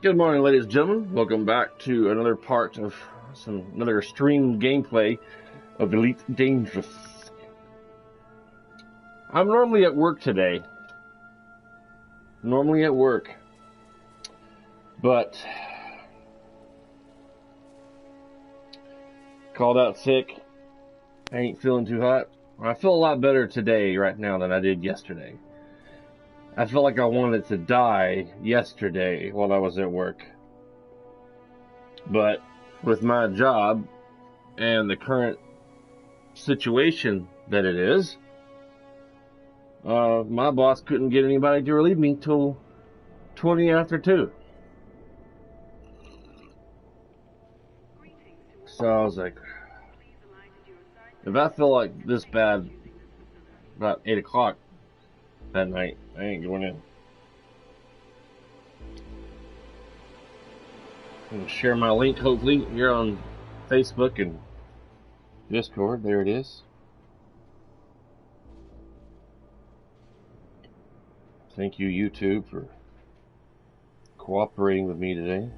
Good morning, ladies and gentlemen. Welcome back to another part of another stream gameplay of Elite Dangerous. I'm normally at work today. But called out sick. I ain't feeling too hot. I feel a lot better today, right now, than I did yesterday. I felt like I wanted to die yesterday while I was at work. But with my job and the current situation that it is, my boss couldn't get anybody to relieve me till 20 after 2. So I was like, if I feel like this bad about 8 o'clock that night, I ain't going in. I'm going to share my link, hopefully, here on Facebook and Discord. There it is. Thank you, YouTube, for cooperating with me today.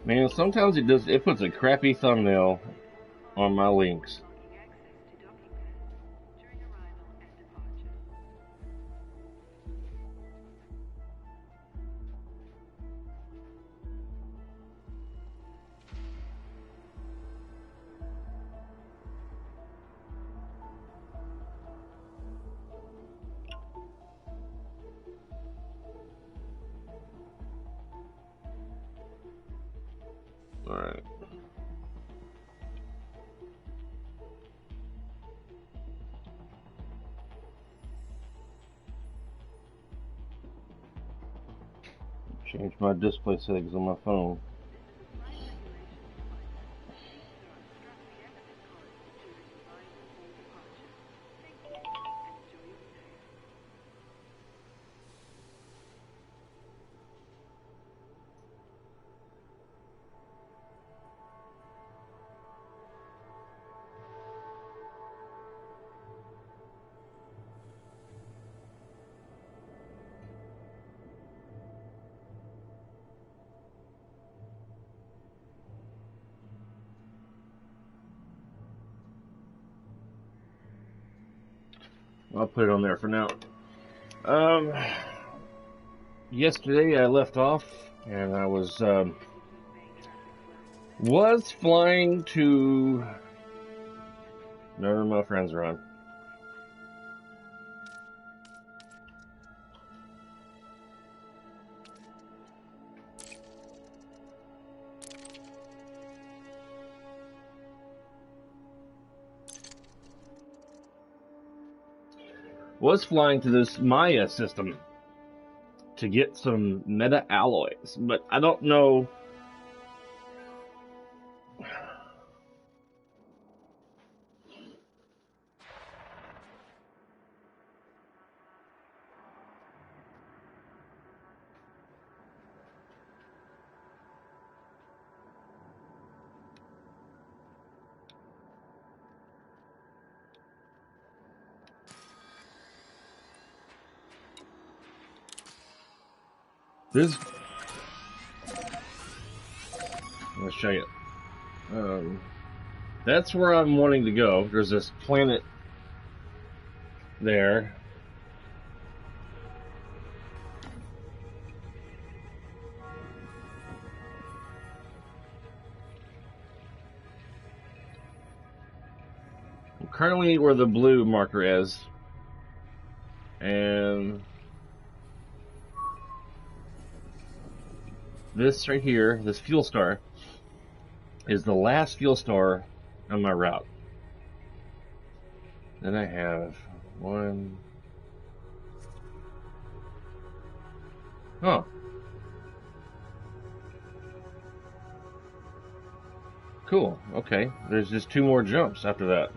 Man, sometimes it puts a crappy thumbnail on my links. Alright. Change my display settings on my phone. I'll put it on there for now. Yesterday I left off and I was flying to... None of my friends are on. Was flying to this Maya system to get some meta alloys, but I don't know. This, I'll show you. That's where I'm wanting to go. There's this planet there. I'm currently where the blue marker is. And this right here, this fuel star, is the last fuel star on my route. Then I have 1, Huh. Cool. Okay. There's just 2 more jumps after that.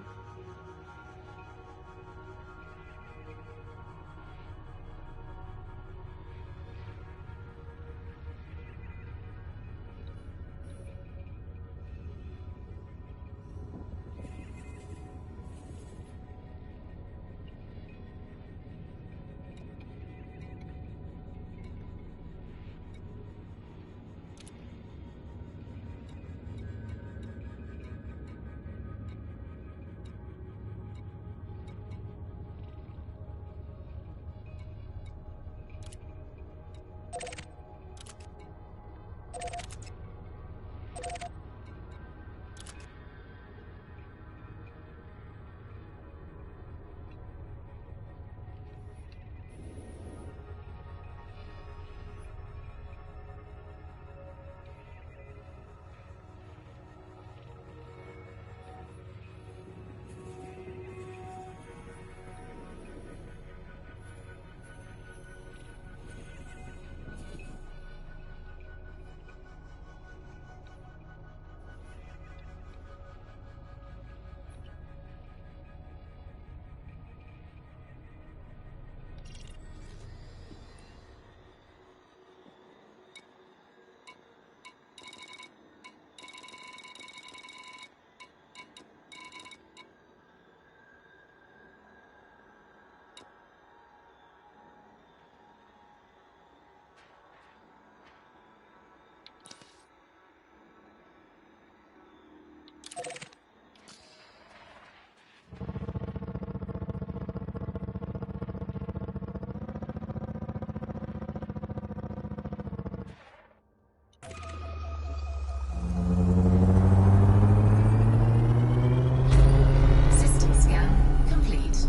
System scan complete.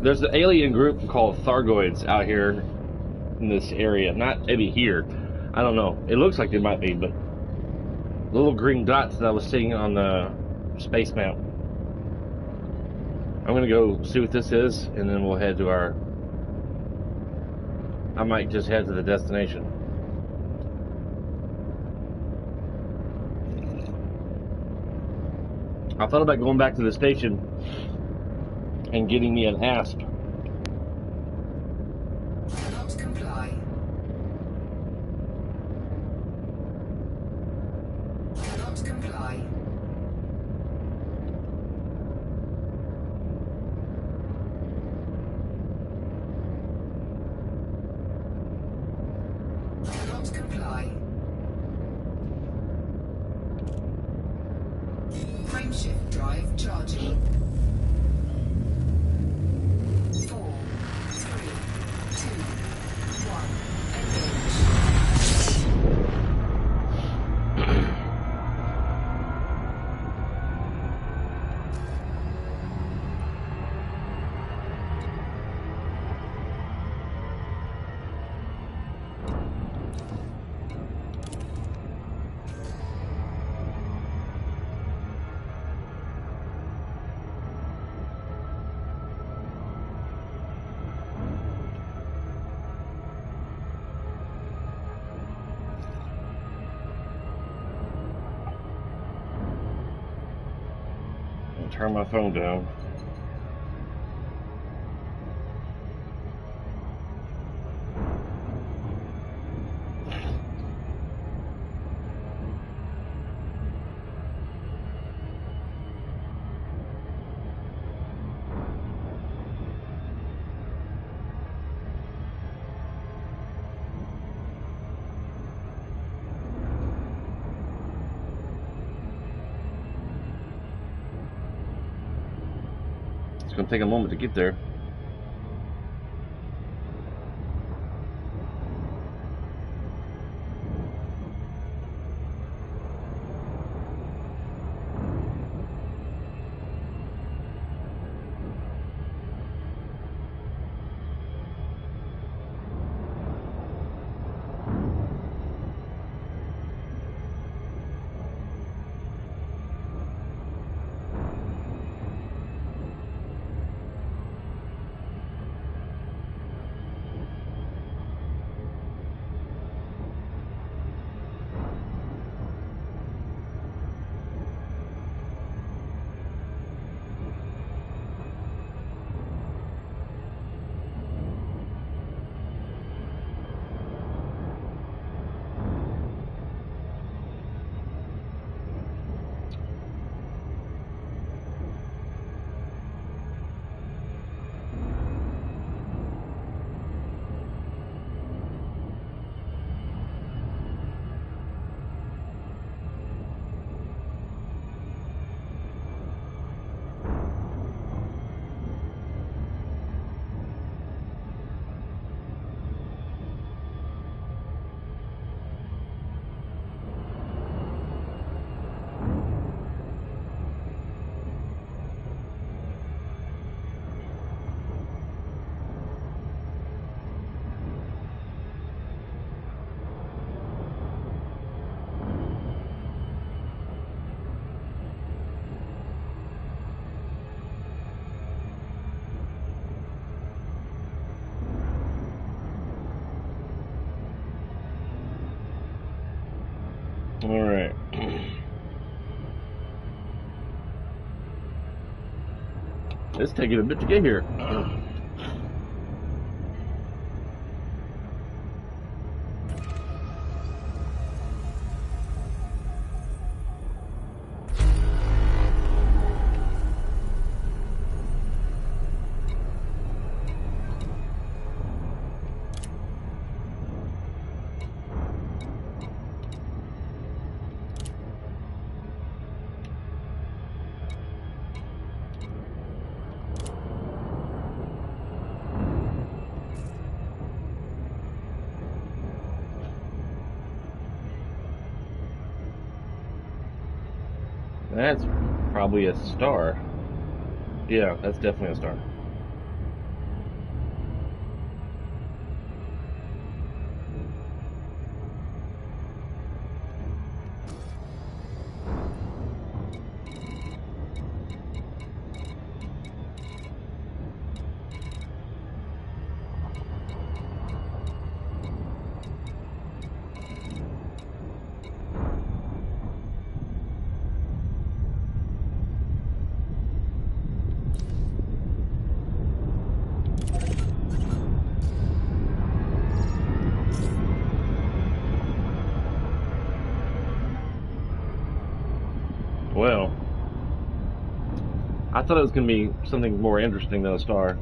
There's an alien group called Thargoids out here in this area. Not maybe here. I don't know. It looks like they might be, but the little green dots that I was seeing on the space map. I'm gonna go see what this is, and then we'll head to our... I might just head to the destination. I thought about going back to the station and getting me an asp. Not comply. Not comply. Not comply. Frameshift drive charging. 4, 3, 2, 1. I'll turn my phone down. It's gonna take a moment to get there. Alright. It's taking a bit to get here. That's probably a star. Yeah, that's definitely a star. Well, I thought it was going to be something more interesting than a star.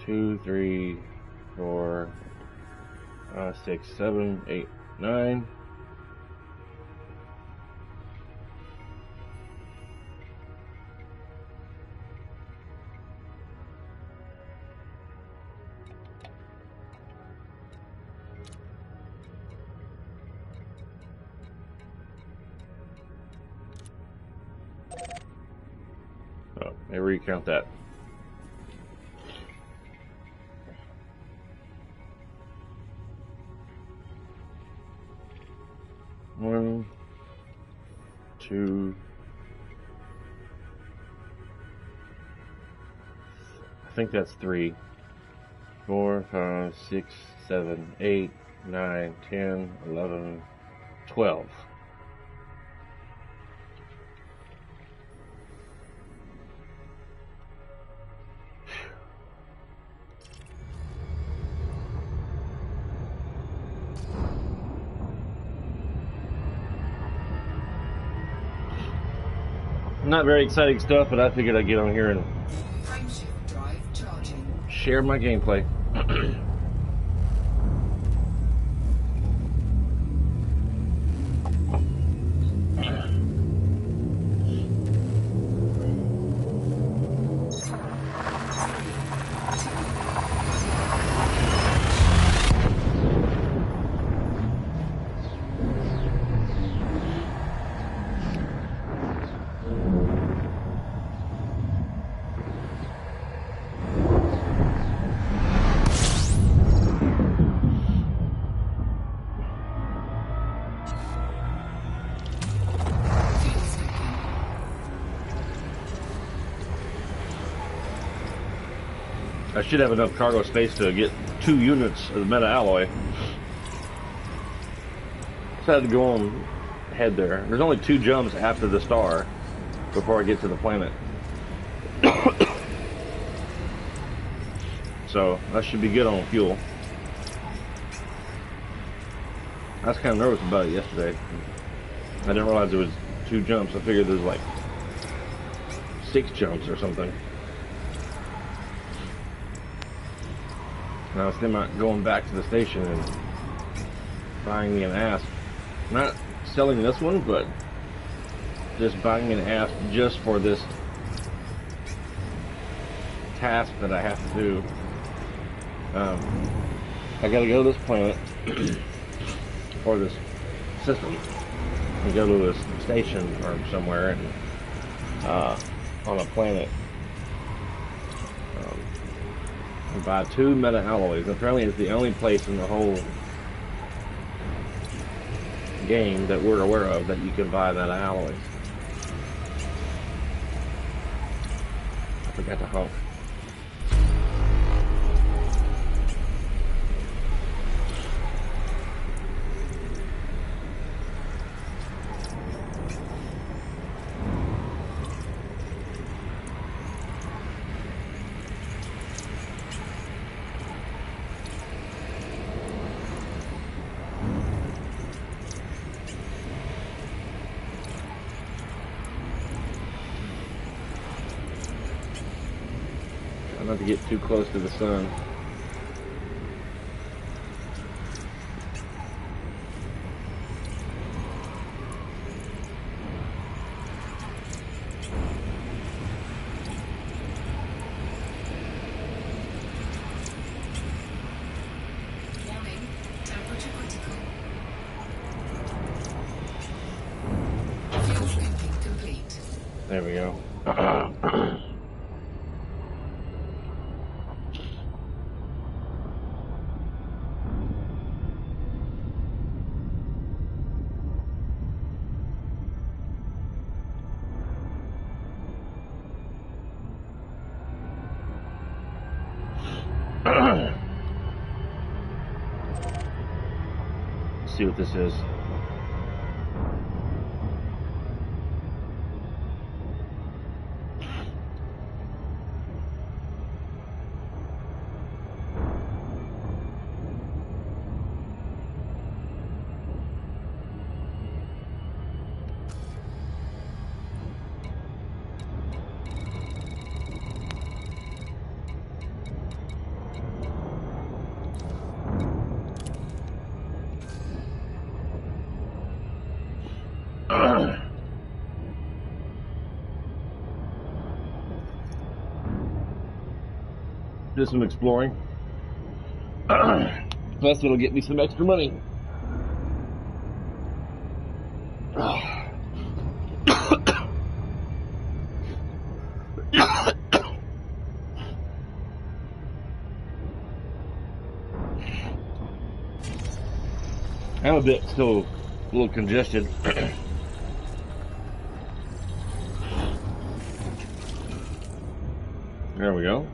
Two, three, four, 6, 7, 8, 9. Oh, maybe recount that. One, two, I think that's 3, 4, 5, 6, 7, 8, 9, 10, 11, 12. Not very exciting stuff, but I figured I'd get on here and Frameshift drive charging. share my gameplay. I should have enough cargo space to get 2 units of the meta alloy. So I had to go on head there. There's only 2 jumps after the star before I get to the planet. So I should be good on fuel. I was kind of nervous about it yesterday. I didn't realize there was 2 jumps. I figured there was like 6 jumps or something. And I was thinking about going back to the station and buying me an asp. Not selling this one, but just buying an asp just for this task that I have to do. I gotta go to this planet or this system and go to this station or somewhere and on a planet and buy 2 meta alloys. Apparently it's the only place in the whole game that we're aware of that you can buy meta alloys. Forgot to honk. Not to get too close to the sun. Warning, temperature critical. Fuel pumping complete. There we go. Let's see what this is. Do some exploring. Plus, it'll get me some extra money. I'm a bit still a little congested. There we go.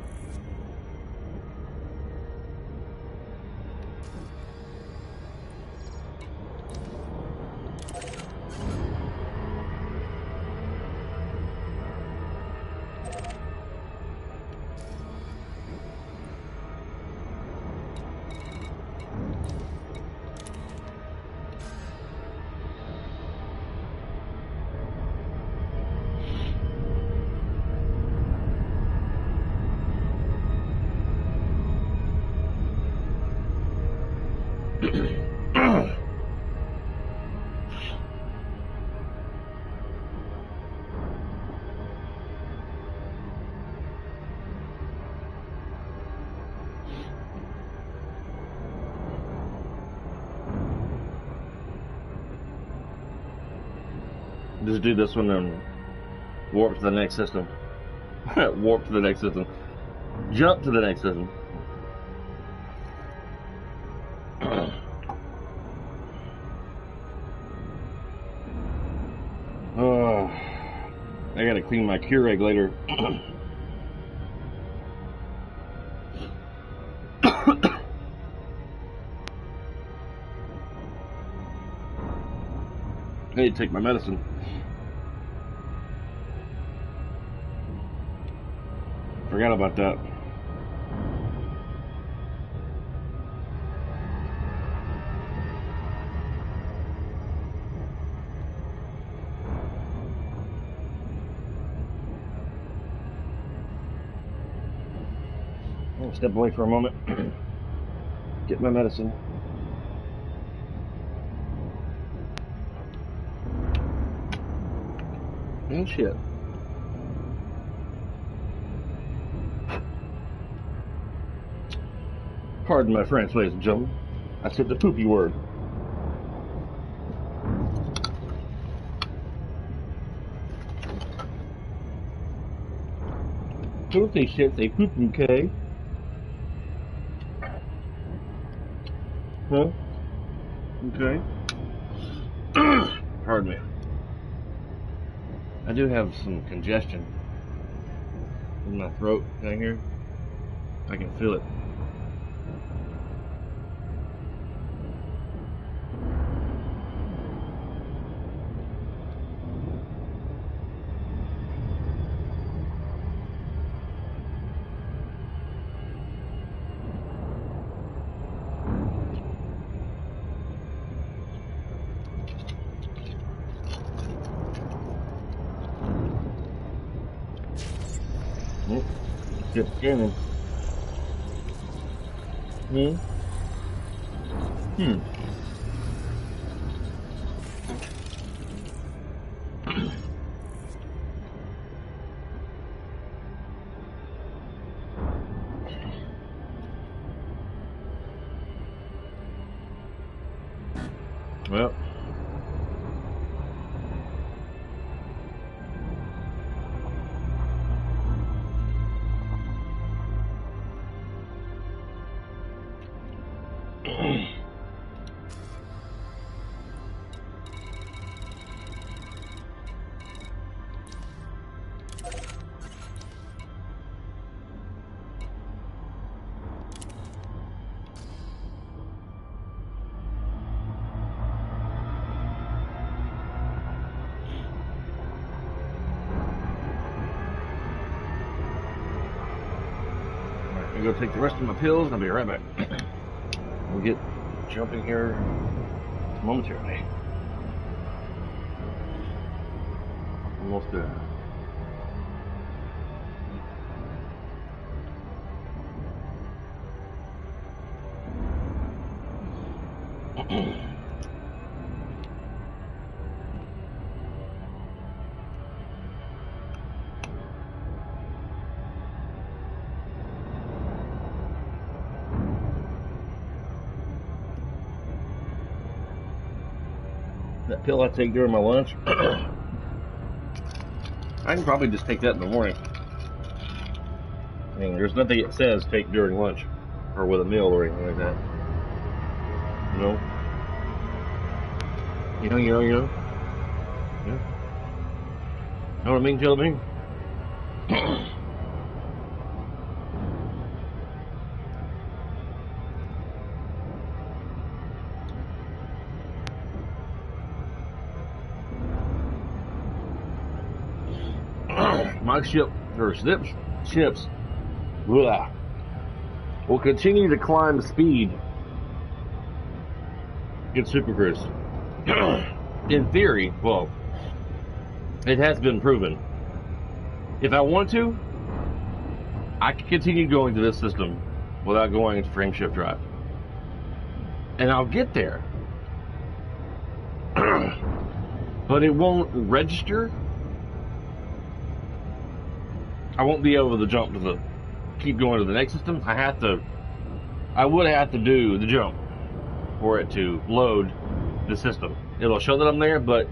Just do this one and warp to the next system. Warp to the next system. Jump to the next system. I gotta clean my Keurig later. I need to take my medicine. Forgot about that. I'll step away for a moment. Get my medicine. Oh shit. Pardon my French, ladies and gentlemen. I said the poopy word. Don't say shit, say poop, okay? Huh? Okay. Pardon me. I do have some congestion. in my throat down here. I can feel it. Good scanning. Well. I'm gonna go take the rest of my pills and I'll be right back. We'll get jumping here momentarily. Almost there. That pill I take during my lunch, I can probably just take that in the morning. I mean, there's nothing it says take during lunch or with a meal or anything like that. You know? You know? Yeah. Know what I mean, Jelly Bean? My ships will continue to climb speed in Super Cruise. In theory, well, it has been proven. If I want to, I can continue going to this system without going into frame shift drive. And I'll get there. But it won't register. I won't be able to jump to keep going to the next system. I would have to do the jump for it to load the system. It'll show that I'm there, but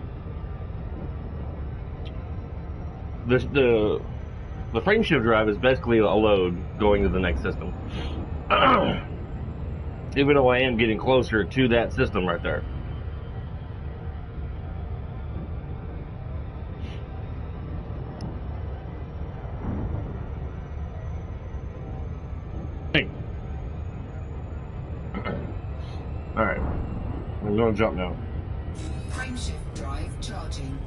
the frame shift drive is basically a load going to the next system. Even though I am getting closer to that system right there. Alright, I'm going to jump now. Frame shift drive charging.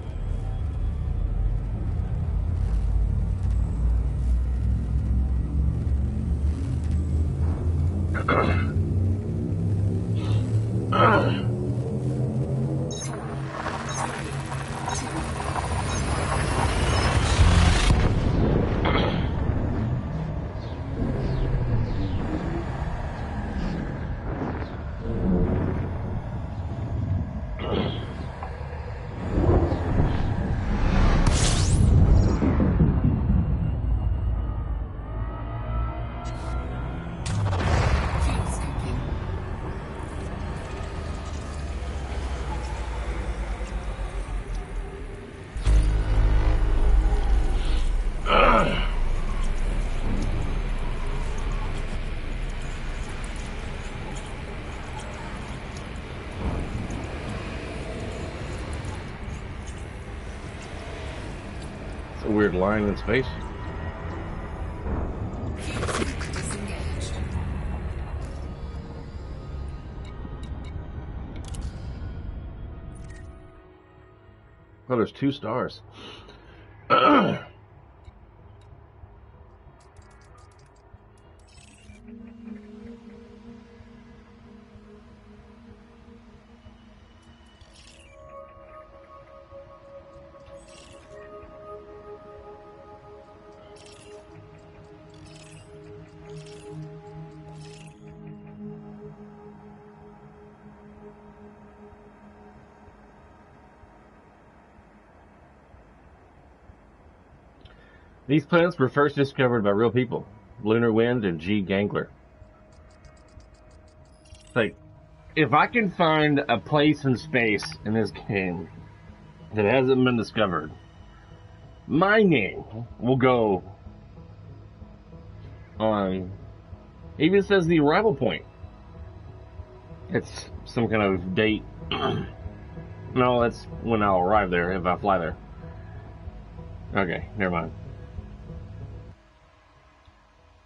Weird line in space. Oh, there's 2 stars. These planets were first discovered by real people, Lunar Wind and G. Gangler. It's like, if I can find a place in space in this game that hasn't been discovered, my name will go on. It even says the arrival point. It's some kind of date. No, that's when I'll arrive there if I fly there. Okay, never mind.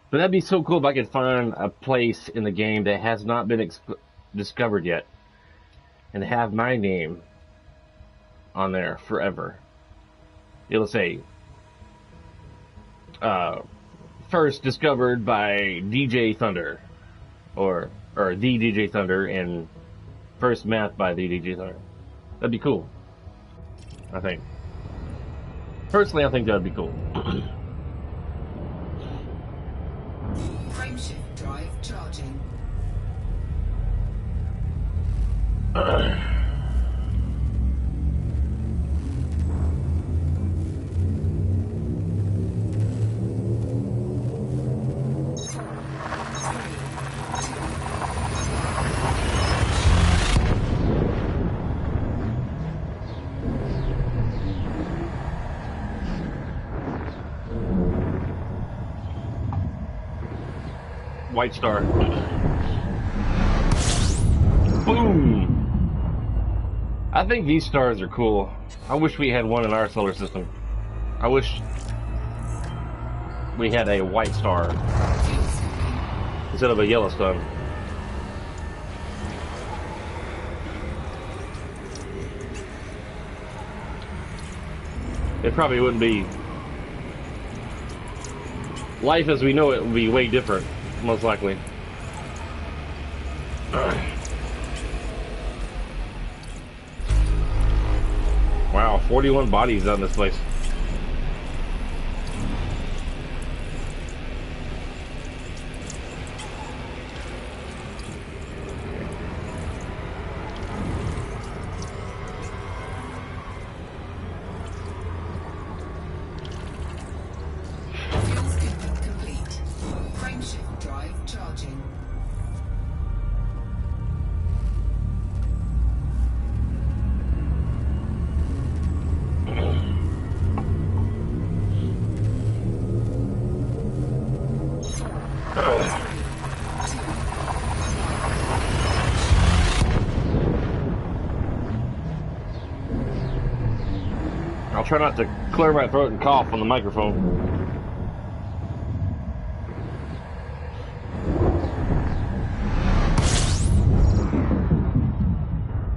But that'd be so cool if I could find a place in the game that has not been discovered yet and have my name on there forever. It'll say, first discovered by DJ Thunder, or the DJ Thunder, and first mapped by the DJ Thunder. That'd be cool, I think. Personally, I think that'd be cool. Frameshift drive charging. White star. Boom! I think these stars are cool. I wish we had one in our solar system. I wish we had a white star instead of a Yellowstone. It probably wouldn't be... Life as we know it would be way different. Most likely. Wow, 41 bodies on this place. I'll try not to clear my throat and cough on the microphone.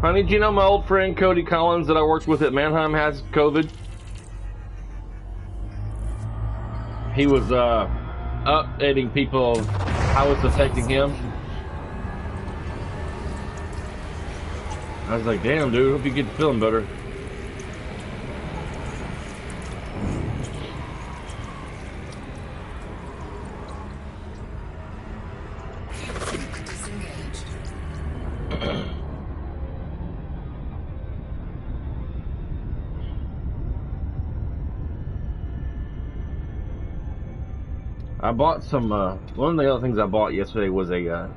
Honey, do you know my old friend Cody Collins that I worked with at Mannheim has COVID? He was updating people how it's affecting him. I was like, damn, dude, hope you get feeling better. I bought some, one of the other things I bought yesterday was an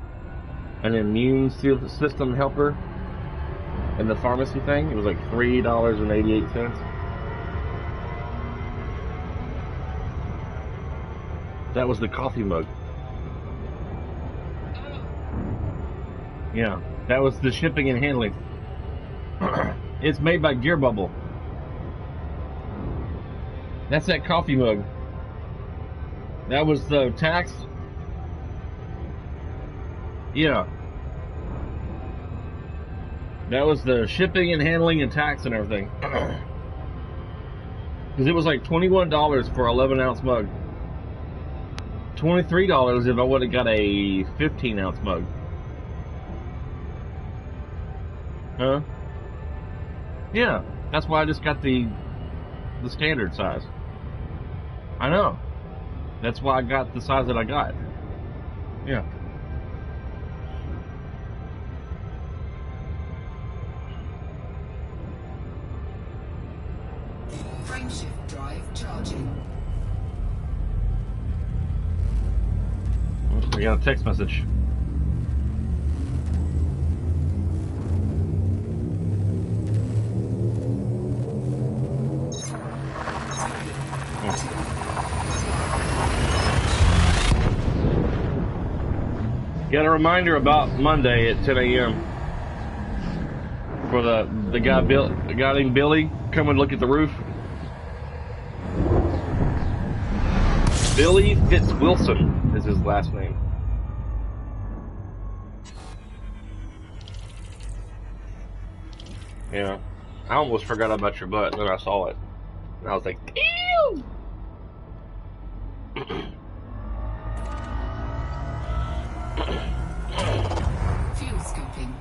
immune system helper in the pharmacy thing. It was like $3.88. That was the coffee mug. Yeah, that was the shipping and handling. It's made by Gear Bubble. That's that coffee mug. That was the tax. Yeah. That was the shipping and handling and tax and everything. Because it was like $21 for 11-ounce mug. $23 if I would have got a 15-ounce mug. Huh? Yeah, that's why I just got the standard size. I know. That's why I got the size that I got. Yeah. Frameshift drive charging. I got a text message. Got a reminder about Monday at 10 a.m. for the guy named Billy come and look at the roof. Billy Fitzwilson is his last name. Yeah, I almost forgot about your butt, and then I saw it, and I was like, ew! Fuel scooping.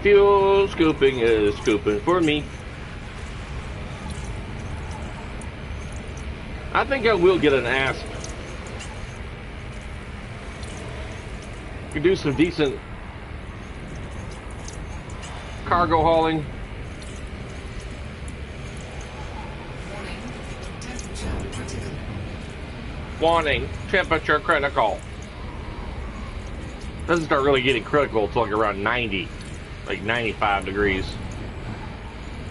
Fuel scooping is scooping for me. I think I will get an Asp. Could do some decent cargo hauling. Warning, temperature critical. Warning, temperature critical. Doesn't start really getting critical until like around 90, like 95 degrees,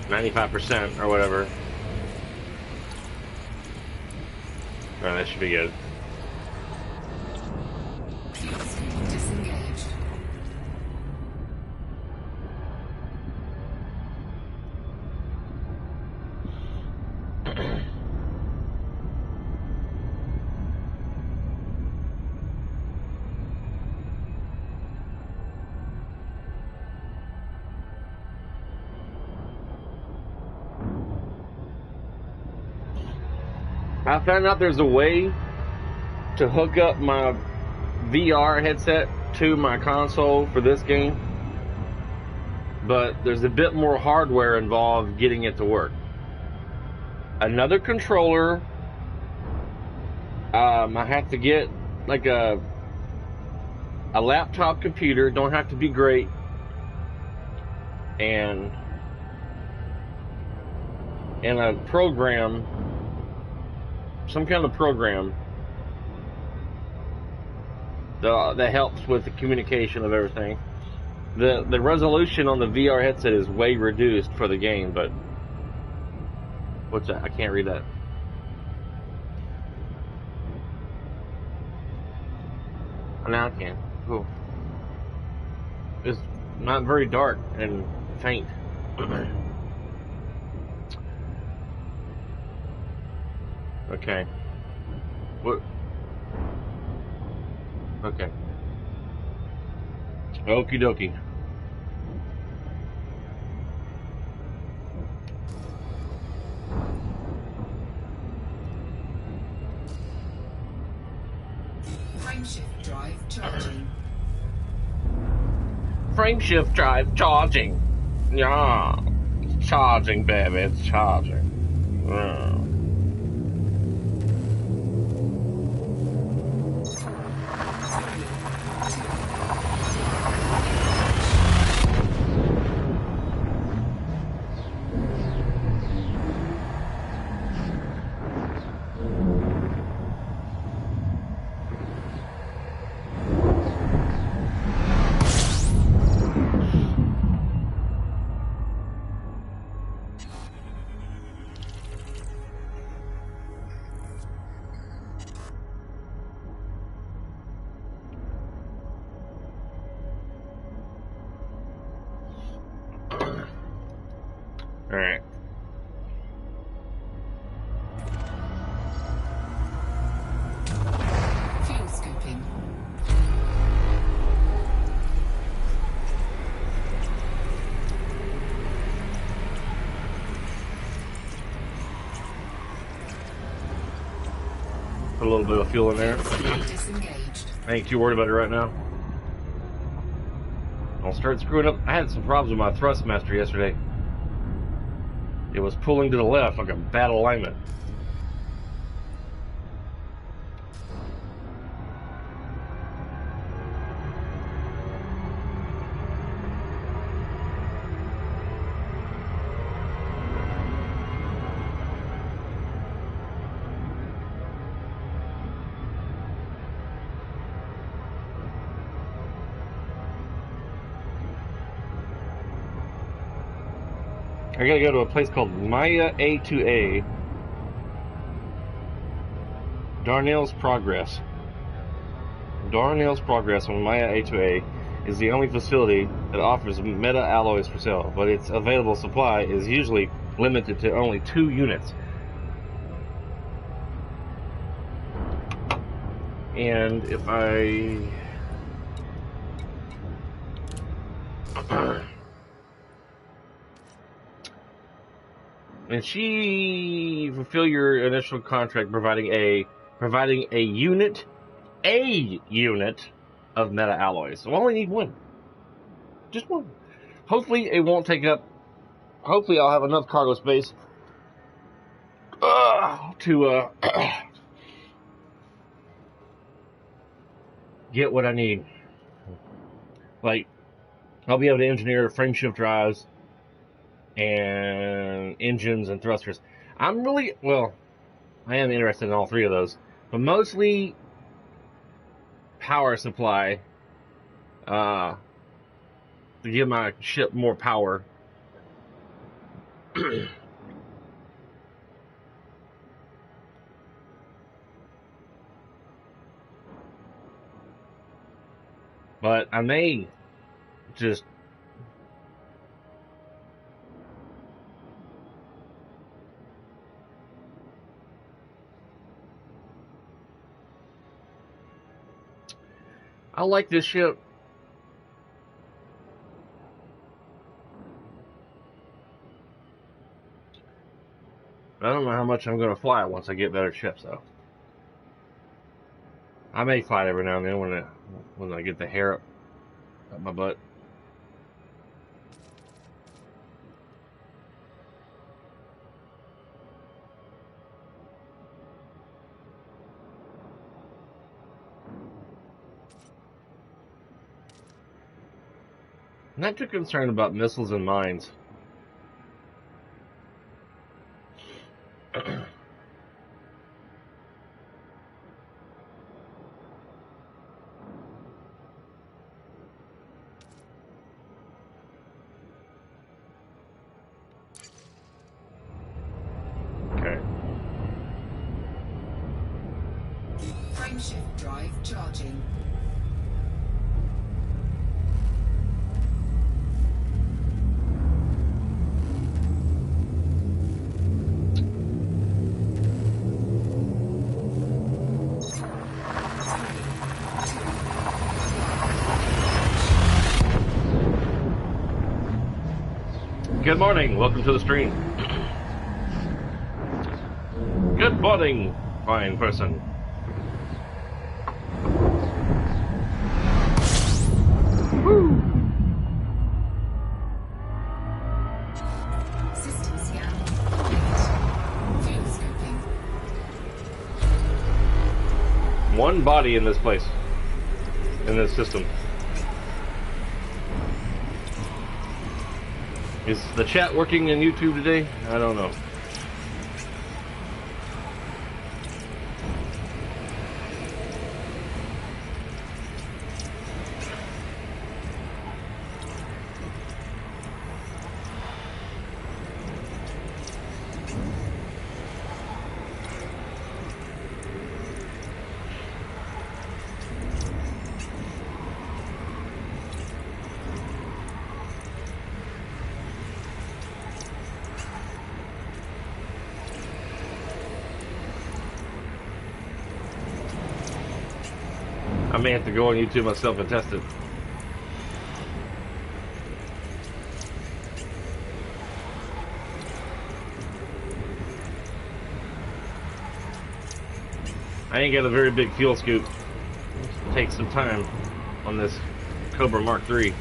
95% or whatever. Oh, that should be good. Fuel scoop disengaged. I found out there's a way to hook up my VR headset to my console for this game, but there's a bit more hardware involved getting it to work. Another controller. I have to get like a laptop computer. Don't have to be great, and a program. Some kind of program that helps with the communication of everything. The resolution on the VR headset is way reduced for the game, but what's that? I can't read that. Now I can. Cool. It's not very dark and faint. Okay. What? Okay. Okie dokie. Frameshift drive charging. Frameshift drive charging. Yeah. It's charging, baby. It's charging. Yeah. Alright. Fuel scooping. put a little bit of fuel in there. Disengaged. I ain't too worried about it right now. I'll start screwing up. I had some problems with my Thrustmaster yesterday. It was pulling to the left like a bad alignment. I gotta go to a place called Maya A2A. Darnell's Progress. Darnell's Progress on Maya A2A is the only facility that offers meta alloys for sale, but its available supply is usually limited to only 2 units. And if I... And she fulfill your initial contract providing a unit of meta alloys. So I only need one. Just one. Hopefully it won't take up, hopefully I'll have enough cargo space to get what I need. Like, I'll be able to engineer frame shift drives and engines and thrusters. I am interested in all 3 of those, but mostly power supply, to give my ship more power. But I may just I like this ship. I don't know how much I'm going to fly it once I get better ships, though. I may fly it every now and then when I get the hair up my butt. I'm not too concerned about missiles and mines. Okay. Frameshift drive charging. Good morning. Welcome to the stream. Good morning, fine person. Woo. System scan. Fuel scoping. One body in this place, in this system. Is the chat working in YouTube today? I don't know. I may have to go on YouTube myself and test it. I ain't got a very big fuel scoop. Take some time on this Cobra Mark III.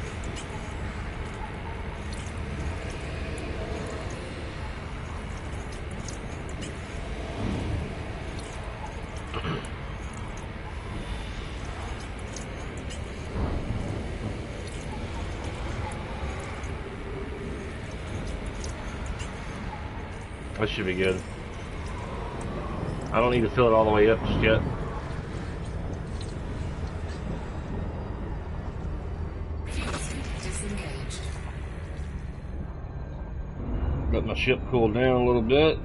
That should be good. I don't need to fill it all the way up just yet. Fuel scoop disengaged. Let my ship cool down a little bit.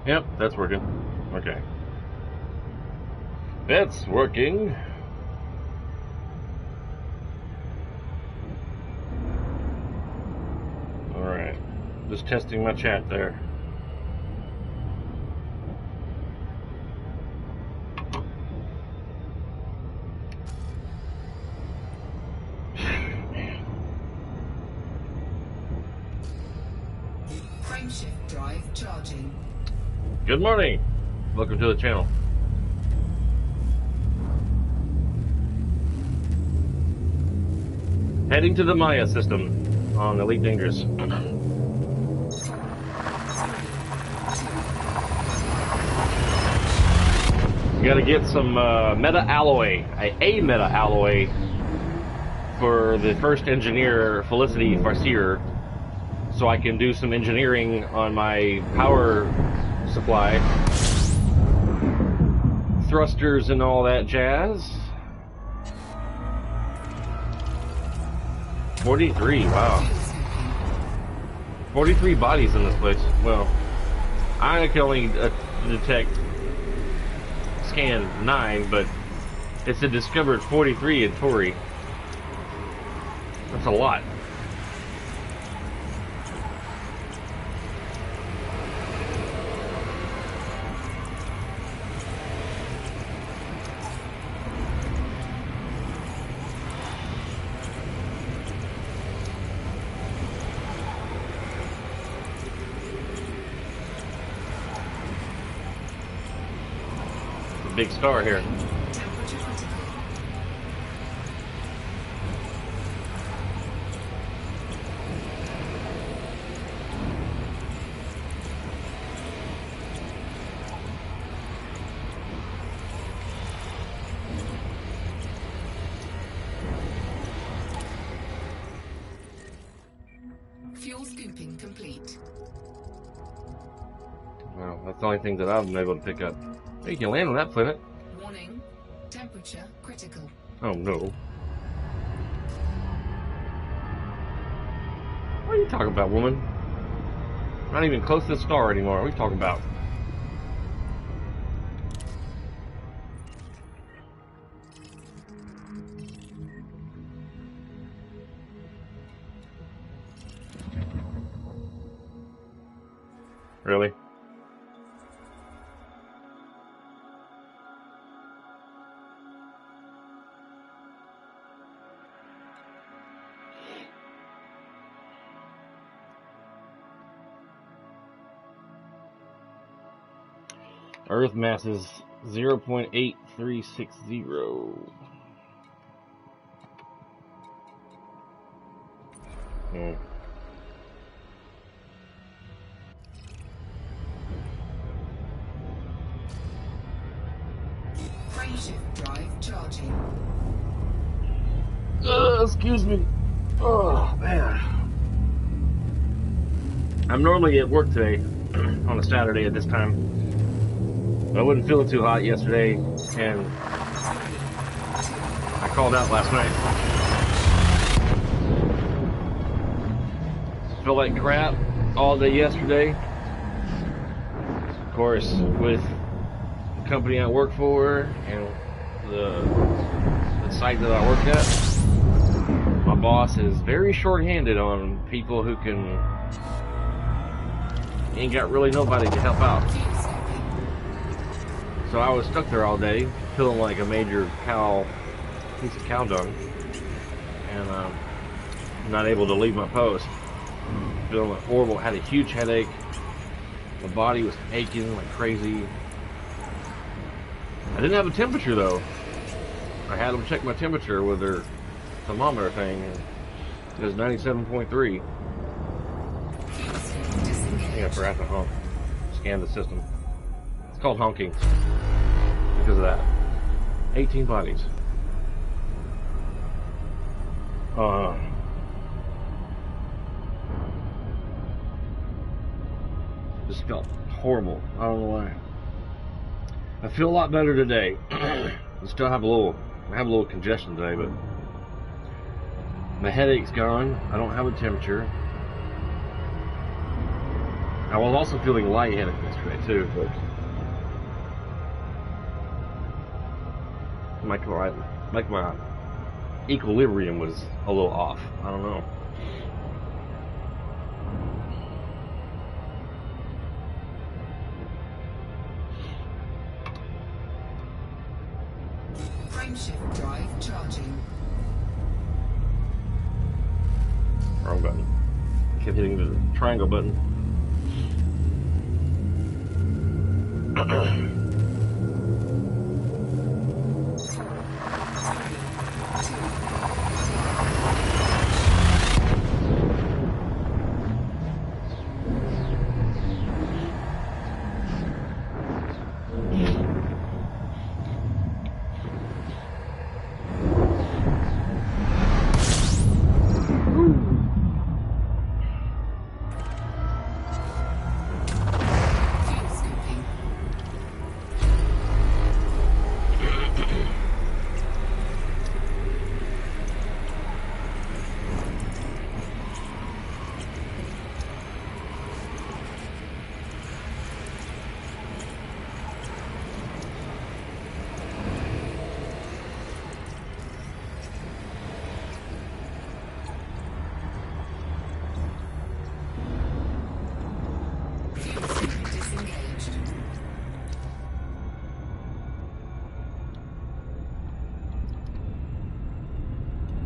Yep, that's working. Okay. That's working. Alright. Just testing my chat there. Frameshift drive charging. Good morning. Welcome to the channel. Heading to the Maya system on Elite Dangerous. Got to get some meta alloy, a meta alloy for the first engineer, Felicity Farseer, so I can do some engineering on my power supply, thrusters and all that jazz. 43, wow. 43 bodies in this place. Well, I can only detect scan 9, but it's a discovered 43 in Tori. That's a lot. Big star here. Temperature critical. Fuel scooping complete. Well, that's the only thing that I've been able to pick up. Hey, you can land on that planet. Warning. Temperature critical. Oh no. What are you talking about, woman? Not even close to the star anymore. What are you talking about? Really? Earth mass is 0.8360. Frameshift drive charging. Excuse me. Oh, man. I'm normally at work today on a Saturday at this time. I wasn't feeling too hot yesterday, and I called out last night. felt like crap all day yesterday. Of course, with the company I work for and the site that I work at, my boss is very short-handed on people who ain't got really nobody to help out. So I was stuck there all day, feeling like a major piece of cow dung, and not able to leave my post. Feeling like horrible, had a huge headache. My body was aching like crazy. I didn't have a temperature though. I had them check my temperature with their thermometer thing, and it was 97.3. I think I forgot to honk. Scan the system. It's called honking because of that. 18 bodies. Just felt horrible. I don't know why. I feel a lot better today. I have a little congestion today, but my headache's gone. I don't have a temperature. I was also feeling lightheaded yesterday too, but my equilibrium was a little off. I don't know. Frameshift drive charging. Wrong button. I kept hitting the triangle button.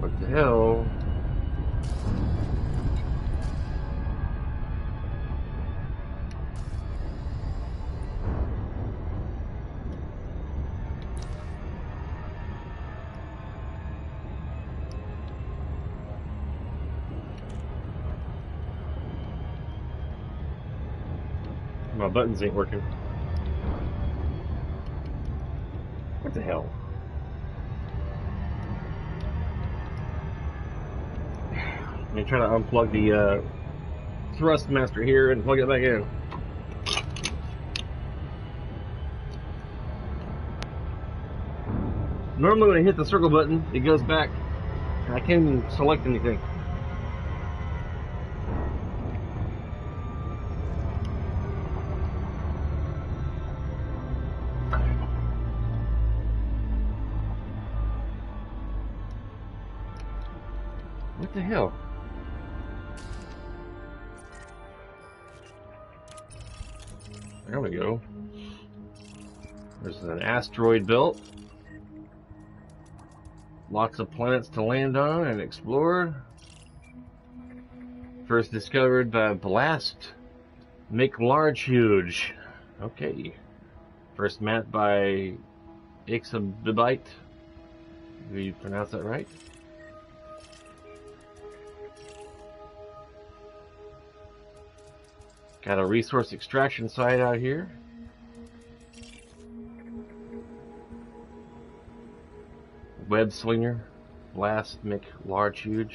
What the hell? My buttons ain't working. What the hell? Let me try to unplug the Thrustmaster here and plug it back in. Normally when I hit the circle button, it goes back, and I can't even select anything. What the hell? There we go. There's an asteroid belt. Lots of planets to land on and explore. First discovered by Blast McLargehuge. Okay. First mapped by Ixabibite. Did you pronounce that right? Got a resource extraction site out here. Web slinger, Blast McLargehuge.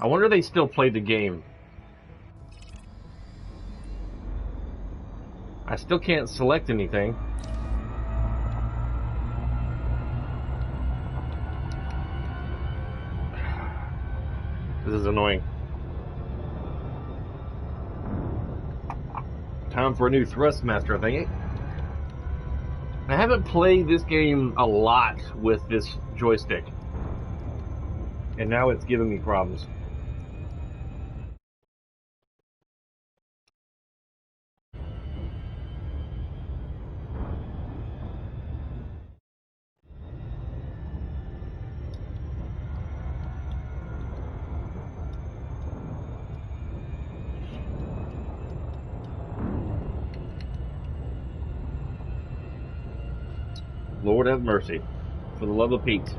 I wonder if they still play the game. I still can't select anything. This is annoying. Time for a new Thrustmaster, I think. I haven't played this game a lot with this joystick. And now it's giving me problems. Lord have mercy. For the love of Pete.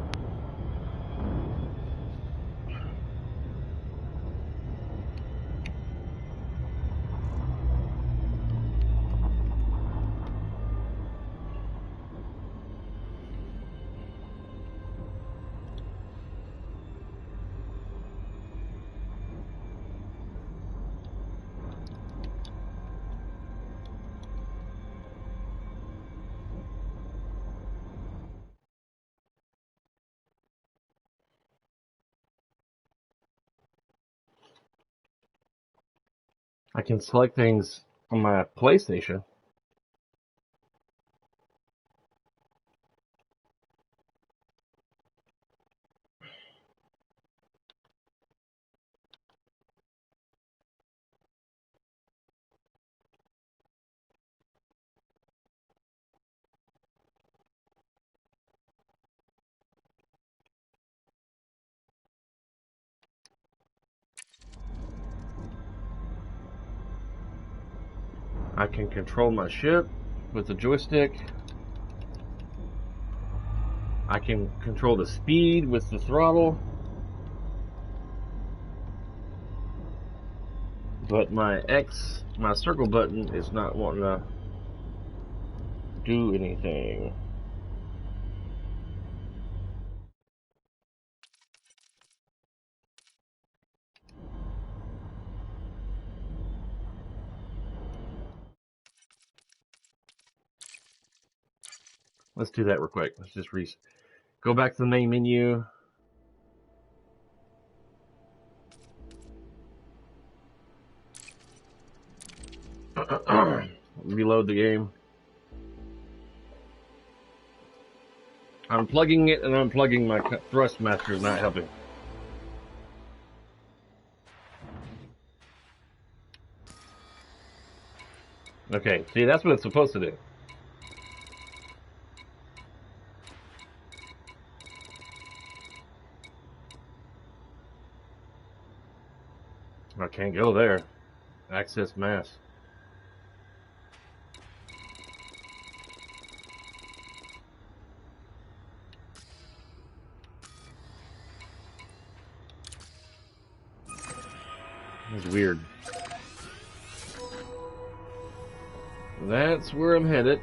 I can select things on my PlayStation. I can control my ship with the joystick. I can control the speed with the throttle. But my circle button is not wanting to do anything. Let's do that real quick. Let's just go back to the main menu. Reload the game. Unplugging it and unplugging my Thrustmaster is not helping. Okay, see, that's what it's supposed to do. I can't go there. Access mass. It's weird. That's where I'm headed.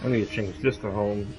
I need to change this to home.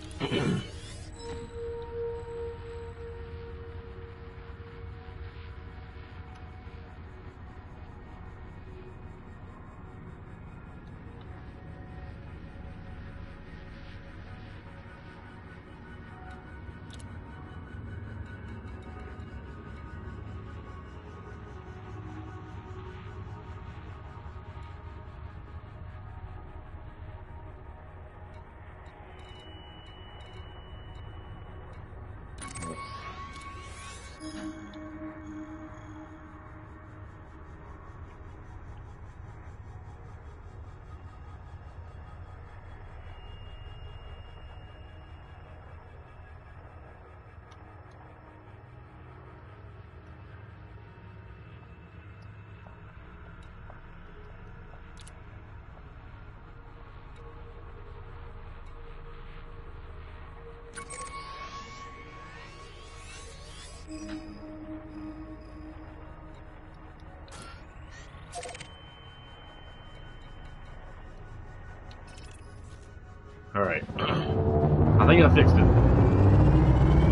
Alright. I think I fixed it.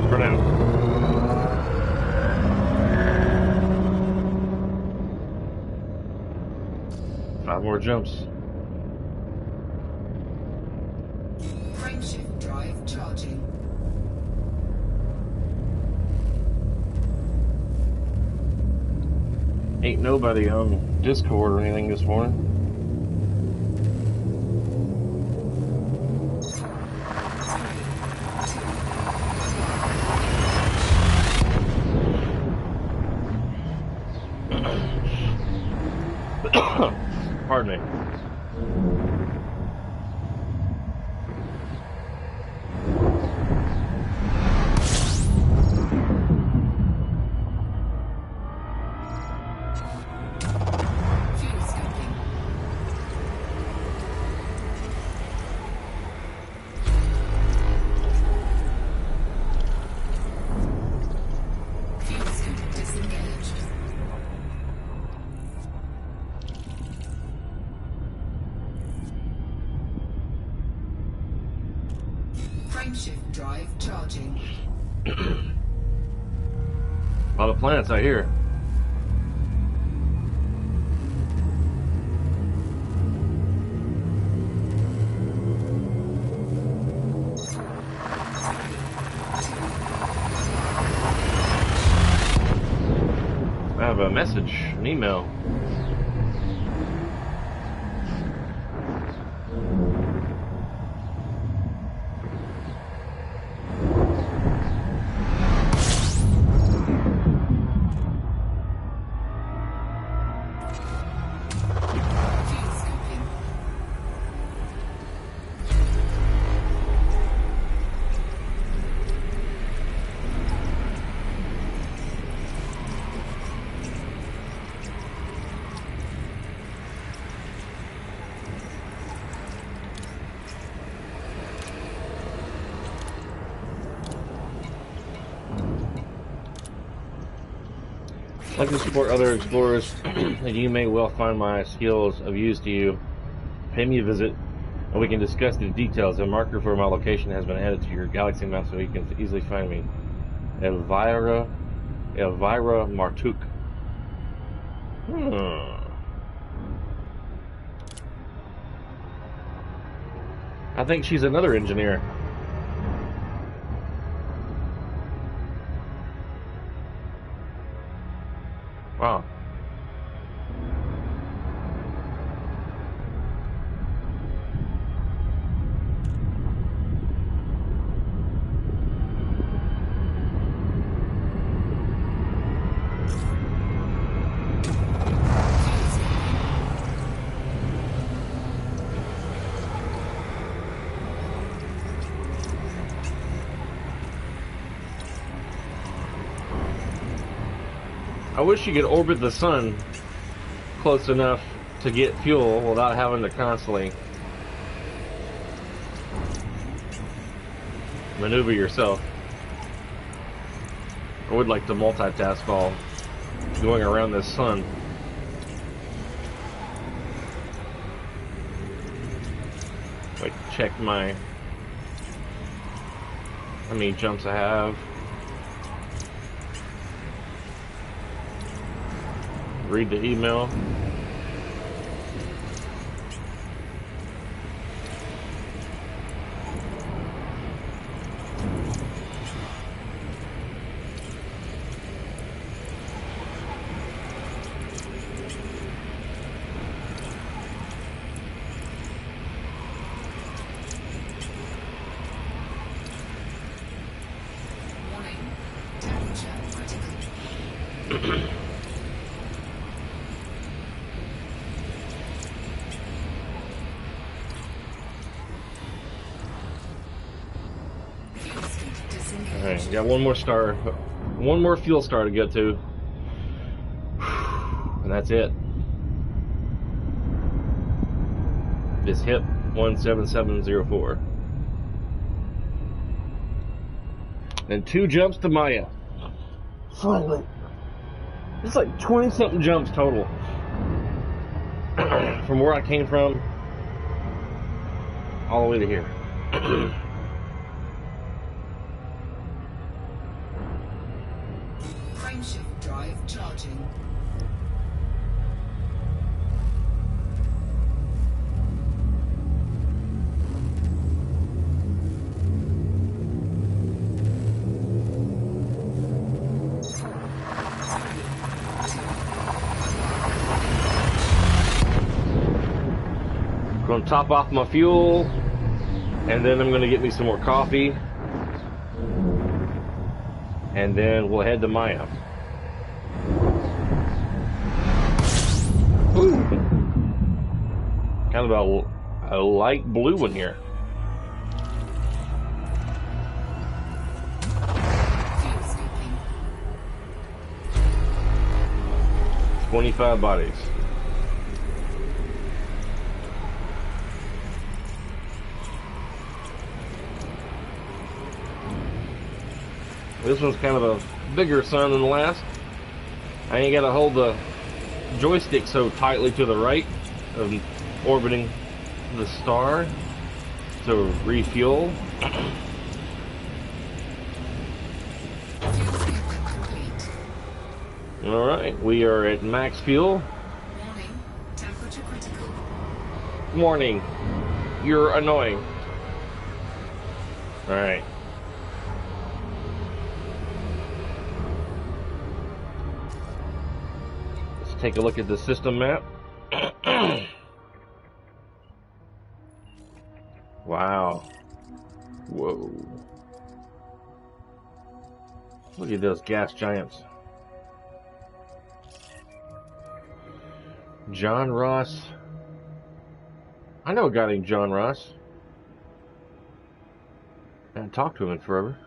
For now. Five more jumps. Frameshift drive charging. Ain't nobody on Discord or anything this morning. Pardon me. Fuel scoping. Fuel scope disengaged. Frameshift drive charging. A lot of planets out here. I have a message, an email. Fuel scoping. I'd like to support other explorers, and you may well find my skills of use to you. Pay me a visit, and we can discuss the details. A marker for my location has been added to your galaxy map so you can easily find me. Elvira Martuk. I think she's another engineer. Wow. I wish you could orbit the sun close enough to get fuel without having to constantly maneuver yourself. I would like to multitask while going around this sun. Like, check how many jumps I have. Read the email. Warning. Temperature critical. Fuel scoop disengaged. Alright, got one more star. One more fuel star to get to. And that's it. This HIP 17704. And 2 jumps to Maya. Finally. It's like 20 something jumps total. From where I came from all the way to here. Frameshift drive charging. Gonna top off my fuel, and then I'm gonna get me some more coffee, and then we'll head to Maya. Ooh. Kind of a light blue one here. Fuel scooping. 25 bodies. This one's kind of a bigger sun than the last. I ain't gotta hold the joystick so tightly to the right of orbiting the star to refuel. Fuel scooping complete. Alright, we are at max fuel. Warning. Temperature critical. Warning, you're annoying. Alright. Let's take a look at the system map. Wow. Whoa. Look at those gas giants. John Ross. I know a guy named John Ross. I haven't talked to him in forever.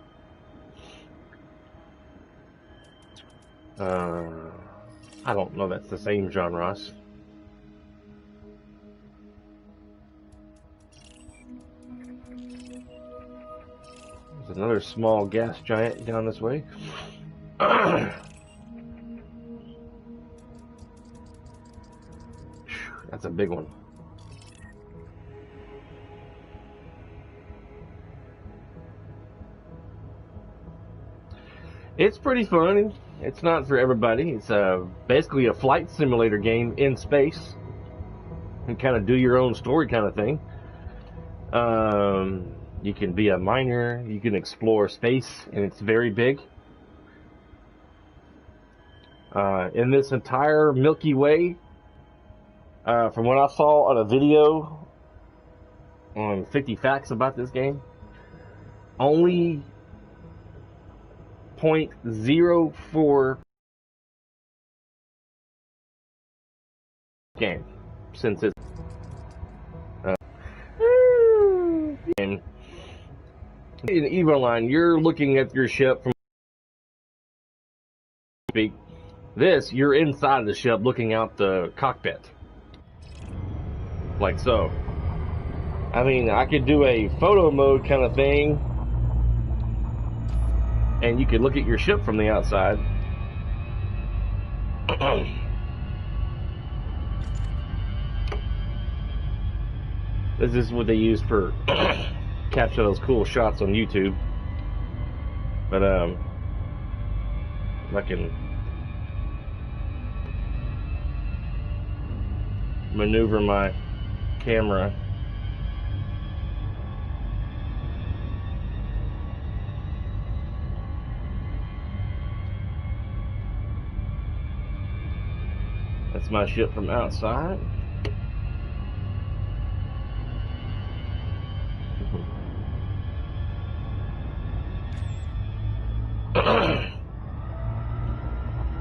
I don't know that's the same John Ross. There's another small gas giant down this way. That's a big one. It's pretty fun. It's not for everybody. It's basically a flight simulator game in space. And kind of do your own story kind of thing. You can be a miner. You can explore space, and it's very big. In this entire Milky Way, from what I saw on a video on 50 Facts about this game, only 0.04 game since it's game. In EVO Online, you're looking at your ship from speak. This, you're inside the ship looking out the cockpit. Like so. I mean, I could do a photo mode kind of thing, and you could look at your ship from the outside. This is what they use for capture those cool shots on YouTube. But I can maneuver my camera. That's my ship from outside.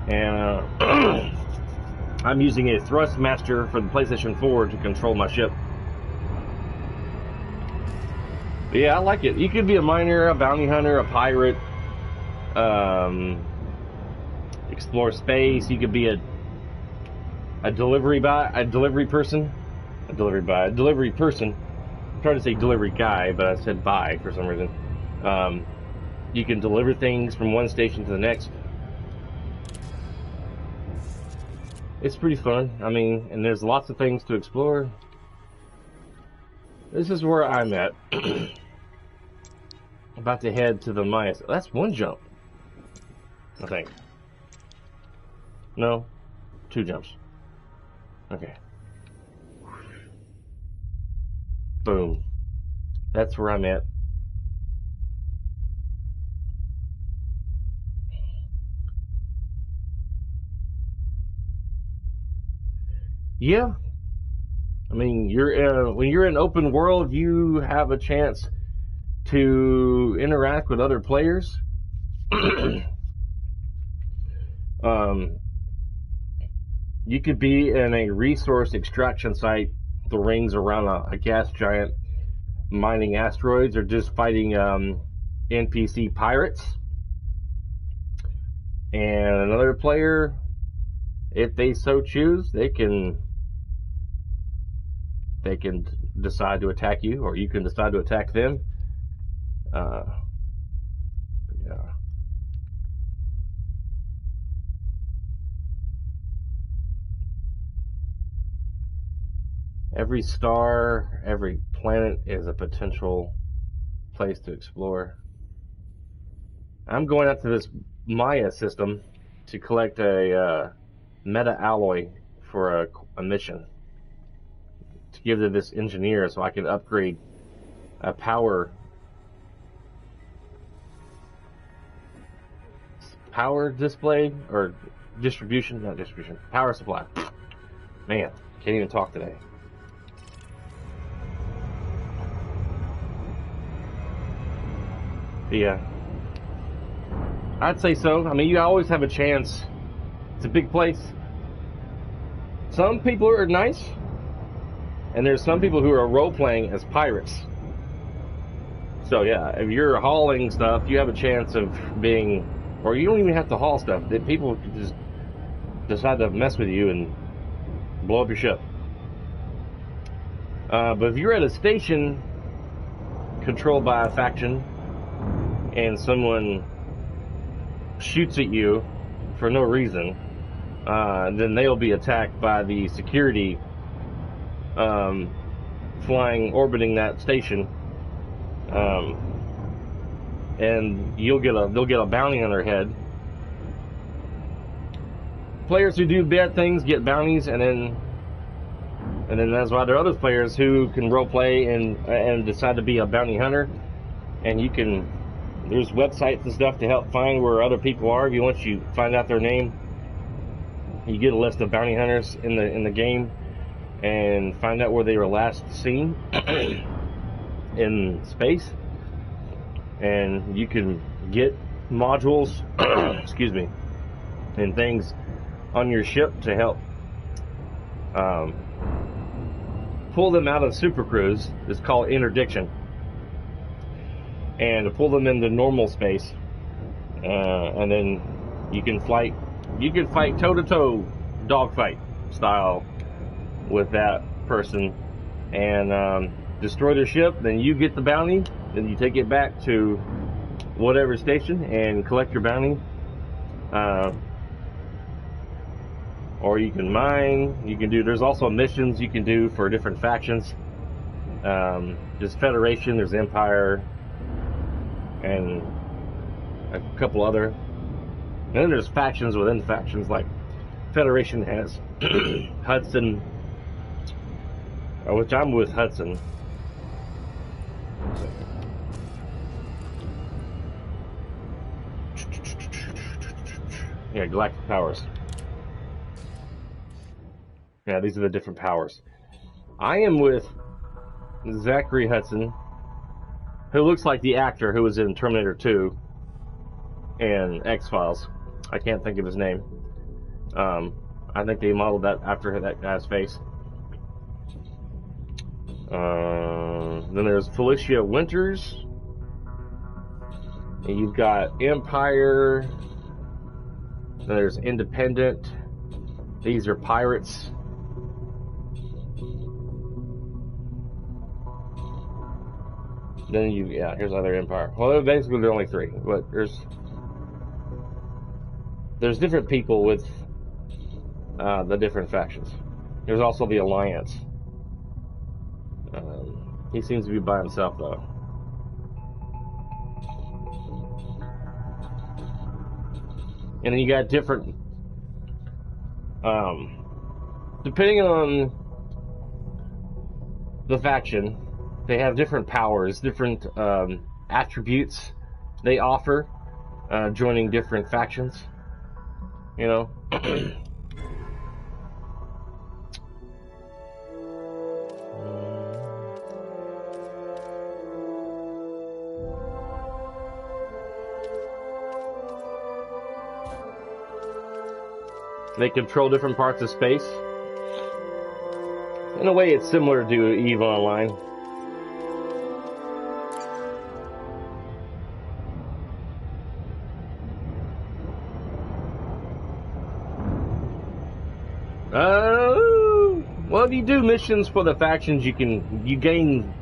And I'm using a Thrustmaster for the PlayStation 4 to control my ship. But yeah, I like it. You could be a miner, a bounty hunter, a pirate, explore space. You could be a delivery person. I'm trying to say delivery guy, but I said buy for some reason. You can deliver things from one station to the next. It's pretty fun. I mean, and there's lots of things to explore. This is where I'm at. About to head to the Maya. That's one jump, I think. No, 2 jumps. Okay. Boom. That's where I'm at. Yeah. I mean, when you're in open world, you have a chance to interact with other players. You could be in a resource extraction site, the rings around a gas giant, mining asteroids, or just fighting NPC pirates. And another player, if they so choose, they can decide to attack you, or you can decide to attack them. Yeah. Every star, every planet is a potential place to explore. I'm going out to this Maya system to collect a meta alloy for a mission to give to this engineer so I can upgrade a power display, or power supply. Man, can't even talk today. Yeah, I'd say so. I mean, you always have a chance. It's a big place. Some people are nice, and there's some people who are role-playing as pirates. So yeah, if you're hauling stuff, you have a chance of being, or you don't even have to haul stuff. People just decide to mess with you and blow up your ship. But if you're at a station controlled by a faction, and someone shoots at you for no reason, then they'll be attacked by the security orbiting that station, and they'll get a bounty on their head. Players who do bad things get bounties, and then that's why there are other players who can roleplay and decide to be a bounty hunter, and you can. There's websites and stuff to help find where other people are. Once you find out their name, you get a list of bounty hunters in the game, and find out where they were last seen in space. And you can get modules, excuse me, and things on your ship to help pull them out of supercruise. It's called interdiction. And to pull them into normal space, and then you can fight toe-to-toe, dogfight style with that person, and destroy their ship. Then you get the bounty. Then you take it back to whatever station and collect your bounty. Or you can mine. There's also missions you can do for different factions. There's Federation, there's Empire, and a couple other. And then there's factions within factions, like Federation has Hudson, which I'm with Hudson. Yeah, Galactic Powers. Yeah, these are the different powers. I am with Zachary Hudson, who looks like the actor who was in Terminator 2 and X-Files. I can't think of his name. I think they modeled that after that guy's face. Then there's Felicia Winters. And you've got Empire. Then there's Independent. These are pirates. Then here's other Empire. Well, basically there are only three, but there's different people with the different factions. There's also the Alliance. He seems to be by himself though. And then you got different, depending on the faction, they have different powers, different attributes they offer, joining different factions, you know. They control different parts of space. In a way, it's similar to EVE Online. Well, if you do missions for the factions, you gain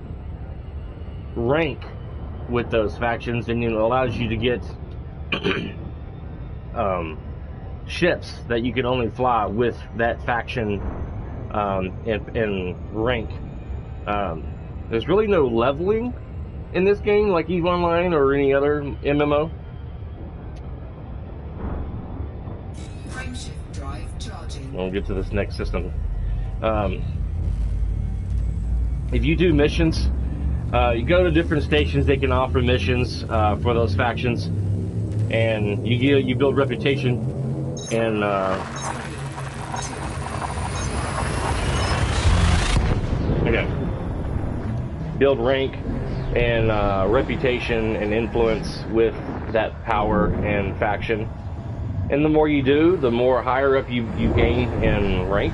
rank with those factions, and it allows you to get ships that you can only fly with that faction in rank. There's really no leveling in this game like EVE Online or any other MMO. Frameshift drive charging. We'll get to this next system. If you do missions, you go to different stations. They can offer missions for those factions, and you build reputation. And okay, build rank and reputation and influence with that power and faction. And the more you do, the more higher up you gain in rank.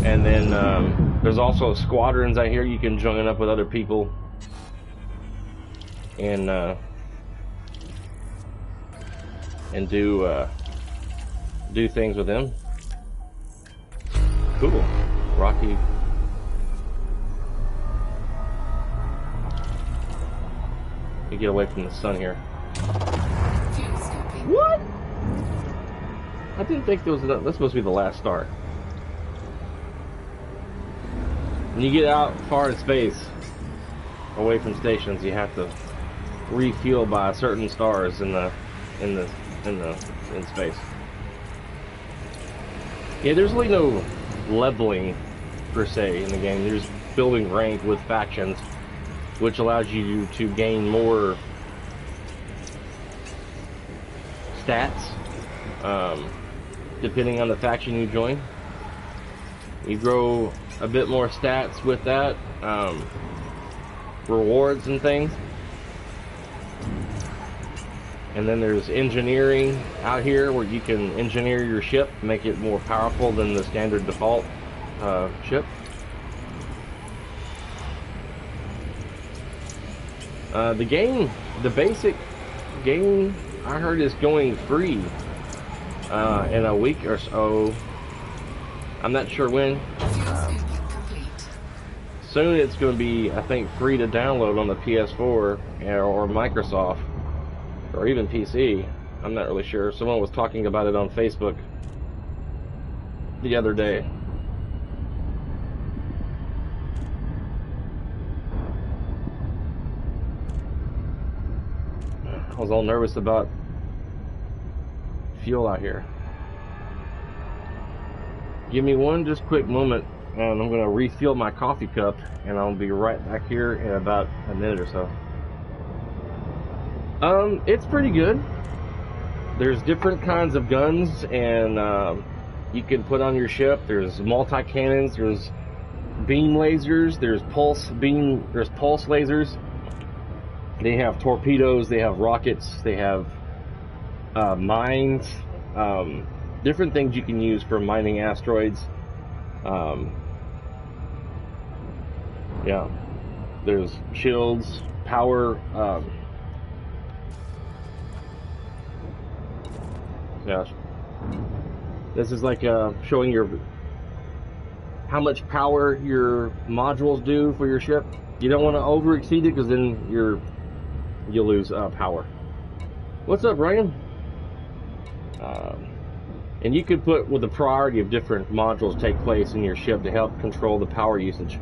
And then there's also squadrons out here. You can join up with other people and do things with them. Cool. Rocky. You get away from the sun here. What? I didn't think there was enough. That's supposed to be the last star. When you get out far in space, away from stations, you have to refuel by certain stars in space. Yeah, there's really no leveling per se in the game. You're just building rank with factions, which allows you to gain more stats depending on the faction you join. You grow a bit more stats with that, rewards and things. And then there's engineering out here where you can engineer your ship, make it more powerful than the standard default ship. The basic game, I heard, is going free in a week or so. I'm not sure when. Soon it's going to be, I think, free to download on the PS4 or Microsoft. Or even PC. I'm not really sure. Someone was talking about it on Facebook the other day. I was all nervous about fuel out here. Give me one just quick moment, and I'm going to refill my coffee cup, and I'll be right back here in about a minute or so. It's pretty good. There's different kinds of guns, and you can put on your ship. There's multi-cannons, there's beam lasers, there's pulse lasers. They have torpedoes, they have rockets, they have mines, different things you can use for mining asteroids. Yeah, there's shields, power. Yeah, this is like showing how much power your modules do for your ship. You don't want to over exceed it, because then you'll lose power. What's up, Ryan? And you could put with the priority of different modules take place in your ship to help control the power usage.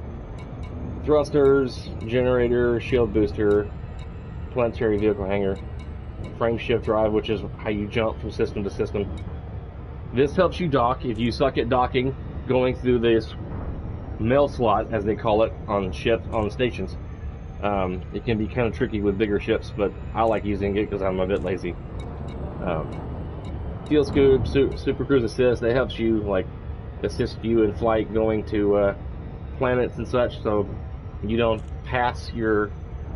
Thrusters, generator, shield booster, planetary vehicle hangar, frame shift drive, which is how you jump from system to system. This helps you dock if you suck at docking, going through this mail slot, as they call it, on stations. It can be kind of tricky with bigger ships, but I like using it because I'm a bit lazy. Fuel scoop, super cruise assist, that helps you, like, assist you in flight going to planets and such, so you don't pass your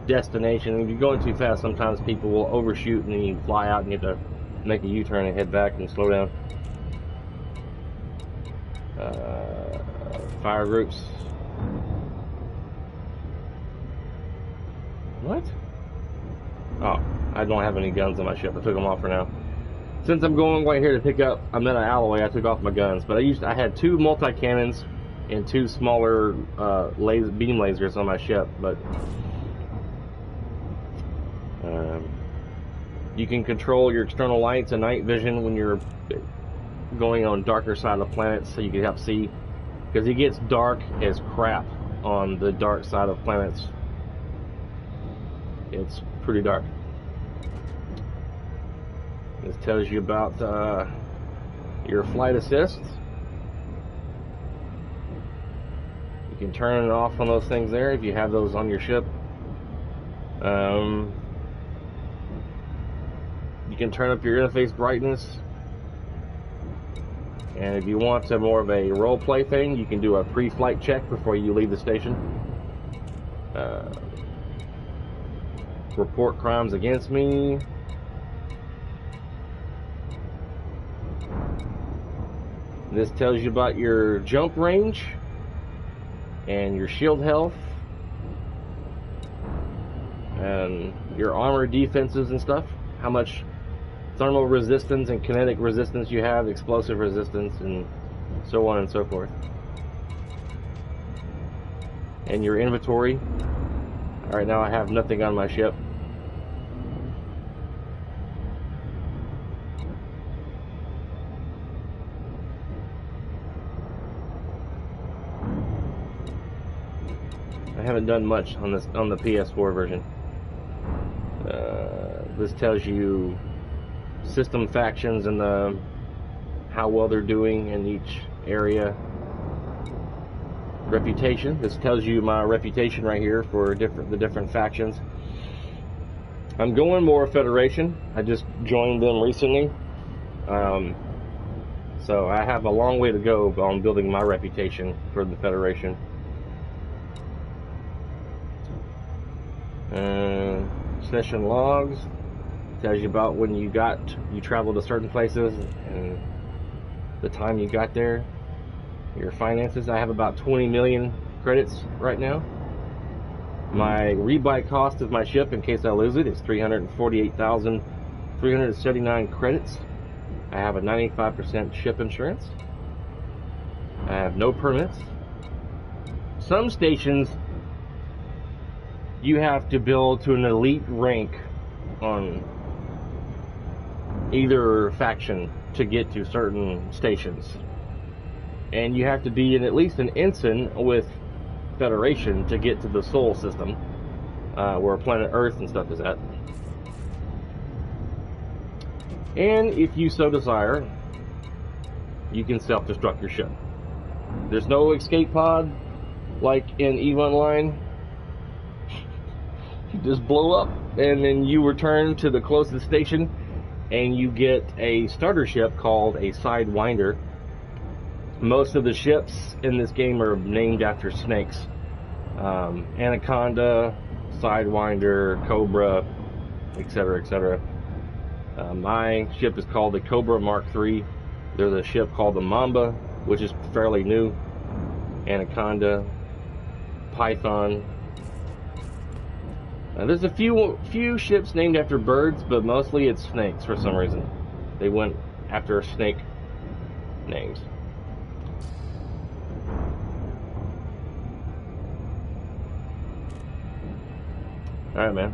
destination. If you're going too fast, sometimes people will overshoot, and then you fly out and you have to make a U-turn and head back and slow down. Fire groups. What? Oh, I don't have any guns on my ship. I took them off for now. Since I'm going right here to pick up, I'm in an Alloway, I took off my guns. But I had 2 multi-cannons and 2 smaller beam lasers on my ship. But you can control your external lights and night vision when you're going on darker side of planets, so you can help see, because it gets dark as crap on the dark side of planets. It's pretty dark. This tells you about your flight assist. You can turn it off on those things there if you have those on your ship. You can turn up your interface brightness. And if you want more of a role play thing, you can do a pre-flight check before you leave the station. Report crimes against me. This tells you about your jump range and your shield health and your armor defenses and stuff. How much thermal resistance and kinetic resistance you have, explosive resistance, and so on and so forth. And your inventory. Alright, now I have nothing on my ship. I haven't done much on the PS4 version. This tells you system factions and how well they're doing in each area. Reputation. This tells you my reputation right here for the different factions. I'm going more Federation. I just joined them recently, so I have a long way to go on building my reputation for the Federation. Session logs tells you about when you traveled to certain places and the time you got there. Your finances. I have about 20 million credits right now. My rebuy cost of my ship, in case I lose it, is 348,379 credits. I have a 95% ship insurance. I have no permits. Some stations you have to build to an elite rank on either faction to get to certain stations. And you have to be in at least an ensign with Federation to get to the Sol system, where planet Earth and stuff is at. And if you so desire, you can self-destruct your ship. There's no escape pod like in EVE Online. You just blow up and then you return to the closest station and you get a starter ship called a Sidewinder. Most of the ships in this game are named after snakes. Anaconda, Sidewinder, Cobra, etc., etc. My ship is called the Cobra Mark III. There's a ship called the Mamba, which is fairly new. Anaconda, Python. There's a few ships named after birds, but mostly it's snakes for some reason. They went after snake names. Alright, man.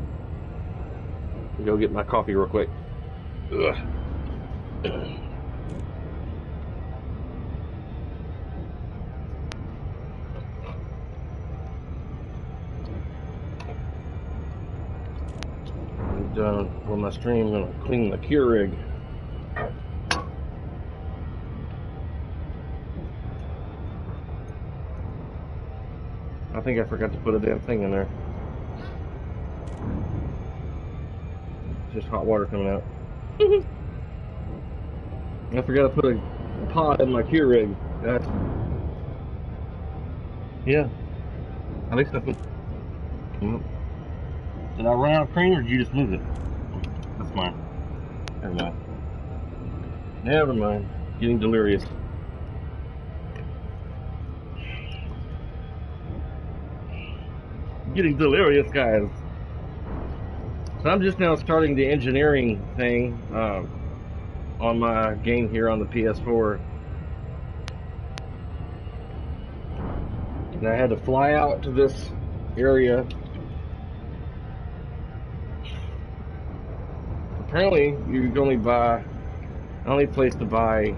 Go get my coffee real quick. Ugh. I'm done with my stream. I'm gonna clean the Keurig. I think I forgot to put a damn thing in there. Just hot water coming out. I forgot to put a pot in my Keurig. Yeah. At least I put. Did I run out of cream or did you just move it? That's mine. Never mind. Never mind. Getting delirious. Getting delirious, guys. So I'm just now starting the engineering thing on my game here on the PS4. And I had to fly out to this area. Apparently, you can only buy, only place to buy,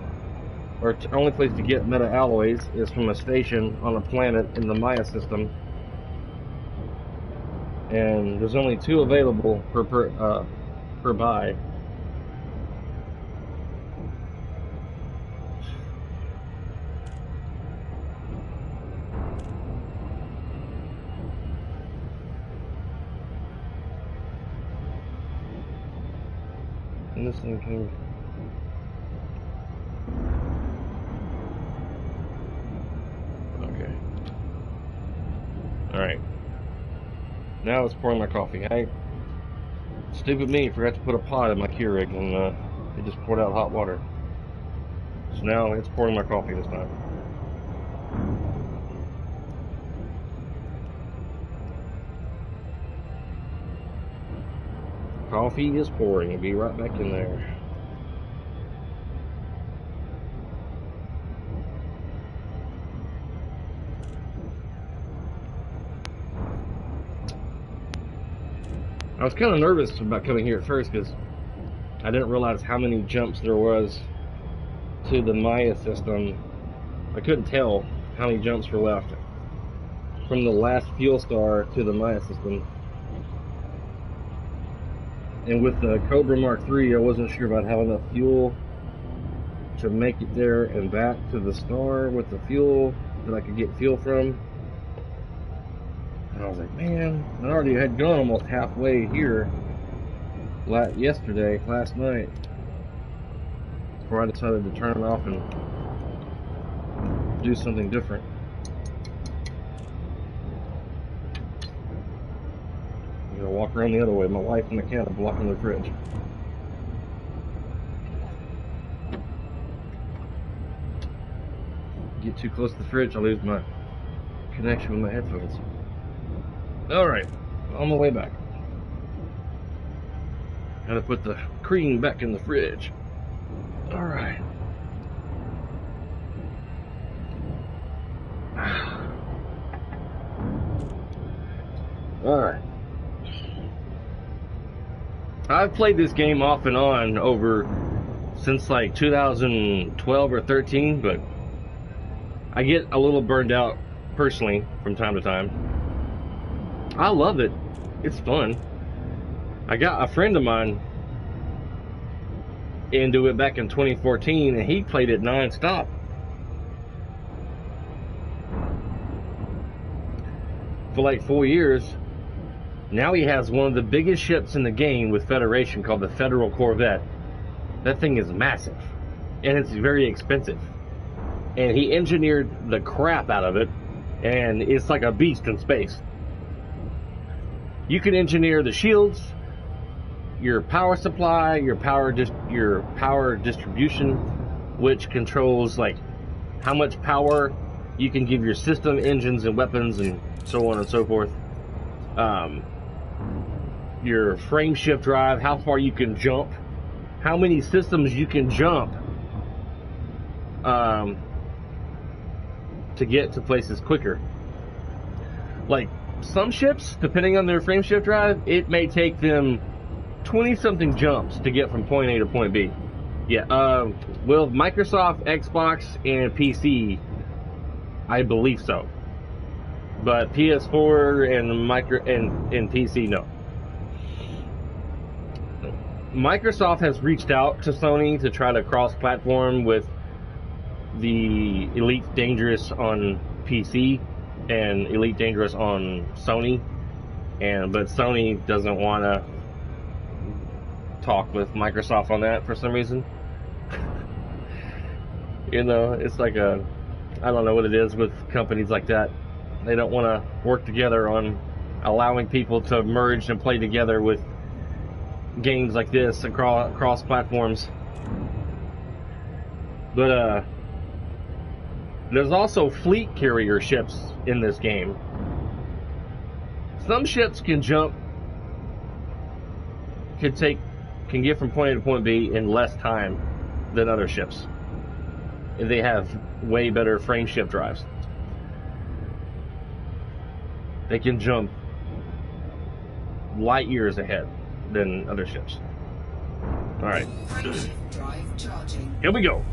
or only place to get meta alloys is from a station on a planet in the Maya system. And there's only 2 available per buy. And this thing came. Okay. All right. Now it's pouring my coffee. Stupid me, forgot to put a pot in my Keurig and it just poured out hot water. So now it's pouring my coffee this time. Coffee is pouring. It'll be right back in there. I was kind of nervous about coming here at first because I didn't realize how many jumps there was to the Maya system. I couldn't tell how many jumps were left from the last fuel star to the Maya system. And with the Cobra Mark III, I wasn't sure about having enough fuel to make it there and back to the star with the fuel that I could get fuel from. And I was like, man, I already had gone almost halfway here last night, before I decided to turn it off and do something different. I'm gonna walk around the other way. My wife and the cat are blocking the fridge. Get too close to the fridge, I'll lose my connection with my headphones. Alright, on my way back. Gotta put the cream back in the fridge. Alright. Alright. I've played this game off and on over since like 2012 or 13, but I get a little burned out personally from time to time. I love it. It's fun. I got a friend of mine into it back in 2014, and he played it non-stop. For like 4 years. Now he has one of the biggest ships in the game with Federation called the Federal Corvette. That thing is massive, and it's very expensive. And he engineered the crap out of it, and it's like a beast in space. You can engineer the shields, your power supply, your power distribution, which controls like how much power you can give your system, engines, and weapons, and so on and so forth. Your frame shift drive, how far you can jump, how many systems you can jump to get to places quicker. Like some ships, depending on their frame shift drive, it may take them 20-something jumps to get from point A to point B. Yeah, well, Microsoft, Xbox, and PC, I believe so. But PS4 and PC, no. Microsoft has reached out to Sony to try to cross-platform with the Elite Dangerous on PC and Elite Dangerous on Sony, but Sony doesn't want to talk with Microsoft on that for some reason. You know, it's like I don't know what it is with companies like that. They don't want to work together on allowing people to merge and play together with games like this across platforms. But there's also fleet carrier ships in this game. Some ships can get from point A to point B in less time than other ships. They have way better frame shift drives. They can jump light years ahead than other ships. Alright. Here we go.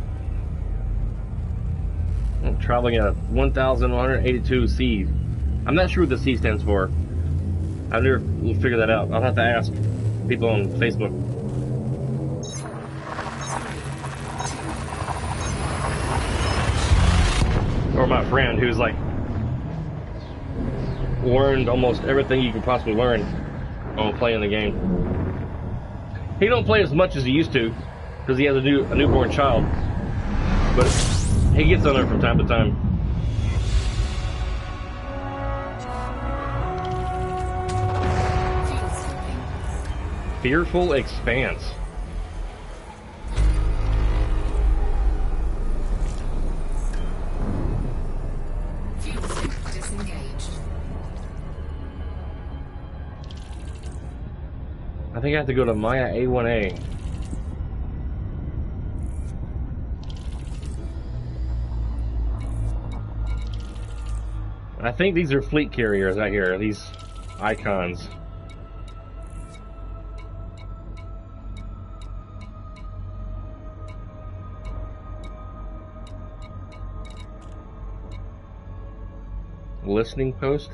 I'm traveling at 1,182 C. I'm not sure what the C stands for. I've never figured that out. I'll have to ask people on Facebook. Or my friend who's like learned almost everything you can possibly learn on playing the game. He don't play as much as he used to because he has a newborn child, but he gets on there from time to time. Fearful Expanse. I think I have to go to Maya A1A. I think these are fleet carriers out here, these icons. Listening post.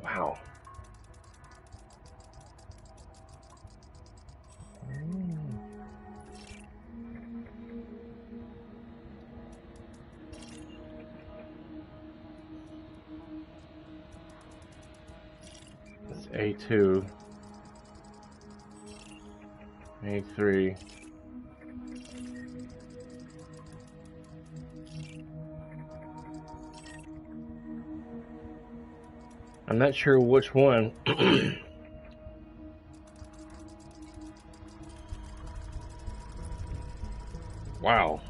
Wow. That's A2. A3. I'm not sure which one. Wow.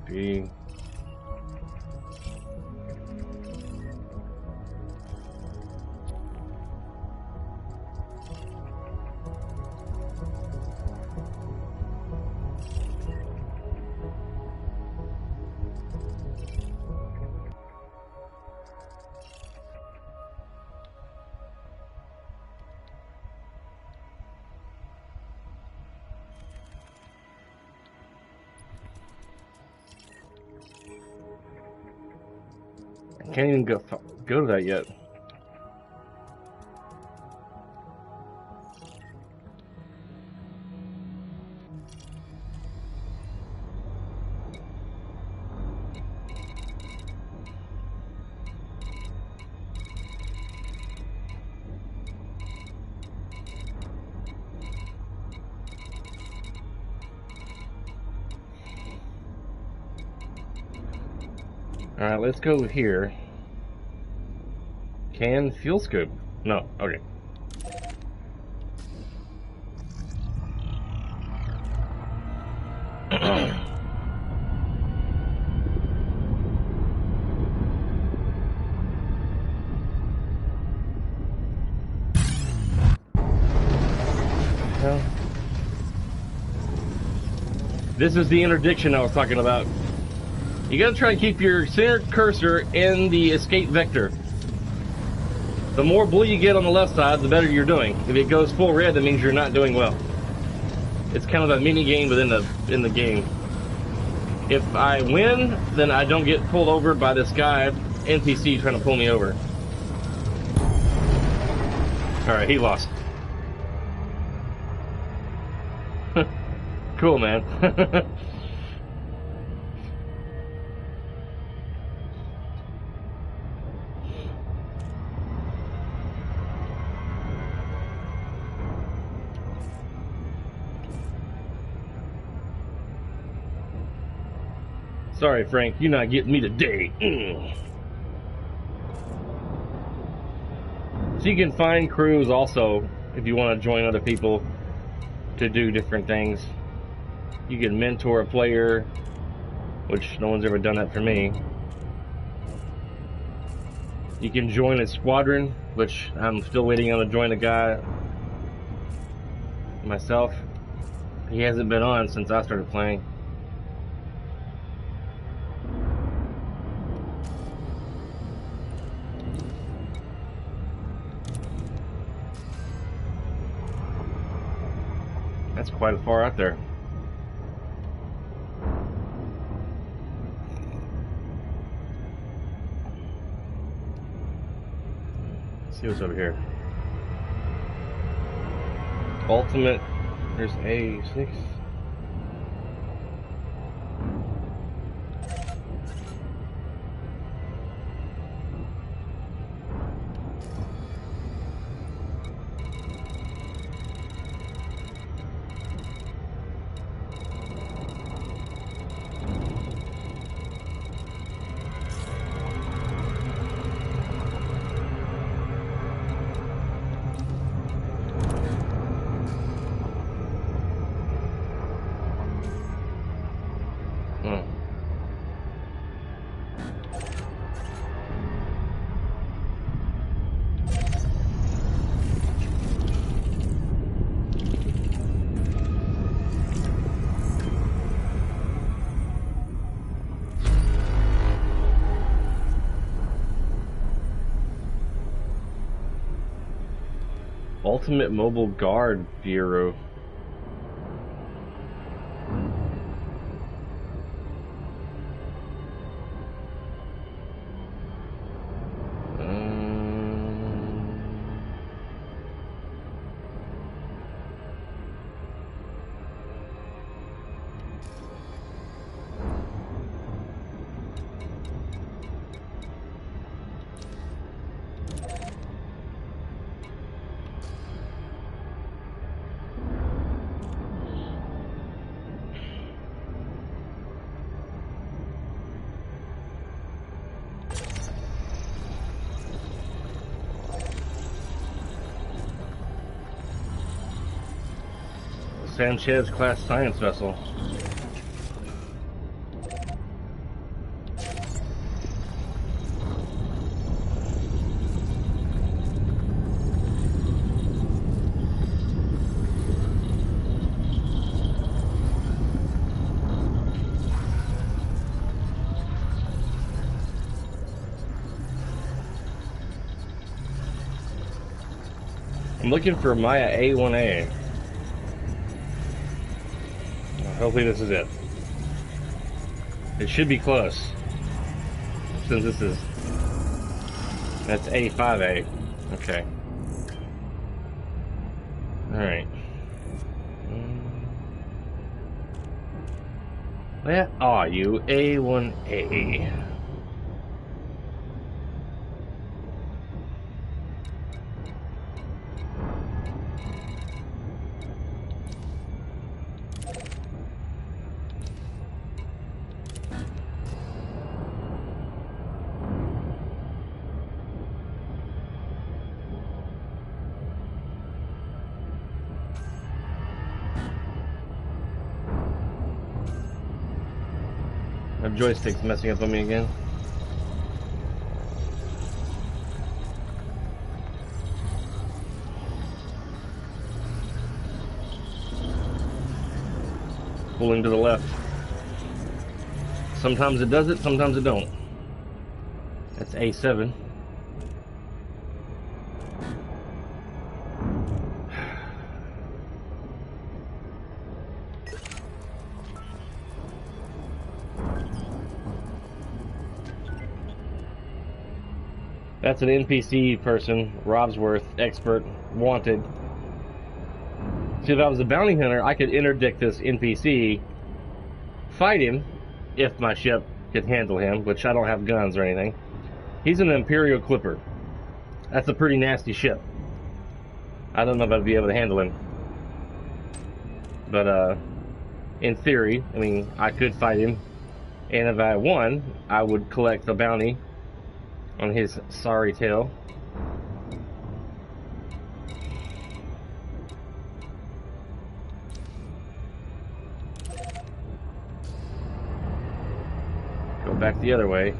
Maybe. I can't even go to that yet. Alright, let's go here. Can fuel scoop? No, okay. Well, this is the interdiction I was talking about. You gotta try and keep your center cursor in the escape vector. The more blue you get on the left side, the better you're doing. If it goes full red, that means you're not doing well. It's kind of a mini game within the game. If I win, then I don't get pulled over by this guy, NPC, trying to pull me over. Alright, he lost. Cool, man. Sorry, Frank, you're not getting me today. So you can find crews also if you want to join other people to do different things. You can mentor a player, which no one's ever done that for me. You can join a squadron, which I'm still waiting on to join a guy myself. He hasn't been on since I started playing. That's quite far out there. Let's see what's over here. Ultimate. There's A6. Ultimate Mobile Guard Bureau. Sanchez class science vessel. I'm looking for Maya A1A. Hopefully this is it. It should be close. Since this is... That's A5A. Okay. Alright. Where are you? A1A. My joystick's messing up on me again. Pulling to the left. Sometimes it does it, sometimes it don't. That's A7. That's an NPC person, Robsworth, expert, wanted. See, if I was a bounty hunter, I could interdict this NPC, fight him, if my ship could handle him, which I don't have guns or anything. He's an Imperial Clipper. That's a pretty nasty ship. I don't know if I'd be able to handle him. But, in theory, I mean, I could fight him, and if I won, I would collect the bounty on his sorry tail. Go back the other way.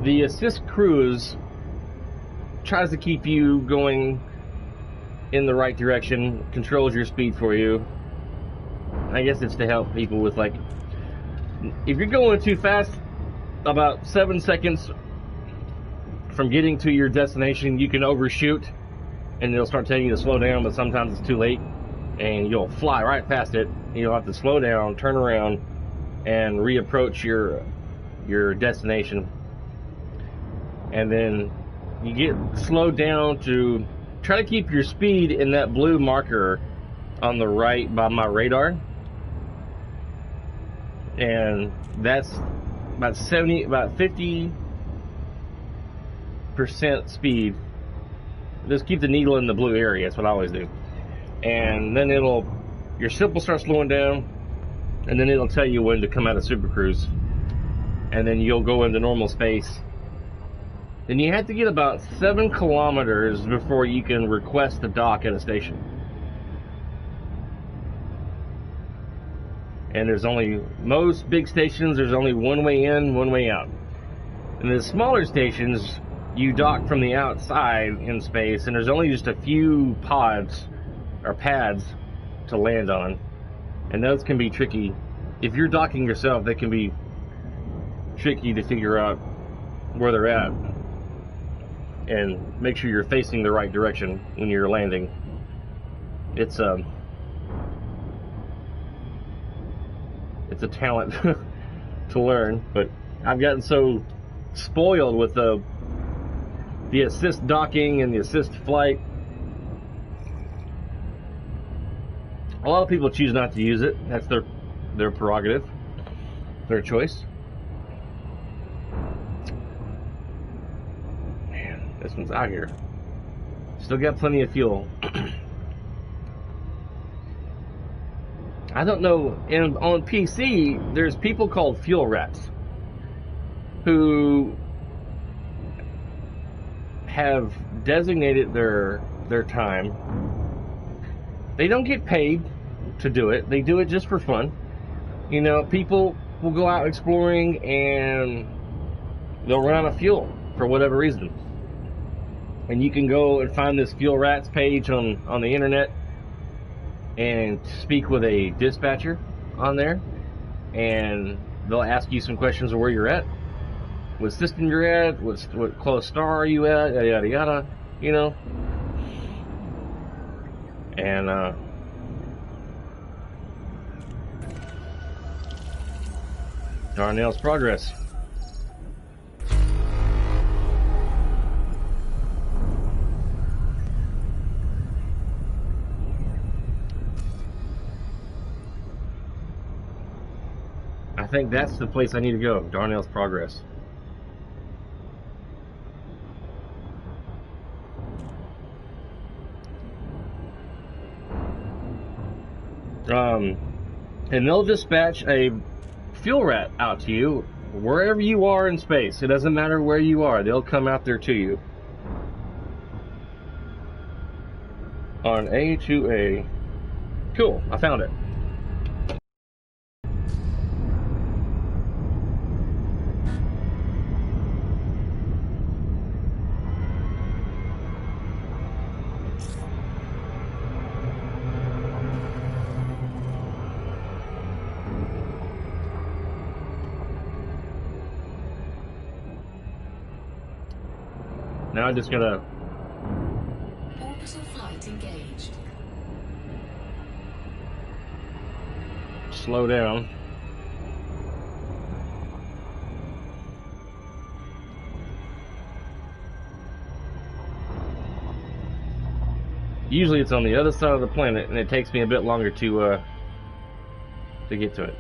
The assist cruise tries to keep you going in the right direction, controls your speed for you. I guess it's to help people with, like, if you're going too fast, about 7 seconds from getting to your destination, you can overshoot and it'll start telling you to slow down, but sometimes it's too late and you'll fly right past it. You'll have to slow down, turn around, and reapproach your destination. And then you get slowed down to try to keep your speed in that blue marker on the right by my radar. And that's about 50% speed. Just keep the needle in the blue area. That's what I always do. And then your ship will start slowing down, and then it'll tell you when to come out of Super Cruise. And then you'll go into normal space. Then you have to get about 7 kilometers before you can request a dock at a station. And there's only, most big stations, there's only one way in, one way out. And the smaller stations, you dock from the outside in space, and there's only just a few pods or pads to land on. And those can be tricky. If you're docking yourself, they can be tricky to figure out where they're at. And make sure you're facing the right direction when you're landing. It's a talent to learn, but I've gotten so spoiled with the assist docking and the assist flight. A lot of people choose not to use it. That's their prerogative, their choice. Man, this one's out here. Still got plenty of fuel. I don't know. And on PC, there's people called fuel rats who have designated their time. They don't get paid to do it. They do it just for fun. You know, people will go out exploring and they'll run out of fuel for whatever reason. And you can go and find this Fuel Rats page on the internet and speak with a dispatcher on there, and they'll ask you some questions of where you're at, what system you're at, what close star are you at, yada yada yada, you know. And Darnell's Progress. I think that's the place I need to go, Darnell's Progress. And they'll dispatch a fuel rat out to you wherever you are in space. It doesn't matter where you are, they'll come out there to you. On A2A. Cool, I found it. Now I just gotta Orbital flight engaged. slow down. Usually it's on the other side of the planet, and it takes me a bit longer to get to it.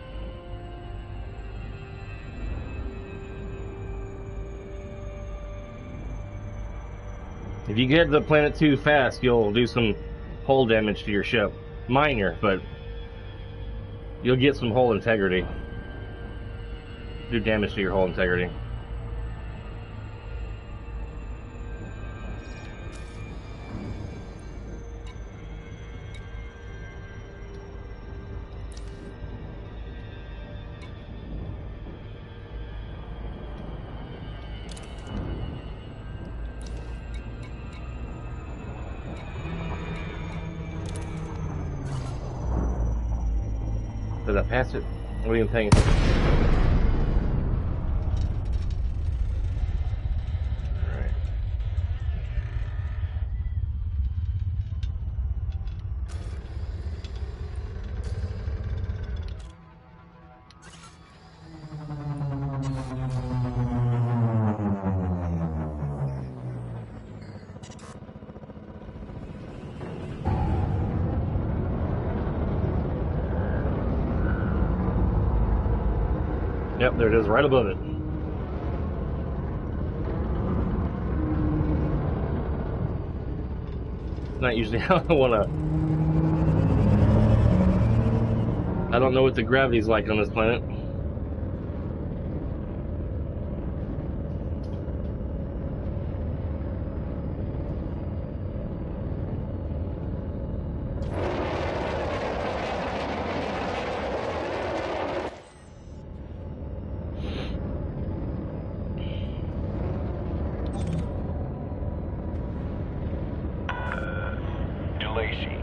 If you get to the planet too fast, you'll do some hull damage to your ship. Minor, but you'll get some hull integrity. Do damage to your hull integrity. Did I pass it? What are you paying attention? Alright. Yep, there it is, right above it. Not usually how I want to. I don't know what the gravity's like on this planet.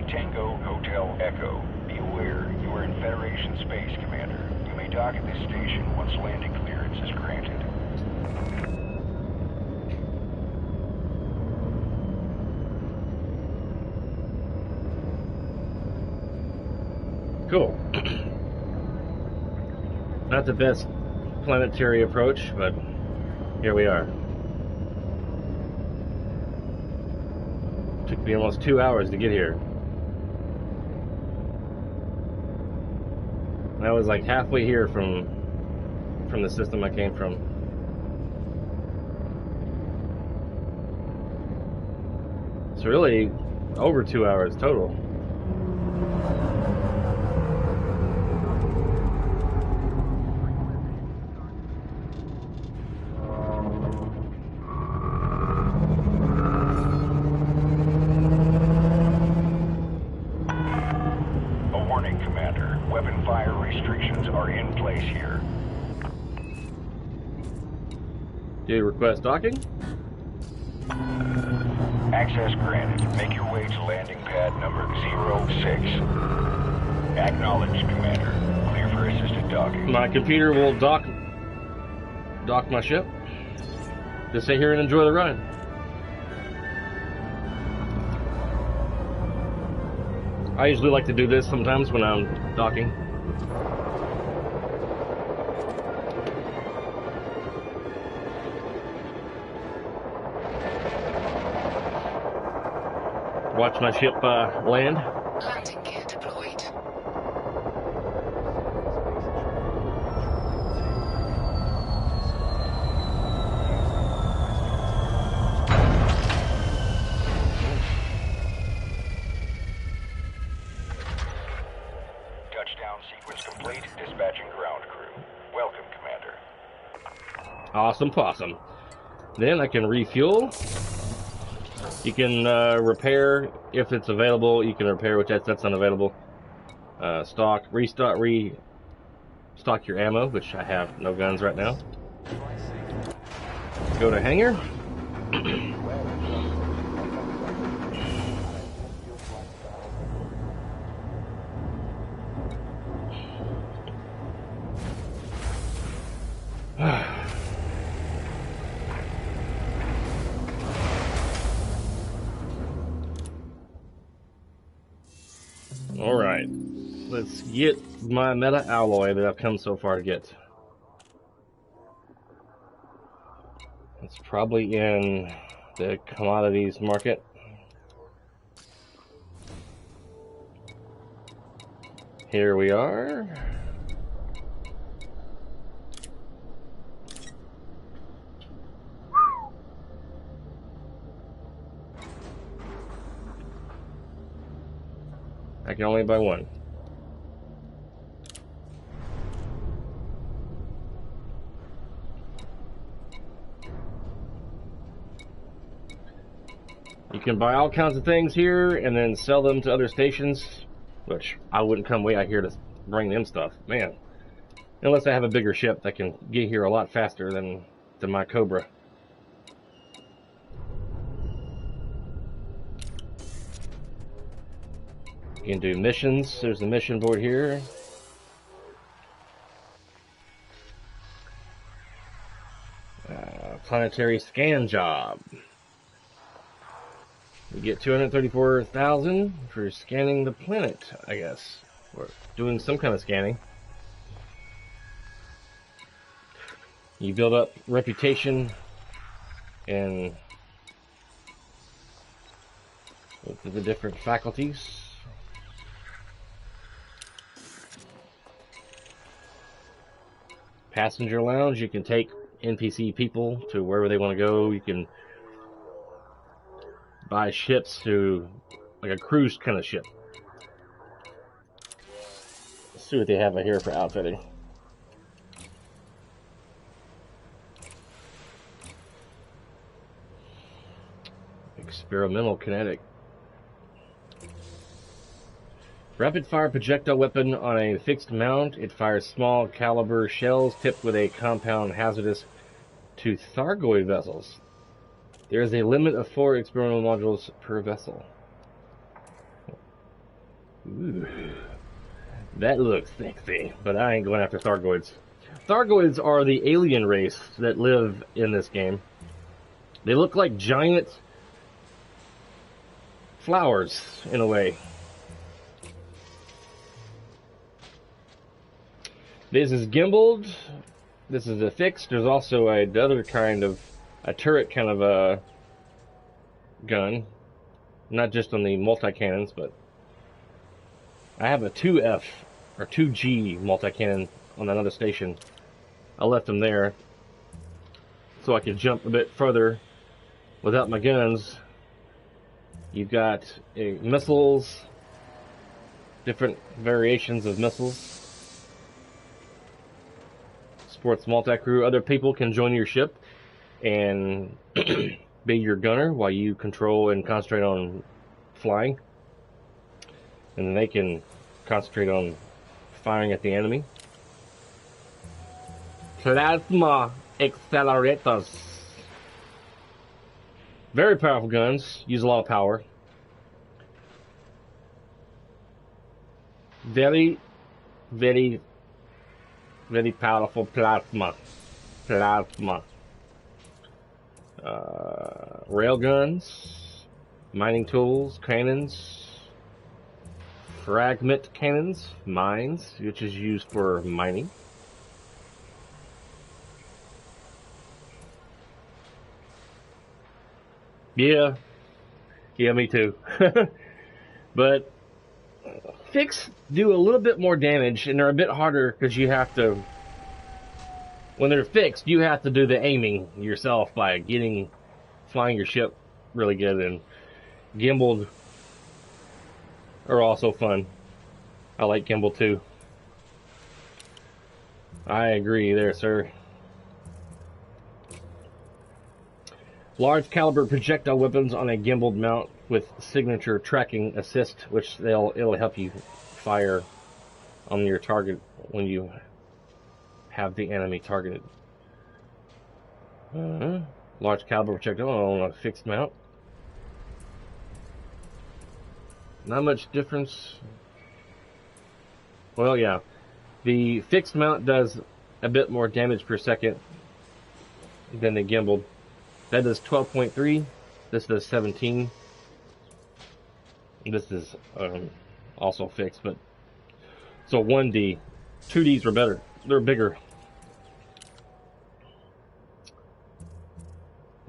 Tango Hotel Echo. Be aware, you are in Federation space, Commander. You may dock at this station once landing clearance is granted. Cool. Not the best planetary approach, but here we are. Took me almost 2 hours to get here. I was like halfway here from the system I came from. It's really over 2 hours total. Do request docking. Access granted. Make your way to landing pad number 06. Acknowledged, Commander. Clear for assisted docking. My computer will dock my ship. Just stay here and enjoy the ride. I usually like to do this sometimes when I'm docking. Watch my ship land. Landing gear deployed. Touchdown sequence complete. Dispatching ground crew. Welcome, Commander. Awesome possum. Then I can refuel. You can repair if it's available. You can repair, which that's unavailable. Stock, restock your ammo, which I have no guns right now. Go to hangar. Alright, let's get my meta alloy that I've come so far to get. It's probably in the commodities market. Here we are. I can only buy one. You can buy all kinds of things here and then sell them to other stations, which I wouldn't come way out here to bring them stuff. Man, unless I have a bigger ship that can get here a lot faster than my Cobra. You can do missions. There's the mission board here. Planetary scan job. You get 234,000 for scanning the planet, I guess. Or doing some kind of scanning. You build up reputation and with the different faculties. Passenger lounge, you can take NPC people to wherever they want to go. You can buy ships to like a cruise kind of ship. Let's see what they have here for outfitting. Experimental kinetic. Rapid fire projectile weapon on a fixed mount. It fires small caliber shells tipped with a compound hazardous to Thargoid vessels. There is a limit of 4 experimental modules per vessel. Ooh, that looks sexy, but I ain't going after Thargoids. Thargoids are the alien race that live in this game. They look like giant flowers in a way. This is gimbaled. This is a fixed. There's also another kind of a turret kind of a gun, not just on the multi-cannons, but I have a 2F or 2G multi-cannon on another station. I left them there so I could jump a bit further without my guns. You've got missiles, different variations of missiles. Sports multi-crew. Other people can join your ship and be your gunner while you control and concentrate on flying. And then they can concentrate on firing at the enemy. Plasma accelerators. Very powerful guns. Use a lot of power. Very, very, very powerful plasma. Plasma. Railguns. Mining tools. Cannons. Fragment cannons. Mines, which is used for mining. Yeah, me too. But fix do a little bit more damage, and they're a bit harder because you have to. When they're fixed, you have to do the aiming yourself by flying your ship really good, and gimbaled are also fun. I like gimbal too. I agree there, sir. Large caliber projectile weapons on a gimbaled mount with signature tracking assist, which it'll help you fire on your target when you have the enemy targeted. Large caliber projectile on a fixed mount. Not much difference. Well, yeah. The fixed mount does a bit more damage per second than the gimbaled. That does 12.3. This does 17. This is also fixed, but so 1D. 2Ds are better. They're bigger.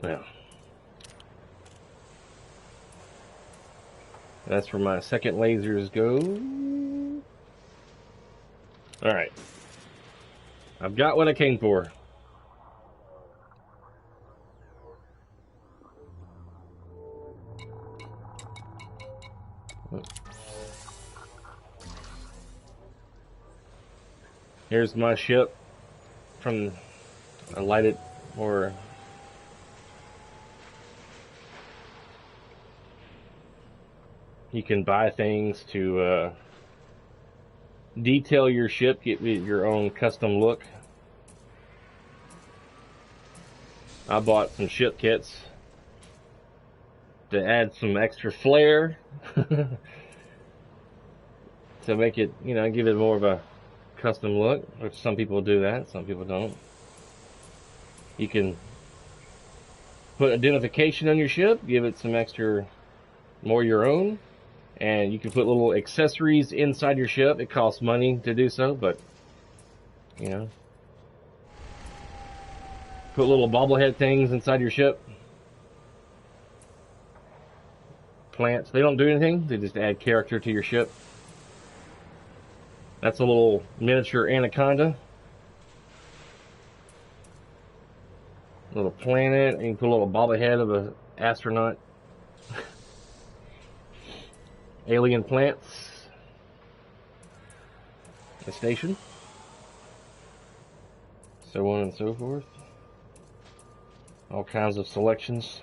Yeah. That's where my second lasers go. Alright. I've got what I came for. Here's my ship from I light it or you can buy things to detail your ship, get your own custom look. I bought some ship kits to add some extra flair to make it, give it more of a custom look, which some people do that, some people don't. You can put identification on your ship, give it some extra, more your own, and you can put little accessories inside your ship. It costs money to do so, but, put little bobblehead things inside your ship. Plants, they don't do anything, they just add character to your ship. That's a little miniature anaconda. Little planet, and you can put a little bobblehead of an astronaut. Alien plants. A station. So on and so forth. All kinds of selections.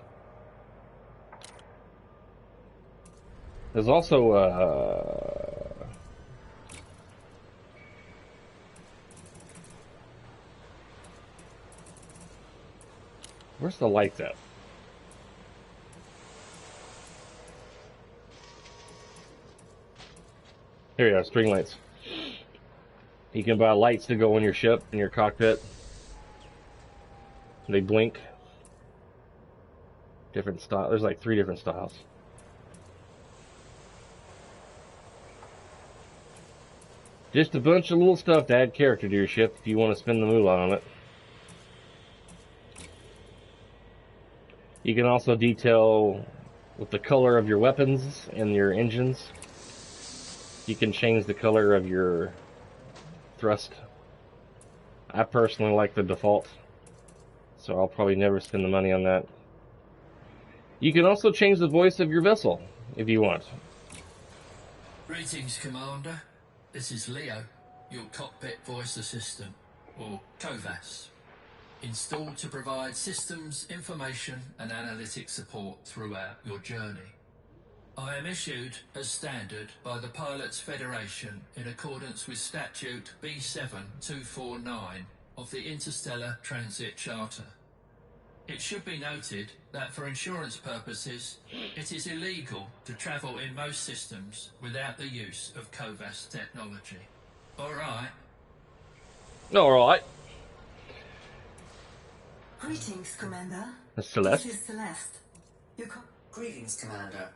There's also where's the lights at? Here you are, string lights. You can buy lights to go on your ship, in your cockpit. They blink. Different style. There's like 3 different styles. Just a bunch of little stuff to add character to your ship if you want to spend the moolah on it. You can also detail with the color of your weapons and your engines. You can change the color of your thrust. I personally like the default, so I'll probably never spend the money on that. You can also change the voice of your vessel if you want. Greetings, Commander. This is Leo, your cockpit voice assistant, or COVAS. Installed to provide systems, information and analytic support throughout your journey. I am issued as standard by the Pilots Federation in accordance with Statute B7249 of the Interstellar Transit Charter. It should be noted that for insurance purposes, it is illegal to travel in most systems without the use of COVAS technology. Alright. Alright. Greetings, Commander. That's Celeste. This is Celeste. Greetings, Commander.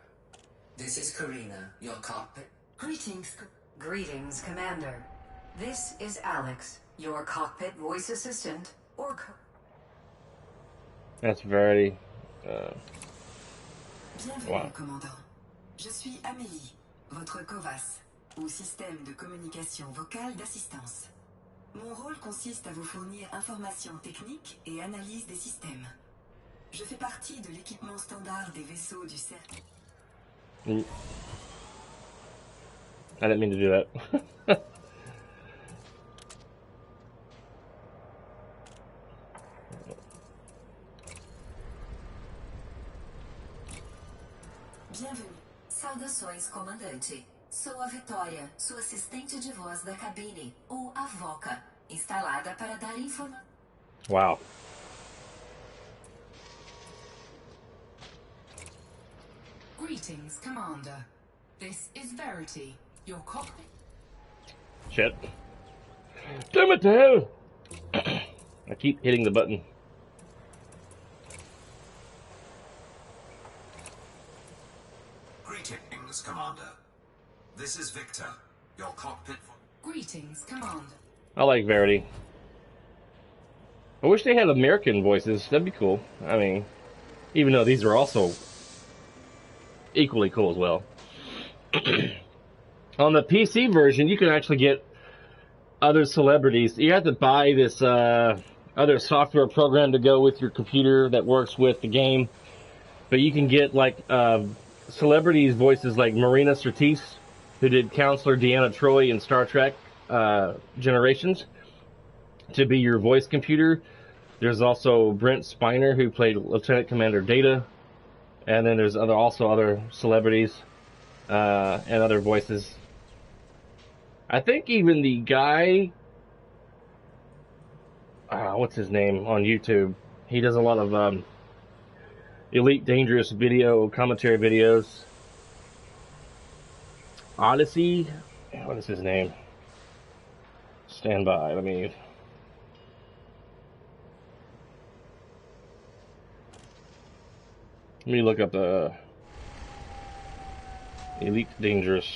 This is Karina, your cockpit. Greetings, Commander. This is Alex, your cockpit voice assistant, or That's very... Bienvenue, wow. Commandant. Je suis Amélie, votre COVAS, ou système de communication vocale d'assistance. Mon rôle consiste à vous fournir informations techniques et analyse des systèmes. Je fais partie de l'équipement standard des vaisseaux du cercle. I didn't mean to do that. Bienvenue. Saudações, comandante. Sou a Vitória, sua assistente de voz da cabine, ou a VOCA, instalada para dar informação. Wow. Greetings, Commander. This is Verity, your cockpit. Shit. Damn it to hell! I keep hitting the button. Greetings, Commander. This is Victor, your cockpit. Greetings, Commander. I like Verity. I wish they had American voices. That'd be cool. I mean, even though these are also equally cool as well. On the PC version, you can actually get other celebrities. You have to buy this other software program to go with your computer that works with the game. But you can get like celebrities' voices like Marina Sirtis, who did Counselor Deanna Troi in Star Trek Generations, to be your voice computer. There's also Brent Spiner, who played Lieutenant Commander Data. And then there's also other celebrities and other voices. I think even the guy, what's his name on YouTube? He does a lot of Elite Dangerous video commentary videos. Odyssey, what is his name? Stand by, let me look up the Elite Dangerous.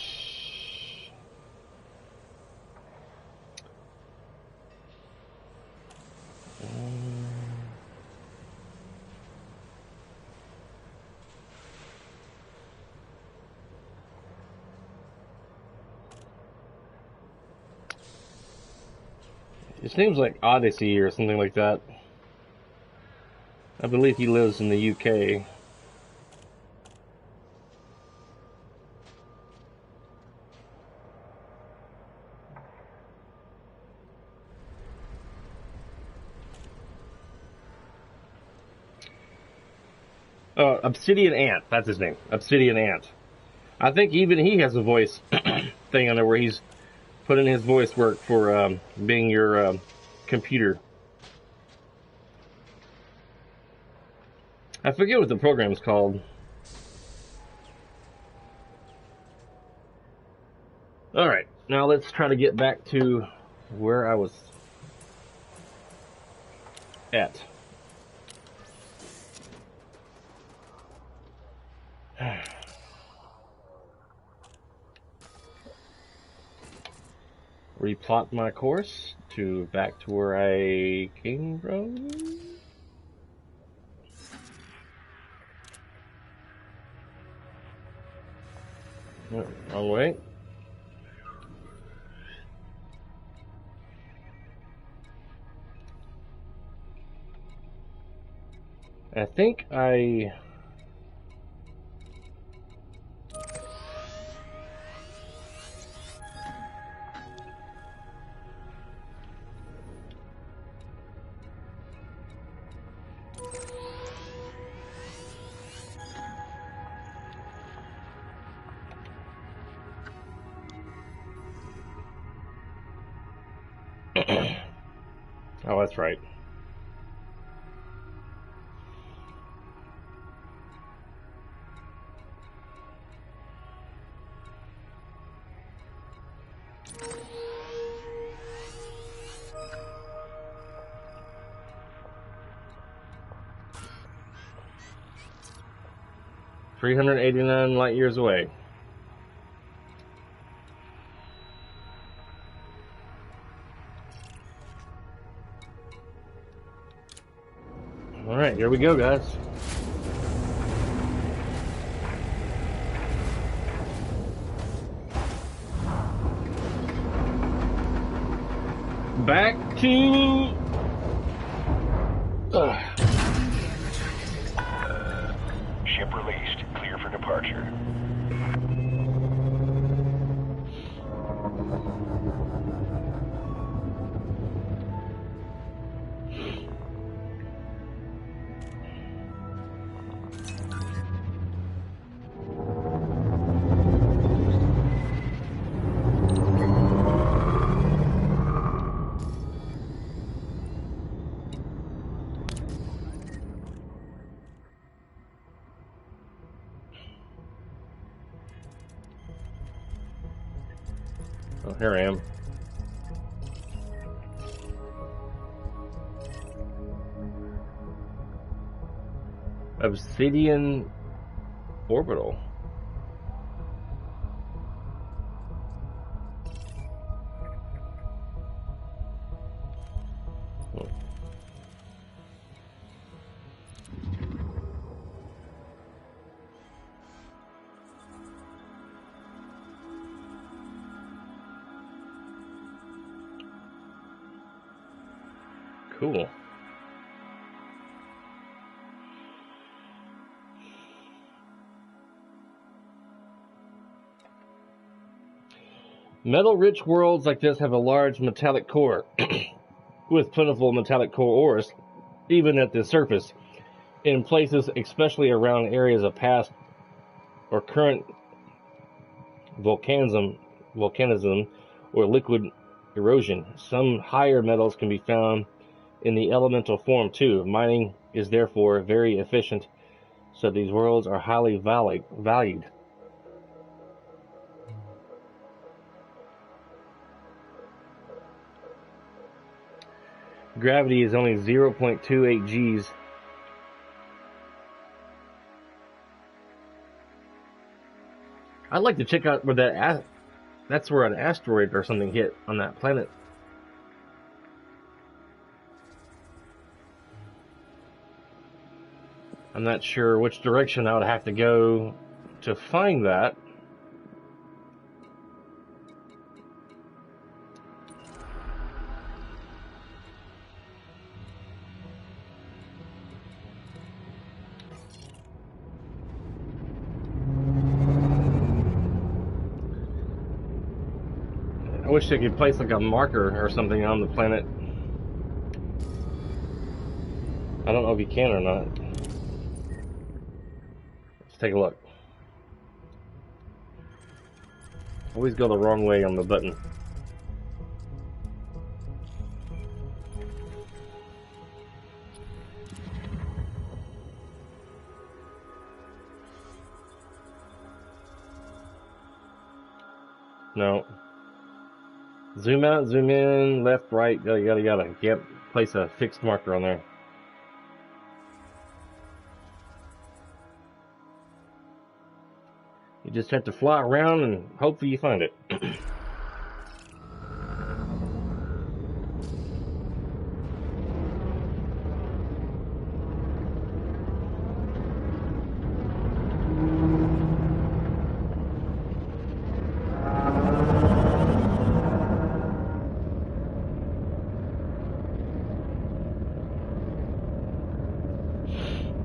His name's like Odyssey or something like that. I believe he lives in the UK. Obsidian Ant, that's his name. Obsidian Ant. I think even he has a voice thing on there where he's put in his voice work for being your computer. I forget what the program's called. Alright, now let's try to get back to where I was at. Replot my course to back to where I came from. No, wrong way. I think I... Oh, that's right. 389 light years away. All right, here we go, guys. Back to Ship released. Clear for departure. Oh, here I am. Obsidian Orbital. Oh. Cool. Metal-rich worlds like this have a large metallic core, with plentiful metallic core ores, even at the surface, in places especially around areas of past or current volcanism or liquid erosion. Some higher metals can be found in the elemental form too. Mining is therefore very efficient, so these worlds are highly valued. Gravity is only 0.28 Gs. I'd like to check out where that's where an asteroid or something hit on that planet. I'm not sure which direction I would have to go to find that. I wish they could place like a marker or something on the planet. I don't know if you can or not. Let's take a look. Always go the wrong way on the button. No. Zoom out, zoom in, left, right, yada yada. Yep, place a fixed marker on there. You just have to fly around and hopefully you find it.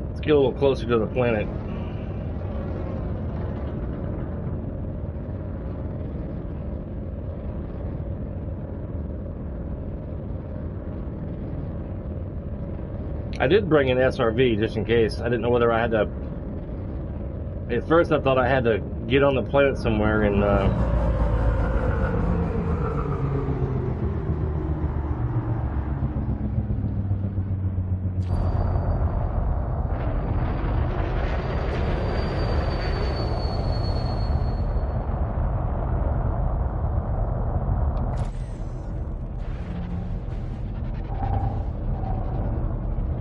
Let's get a little closer to the planet. I did bring an SRV just in case. I didn't know whether I had to. At first, I thought I had to get on the planet somewhere and.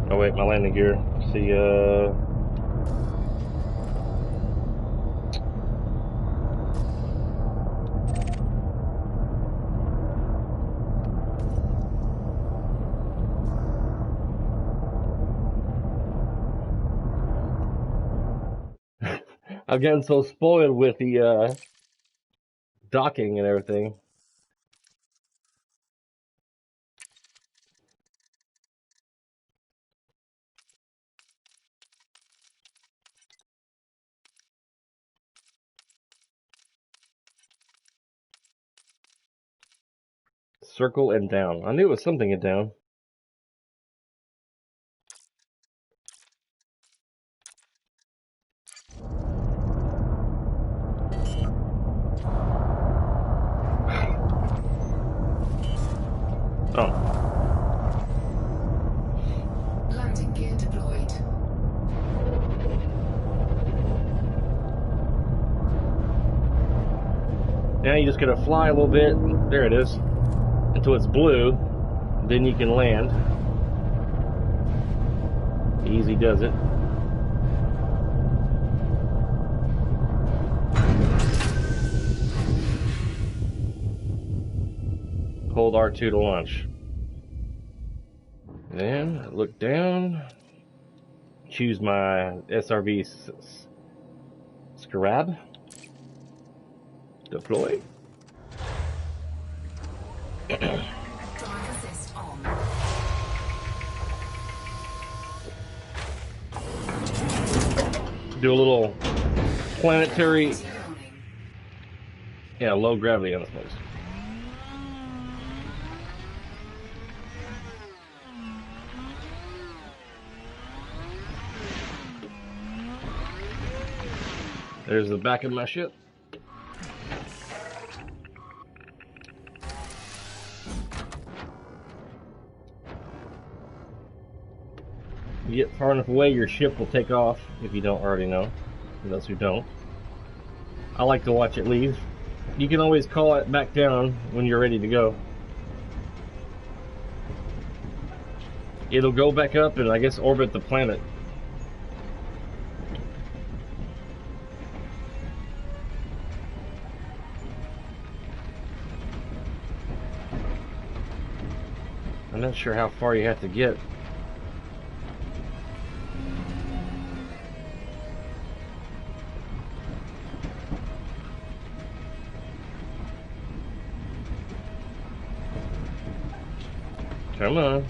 Oh wait, my landing gear. See, I've gotten so spoiled with the docking and everything. Circle and down. I knew it was something in down. Oh. Landing gear deployed. Now you just gotta fly a little bit. There it is. Until it's blue. Then you can land. Easy does it. Hold R2 to launch. Then look down. Choose my SRV Scarab. Deploy. Drive assist on. Do a little planetary, Loading. yeah, low gravity on this place. There's the back of my ship. You get far enough away, your ship will take off, if you don't already know. For those who don't. I like to watch it leave. You can always call it back down when you're ready to go. It'll go back up and I guess orbit the planet. I'm not sure how far you have to get. Come on.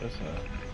What's that?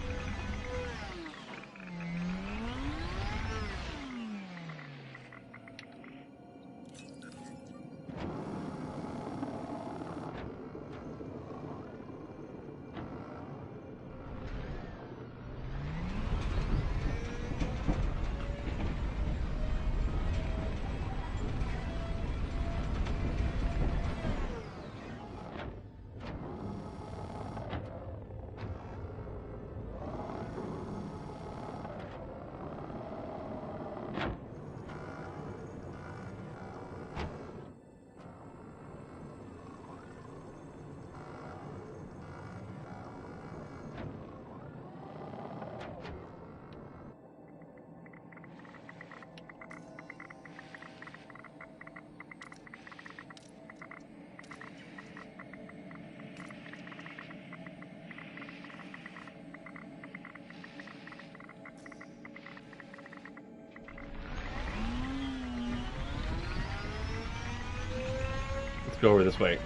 Let's go over this way.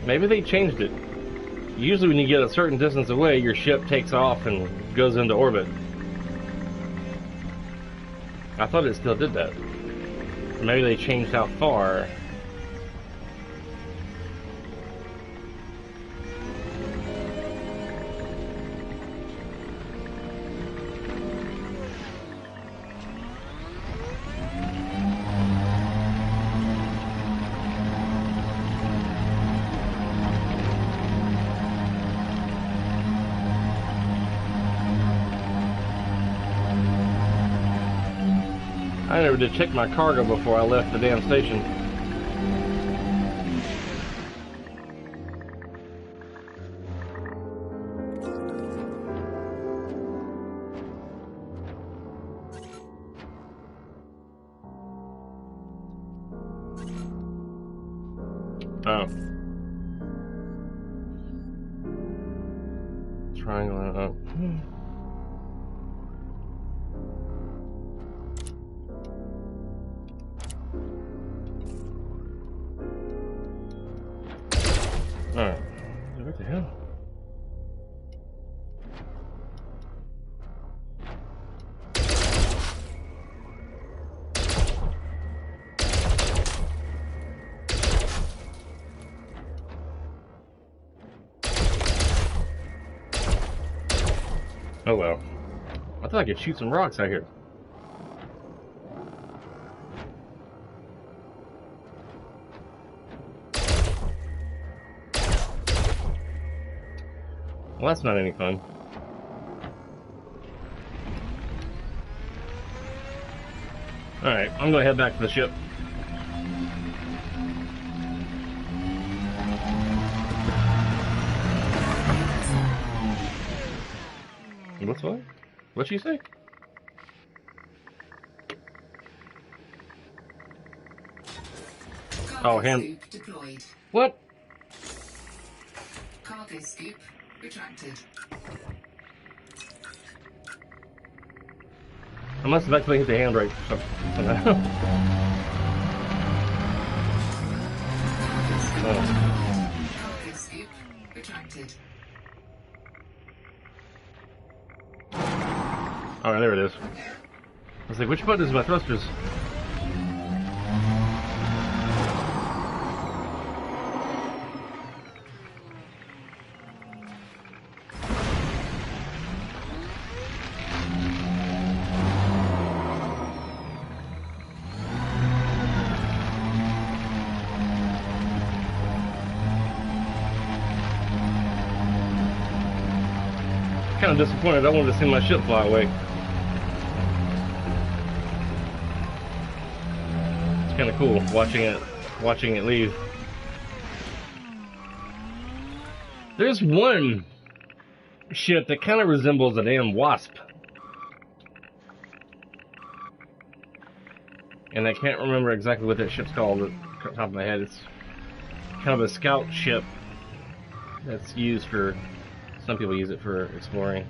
Maybe they changed it. Usually when you get a certain distance away, your ship takes off and goes into orbit. I thought it still did that. Maybe they changed how far. I never did check my cargo before I left the damn station. Oh. Triangle. Oh. Alright. What the hell? Oh well. I thought I could shoot some rocks out here. Well, that's not any fun. Alright, I'm gonna head back to the ship. What's what? What'd she say? Oh, hand. Deployed. What? Cargo scoop retracted. I must have actually hit the handbrake. Oh. Cargo scoop retracted. Alright, there it is. I was like, which button is my thrusters? Kind of disappointed. I wanted to see my ship fly away. It's kind of cool watching it leave. There's one ship that kind of resembles a damn wasp, and I can't remember exactly what that ship's called at the top of my head. It's kind of a scout ship that's used for. Some people use it for exploring.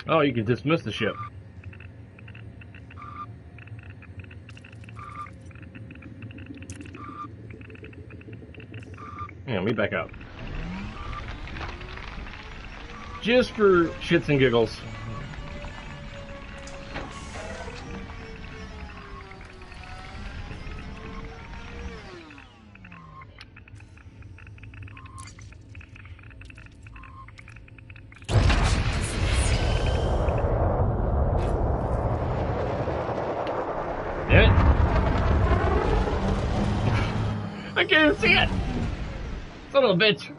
Oh, you can dismiss the ship. Yeah, let me back out. Just for shits and giggles. Damn it. I can't even see it! Son of a bitch.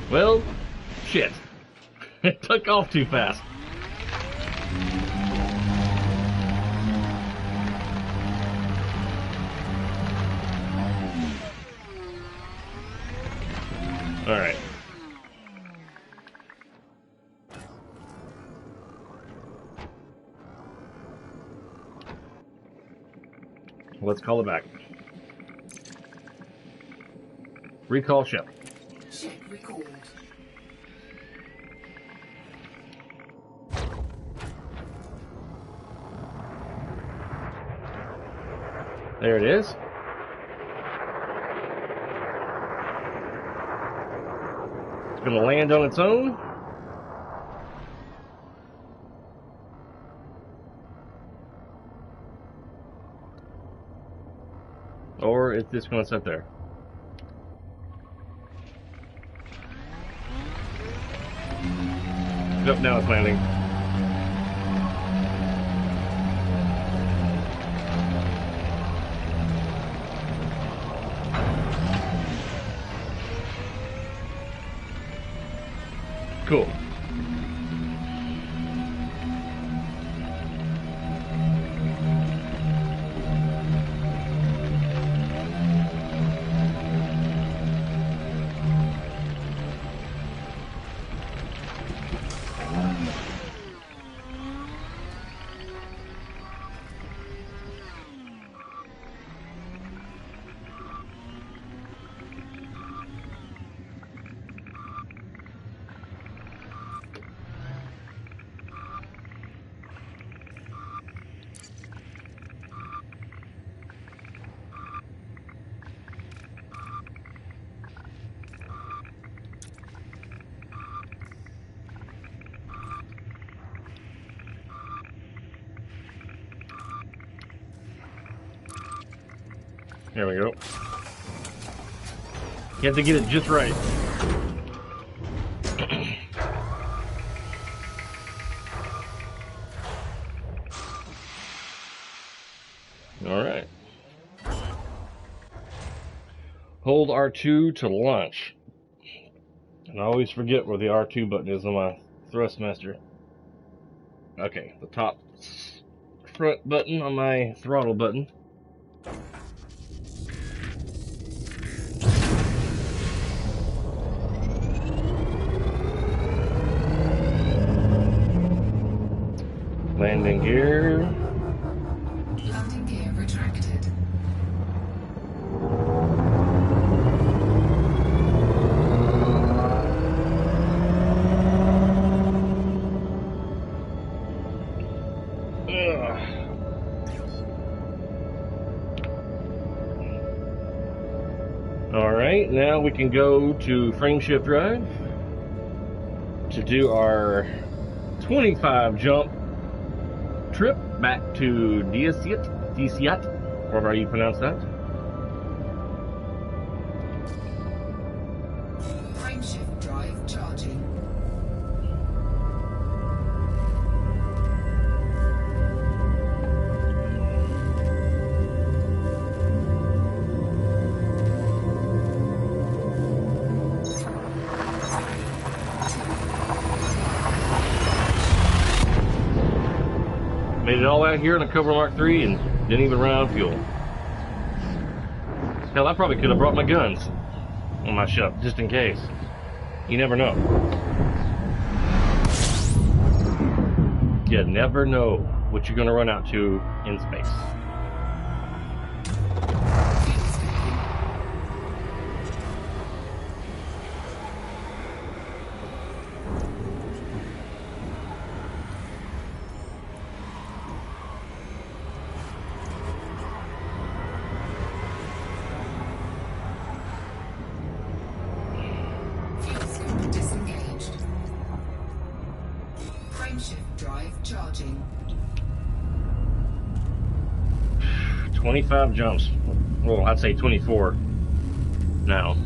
Well, shit. It took off too fast. Alright. Let's call it back. Recall ship. Ship recalled. There it is. It's going to land on its own. Or it's just going to sit there. Yep, now it's landing. Cool. There we go. You have to get it just right. All right. Hold R2 to launch. And I always forget where the R2 button is on my Thrustmaster. Okay, the top front button on my throttle button. Landing gear. Landing gear retracted. Alright, now we can go to frameshift drive to do our 25 jump trip back to Disiat, however you pronounce that. Frameshift drive charging. Made it all out here in a Cobra Mark III and didn't even run out of fuel. Hell, I probably could have brought my guns on my ship, just in case. You never know. You never know what you're going to run out to in space. Disengaged. Frameshift drive charging. 25 jumps. Well, I'd say 24 now.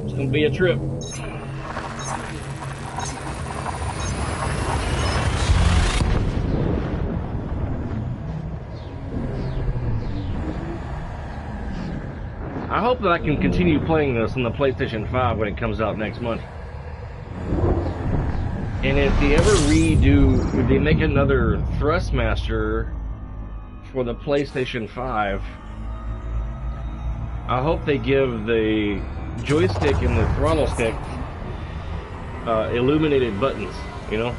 It's going to be a trip. I hope that I can continue playing this on the PlayStation 5 when it comes out next month. And if they ever if they make another Thrustmaster for the PlayStation 5, I hope they give the joystick and the throttle stick illuminated buttons, you know?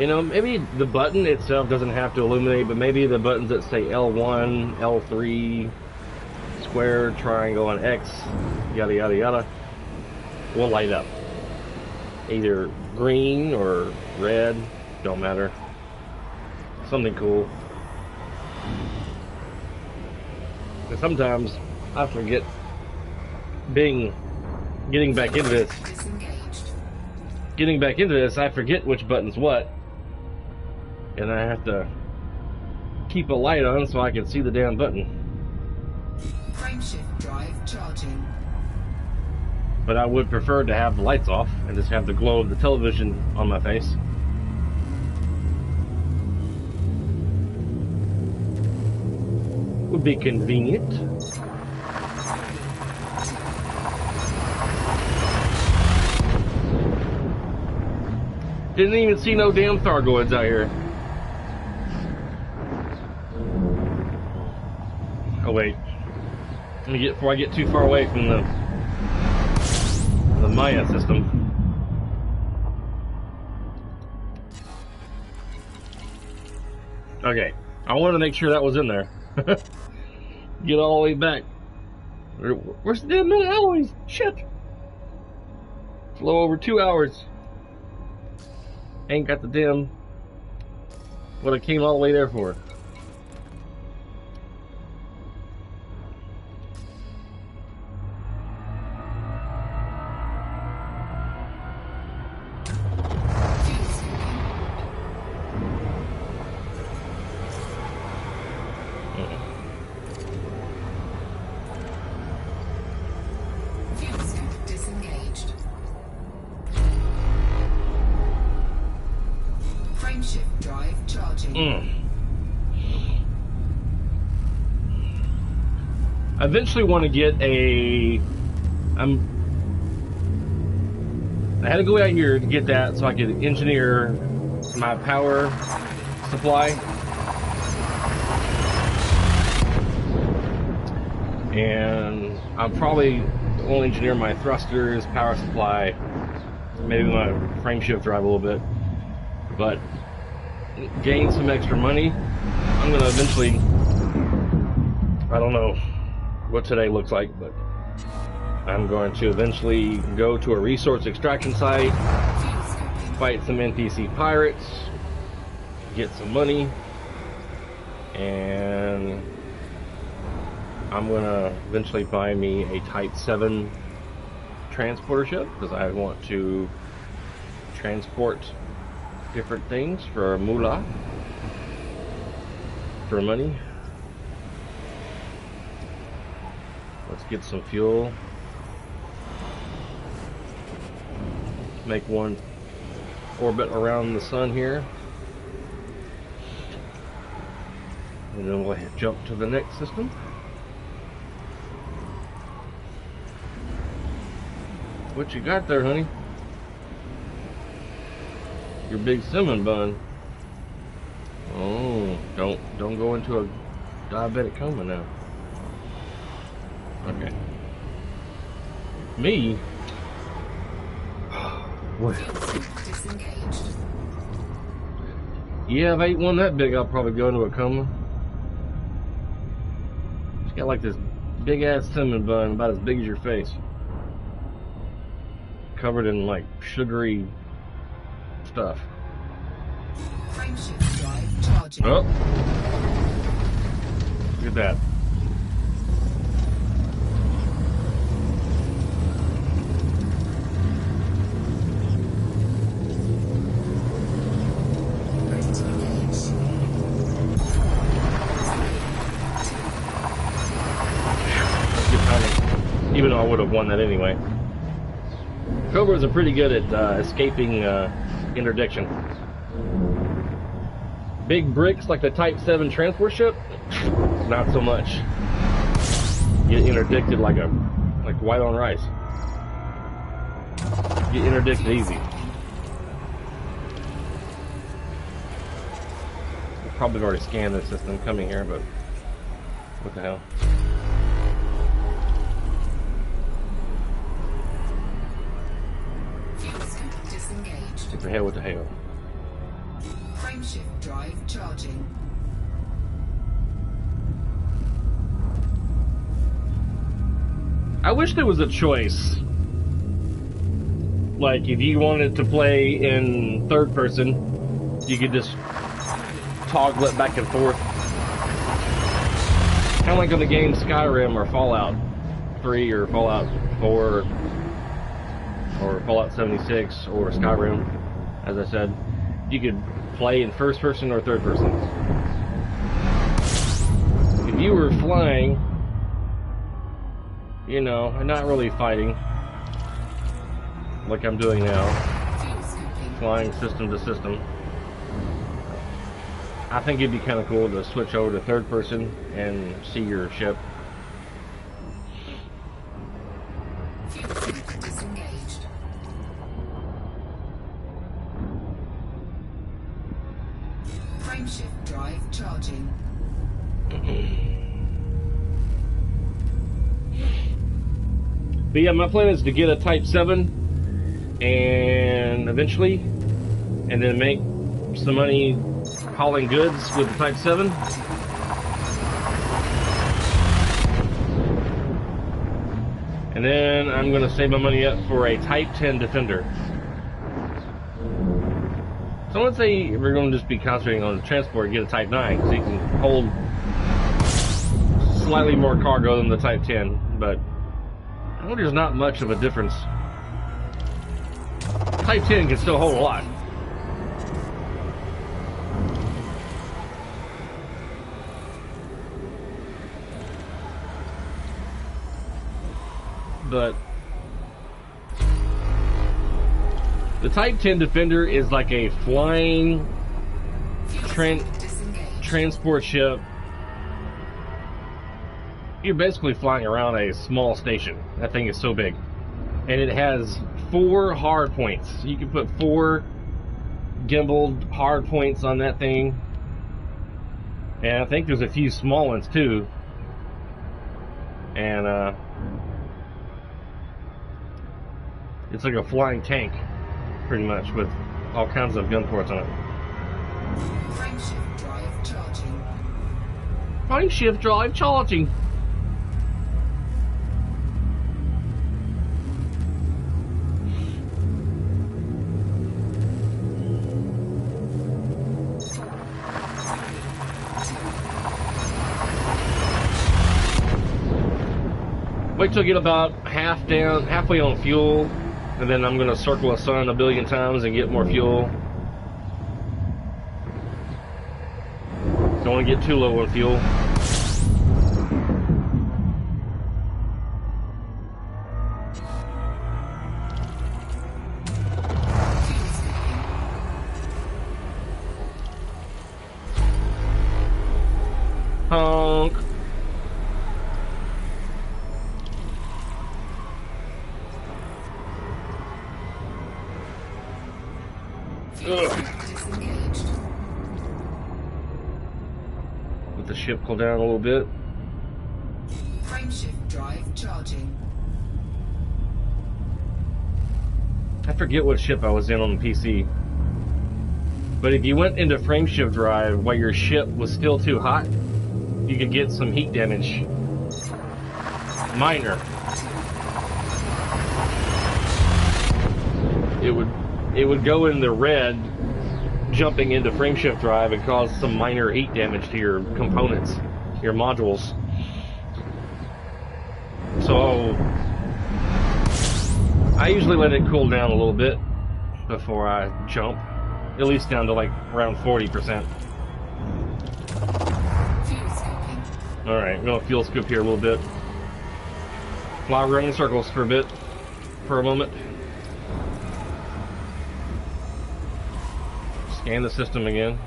You know, maybe the button itself doesn't have to illuminate, but maybe the buttons that say L1, L3, square, triangle, and X, yada yada yada, will light up. Either green or red, don't matter. Something cool. And sometimes I forget getting back into this. Getting back into this, I forget which button's what. And I have to keep a light on so I can see the damn button. Frameshift drive charging. But I would prefer to have the lights off and just have the glow of the television on my face. Would be convenient. Didn't even see no damn Thargoids out here. Oh wait. Let me get before I get too far away from the Maya system. Okay. I wanted to make sure that was in there. Get all the way back. Where's the damn new alloys? Shit. It's a little over 2 hours. Ain't got the damn what I came all the way there for. I eventually want to get a. I had to go out here to get that so I could engineer my power supply. And I'll probably will engineer my thrusters, power supply, maybe my frameshift drive a little bit, but gain some extra money. I'm gonna eventually, I don't know what today looks like, but I'm going to eventually go to a resource extraction site, fight some NPC pirates, get some money, and I'm gonna eventually buy me a Type 7 transporter ship because I want to transport different things for moolah, for money. Let's get some fuel. Make one orbit around the sun here. And then we'll jump to the next system. What you got there, honey? Your big cinnamon bun. Oh, don't go into a diabetic coma now. Okay. Me? What? Yeah, if I ate one that big, I'll probably go into a coma. It's got like this big ass cinnamon bun, about as big as your face, covered in like sugary stuff. Frameshift drive charging. Oh, look at that. Even though I would have won that anyway. Cobras are pretty good at escaping interdiction. Big bricks like the Type 7 transport ship, not so much. Get interdicted like white on rice. Get interdicted easy. Probably already scanned the system coming here, but what the hell? What the hell with the hell? Frameshift drive charging. I wish there was a choice. Like, if you wanted to play in third person, you could just toggle it back and forth. Kind of like on the game Skyrim or Fallout 3 or Fallout 4 or Fallout 76 or Skyrim, as I said. You could play in first person or third person. If you were flying, you know, and not really fighting, like I'm doing now, flying system to system, I think it'd be kind of cool to switch over to third person and see your ship. Disengaged. Frameshift drive charging. But yeah, my plan is to get a Type 7 and eventually, and then make some money hauling goods with the Type 7. And then I'm going to save my money up for a Type 10 Defender. So let's say we're going to just be concentrating on the transport and get a Type 9, so you can hold slightly more cargo than the Type 10, but I know there's not much of a difference. Type 10 can still hold a lot. But the Type 10 Defender is like a flying transport ship. You're basically flying around a small station. That thing is so big. And it has 4 hard points. You can put 4 gimbaled hard points on that thing. And I think there's a few small ones too. And it's like a flying tank, pretty much, with all kinds of gun ports on it. Frameshift drive charging. Frameshift drive charging. Wait till I get about halfway on fuel, and then I'm gonna circle the sun a billion times and get more fuel. Don't want to get too low on fuel. Honk. Let the ship cool down a little bit. Frameshift drive charging. I forget what ship I was in on the PC. But if you went into frameshift drive while your ship was still too hot, you could get some heat damage. Minor. It would go in the red jumping into frameshift drive and cause some minor heat damage to your components, your modules. So I usually let it cool down a little bit before I jump, at least down to like around 40%. Alright, I'm gonna fuel scoop here a little bit. Fly around in circles for a moment. Scan the system again.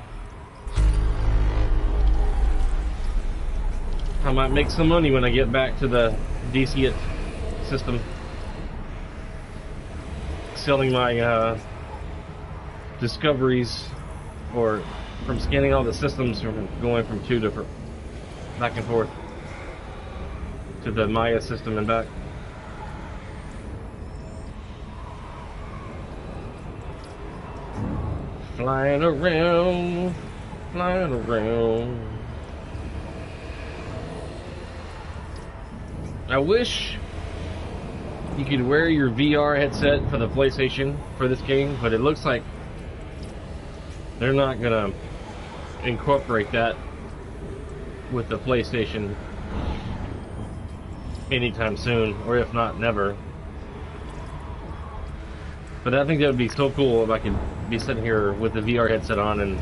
I might make some money when I get back to the DCIT system. Selling my discoveries, or from scanning all the systems, from going from 2 different back and forth to the Maya system and back. Flying around, flying around. I wish you could wear your VR headset for the PlayStation for this game, but it looks like they're not gonna incorporate that with the PlayStation anytime soon, or if not, never. But I think that would be so cool if I could be sitting here with the VR headset on and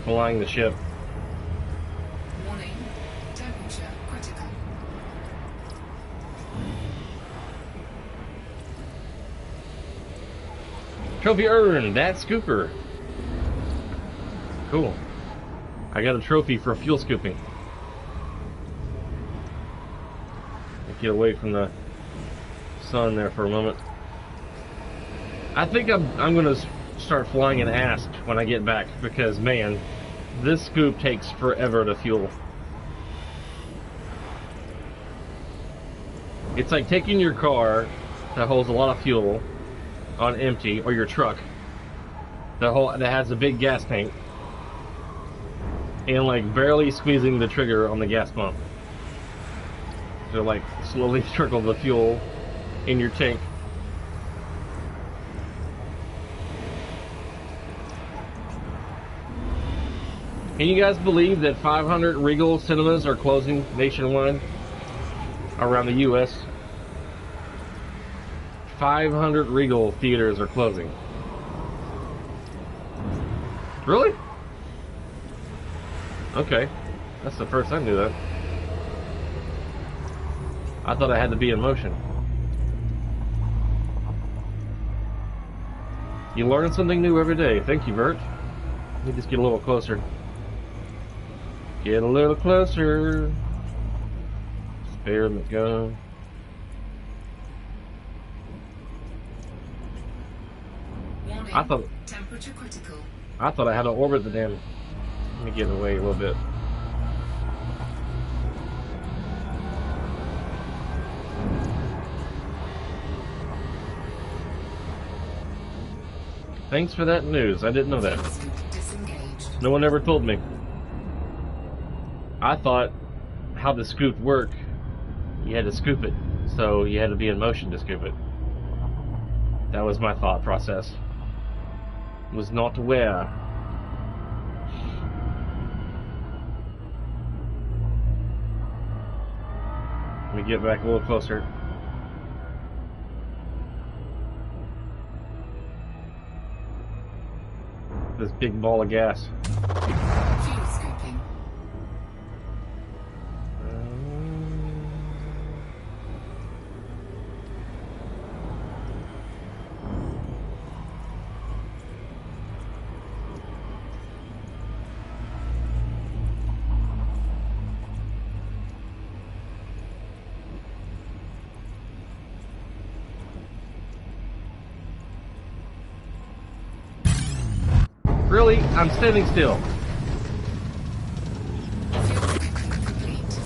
flying the ship. Warning, temperature critical. Trophy earned, that's Scooper. Cool. I got a trophy for fuel scooping. Get away from the sun there for a moment. I think I'm gonna start flying an Ask when I get back, because man, this scoop takes forever to fuel. It's like taking your car that holds a lot of fuel on empty, or your truck that has a big gas tank, and like barely squeezing the trigger on the gas pump to like slowly trickle the fuel in your tank. Can you guys believe that 500 Regal cinemas are closing nationwide around the U.S.? 500 Regal theaters are closing. Really? Okay. That's the first I knew that. I thought I had to be in motion. You learn something new every day. Thank you, Bert. Let me just get a little closer. Get a little closer. Spare the gun. Warning, I thought temperature critical. I had to orbit the damn. Let me get away a little bit. Thanks for that news. I didn't know that. Scoop disengaged. No one ever told me. I thought how the scoop worked, you had to scoop it, so you had to be in motion to scoop it. That was my thought process. Was not aware. Let me get back a little closer. This big ball of gas. Fuel scooping. Really? I'm standing still. Fuel scooping complete.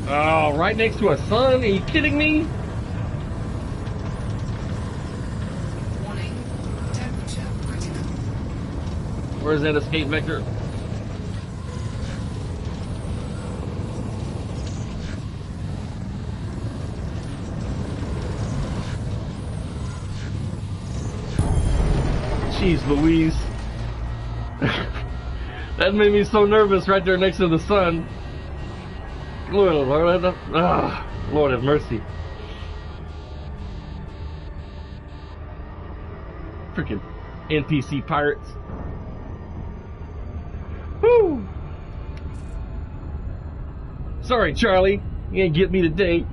Oh, right next to a sun? Are you kidding me? Warning, temperature critical. Where's that escape vector? Jeez Louise. That made me so nervous right there next to the sun. Lord have mercy. Freaking NPC pirates. Woo! Sorry, Charlie. You ain't get me today.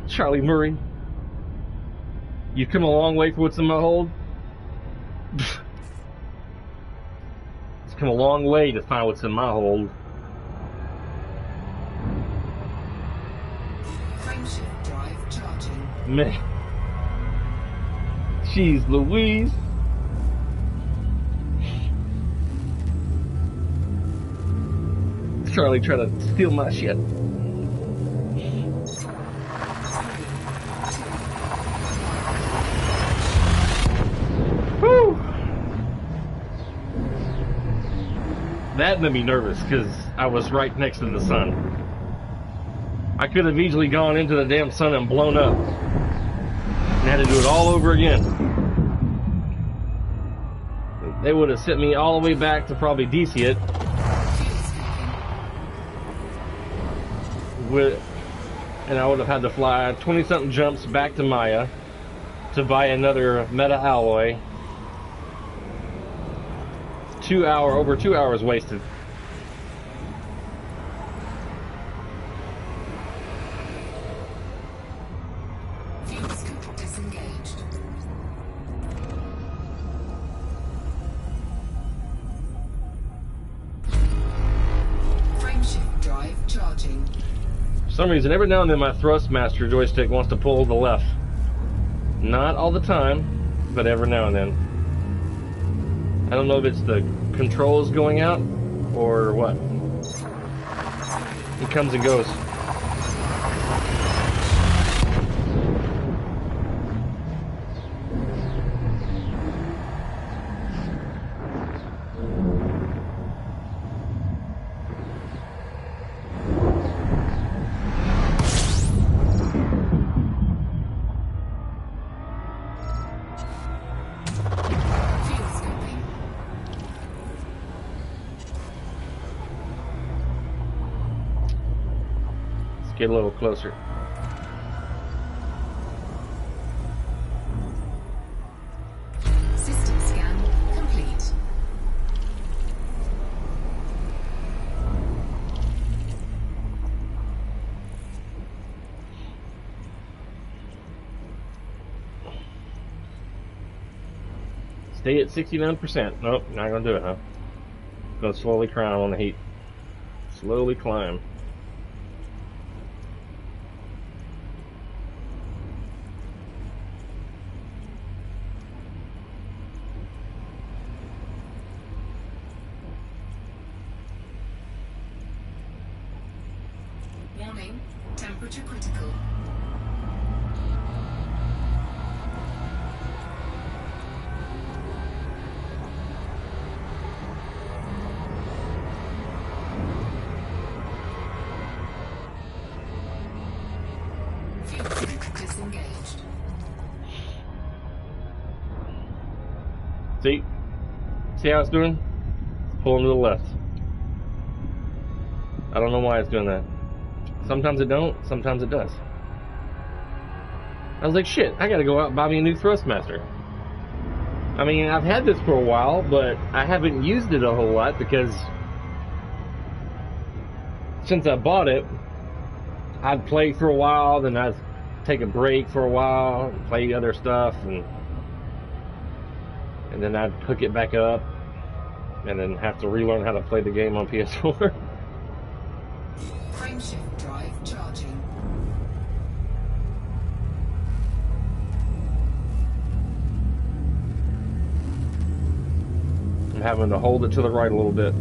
Charlie Murray. You've come a long way for what's in my hold. It's come a long way to find what's in my hold. Frameshift drive charging. Man. Jeez Louise. Charlie trying to steal my shit. That made me nervous because I was right next to the sun. I could have easily gone into the damn sun and blown up. And had to do it all over again. They would have sent me all the way back to probably Deciat. And I would have had to fly 20-something jumps back to Maya to buy another meta alloy. Over 2 hours wasted. Fuel scoop disengaged. Frameshift drive charging. For some reason, every now and then my Thrustmaster joystick wants to pull to the left. Not all the time, but every now and then. I don't know if it's the controls going out or what. It comes and goes. Get a little closer. System scan complete. Stay at 69%. Nope, not gonna do it, huh? Gonna slowly climb on the heat. Slowly climb. Warning, temperature critical. Fuel scoop disengaged. See how it's doing? It's pulling to the left. I don't know why it's doing that. Sometimes it don't, sometimes it does. I was like, shit, I gotta go out and buy me a new Thrustmaster. I mean, I've had this for a while, but I haven't used it a whole lot because since I bought it, I'd play for a while, then I'd take a break for a while, and play other stuff, and then I'd hook it back up, and then have to relearn how to play the game on PS4. Frameshift drive charging. I'm having to hold it to the right a little bit.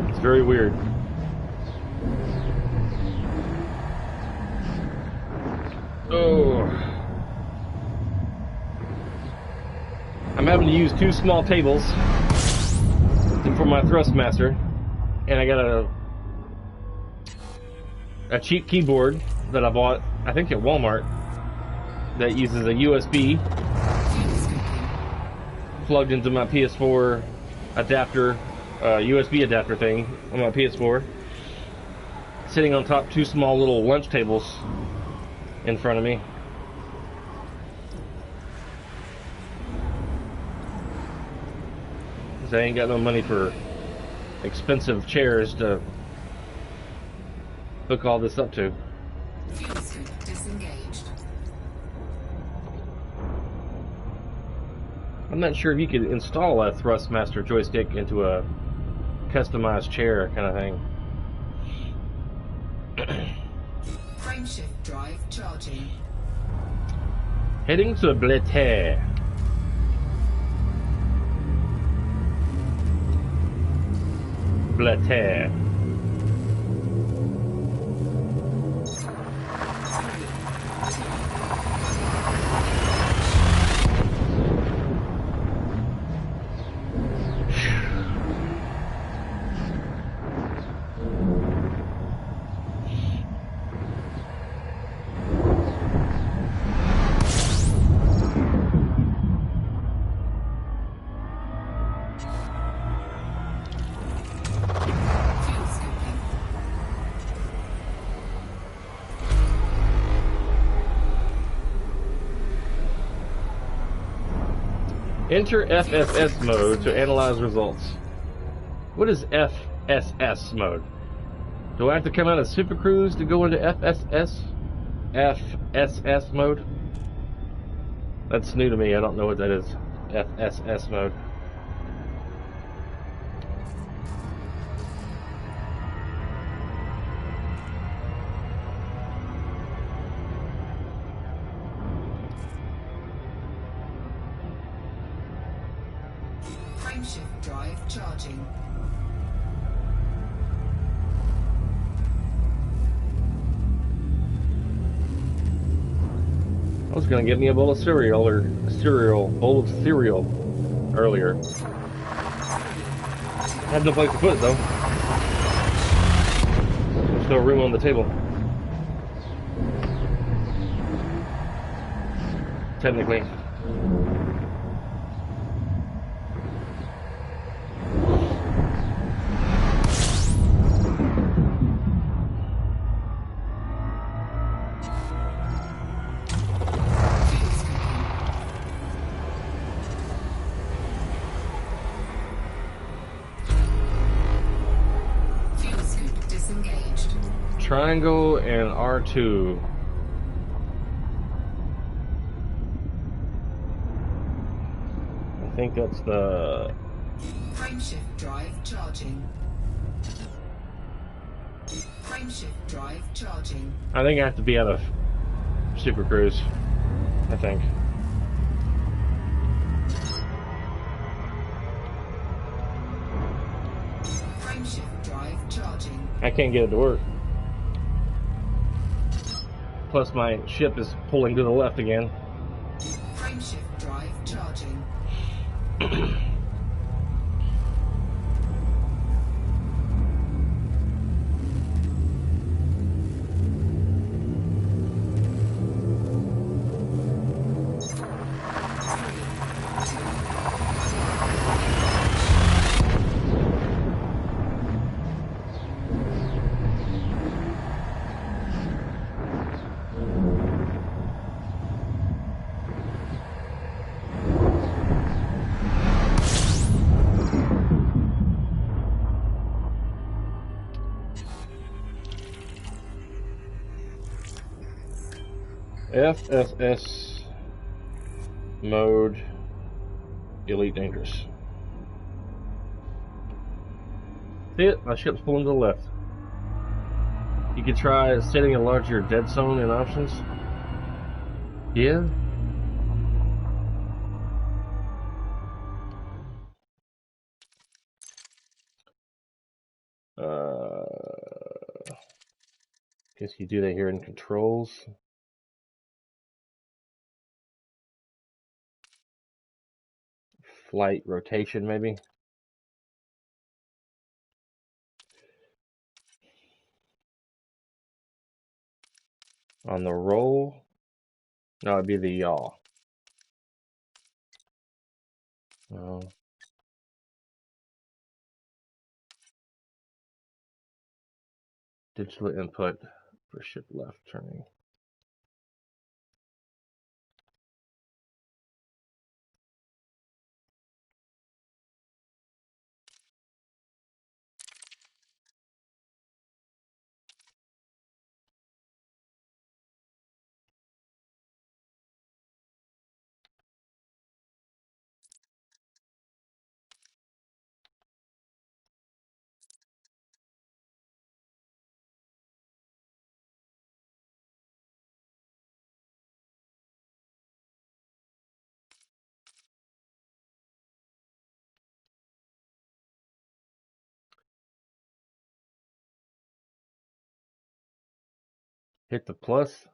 It's very weird. Oh. I'm having to use two small tables for my Thrustmaster, and I got a cheap keyboard that I bought, I think at Walmart, that uses a USB plugged into my PS4 adapter, USB adapter thing on my PS4, sitting on top two small little lunch tables in front of me. I ain't got no money for expensive chairs to hook all this up to. Fuel scoop disengaged. I'm not sure if you could install a Thrustmaster joystick into a customized chair kind of thing. Frameshift drive charging. Heading to Blattaire. Blattaire. Enter FSS mode to analyze results. What is FSS mode? Do I have to come out of Super Cruise to go into FSS mode? That's new to me. I don't know what that is. FSS mode. Frameshift drive charging. I was gonna get me a bowl of cereal bowl of cereal earlier. I have no place to put it though. There's no room on the table. Technically. Triangle and R2. I think that's the Frameshift drive charging. Frameshift drive charging. I think I have to be out of Super Cruise. I think. Frameshift drive charging. I can't get it to work. Plus my ship is pulling to the left again. Frameshift drive charging. FSS mode Elite Dangerous. See it? My ship's pulling to the left. You could try setting a larger dead zone in options. Yeah. Guess you do that here in controls. Flight rotation, maybe. On the roll, no, it'd be the yaw. Oh. Digital input for ship left turning. Hit the plus.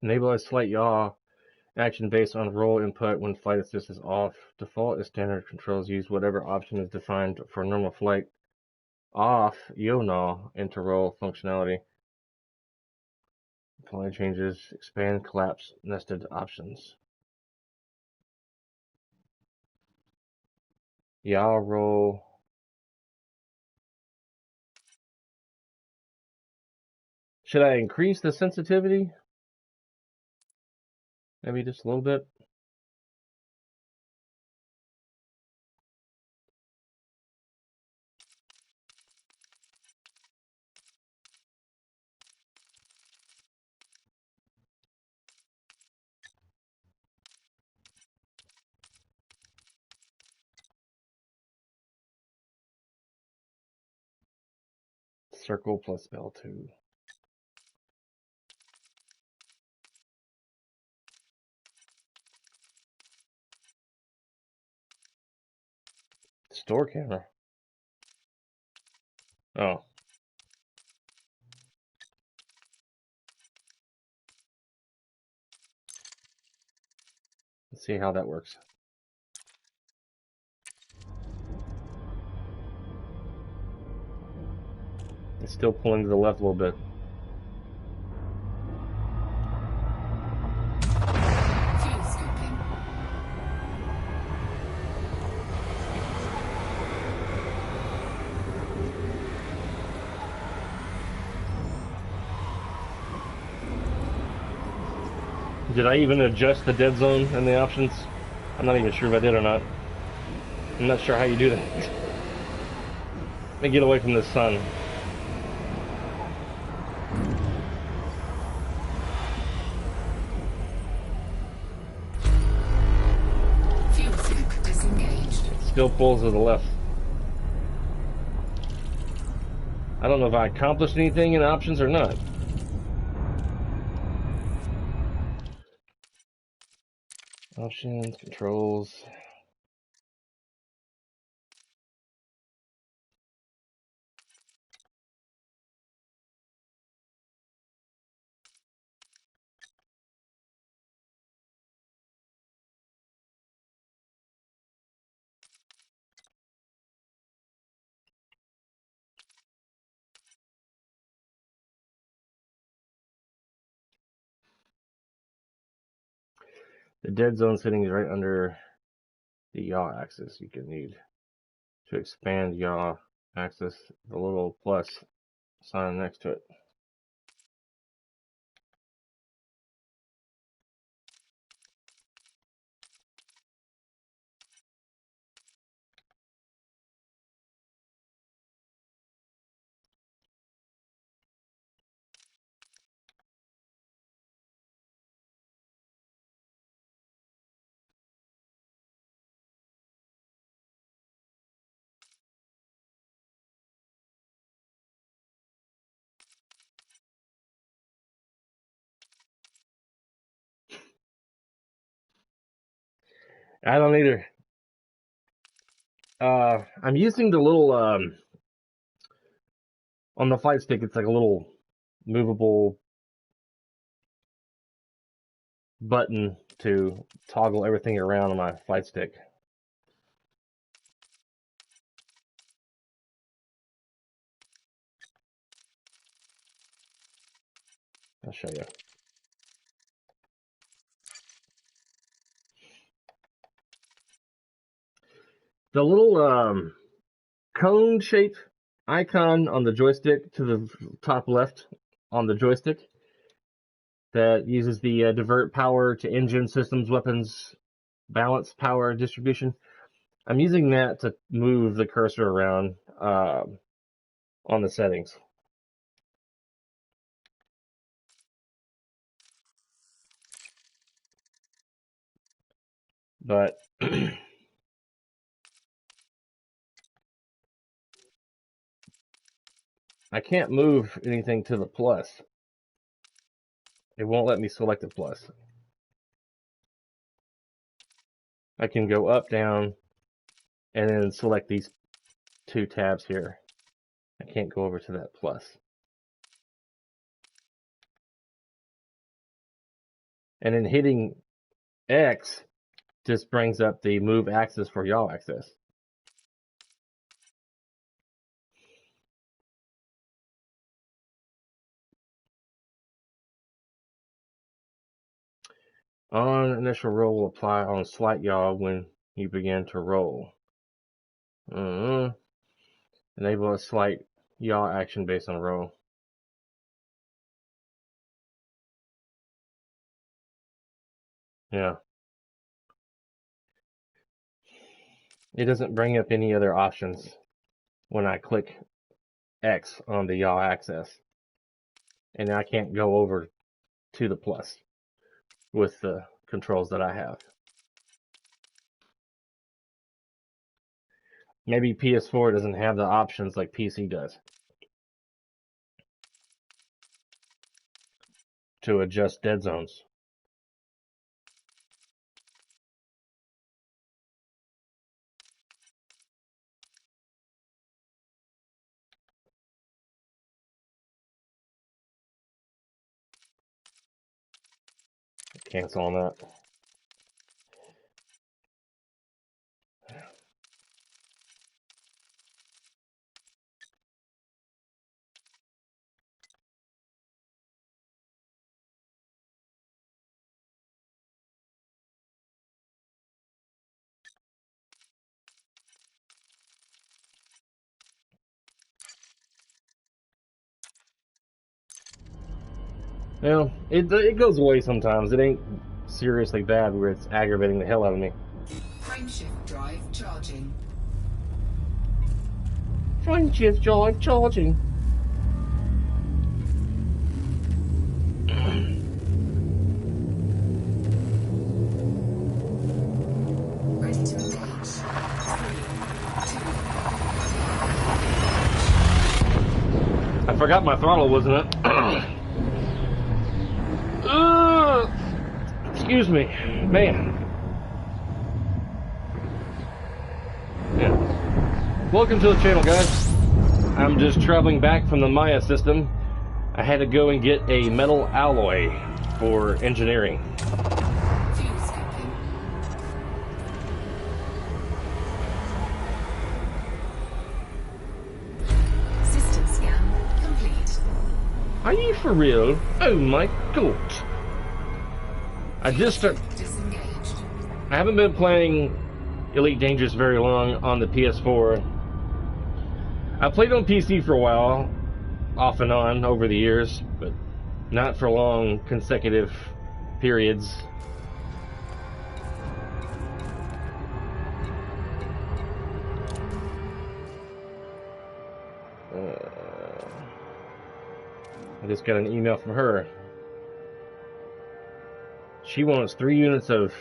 Enable a slight yaw Action based on role input when flight assist is off. Default is standard controls. Use whatever option is defined for normal flight. Off, YONAW into role functionality. Apply changes, expand, collapse, nested options. Yaw role. Should I increase the sensitivity? Maybe just a little bit. Circle plus L2. Store camera. Oh. Let's see how that works. It's still pulling to the left a little bit. Fuel scooping. Did I even adjust the dead zone in the options? I'm not even sure if I did or not. I'm not sure how you do that. Let me get away from the sun. Fuel scoop disengaged. Still pulls to the left. I don't know if I accomplished anything in options or not. Options, controls. The dead zone setting is right under the yaw axis. You can need to expand yaw axis, the little plus sign next to it. I don't either. I'm using the little on the fight stick. It's like a little movable button to toggle everything around on my fight stick. I'll show you. The little cone shape icon on the joystick to the top left on the joystick that uses the divert power to engine, systems, weapons, balance, power, distribution. I'm using that to move the cursor around on the settings. But I can't move anything to the plus. It won't let me select the plus. I can go up, down, and then select these two tabs here. I can't go over to that plus. And then hitting X just brings up the move axis for yaw access. On initial roll will apply on slight yaw when you begin to roll. Enable a slight yaw action based on roll. Yeah. It doesn't bring up any other options when I click X on the yaw axis. And I can't go over to the plus with the controls that I have. Maybe PS4 doesn't have the options like PC does to adjust dead zones. Cancel on that. Well, it goes away sometimes. It ain't seriously bad where it's aggravating the hell out of me. Frameshift drive charging. Frameshift drive charging. Ready to engage. 3, 2. I forgot my throttle, wasn't it? Excuse me, man. Yeah. Welcome to the channel, guys. I'm just traveling back from the Maya system. I had to go and get a metal alloy for engineering. Fuel scapping. System scan complete. Are you for real? Oh my god. I haven't been playing Elite Dangerous very long on the PS4. I played on PC for a while, off and on over the years, but not for long consecutive periods. I just got an email from her. She wants 3 units of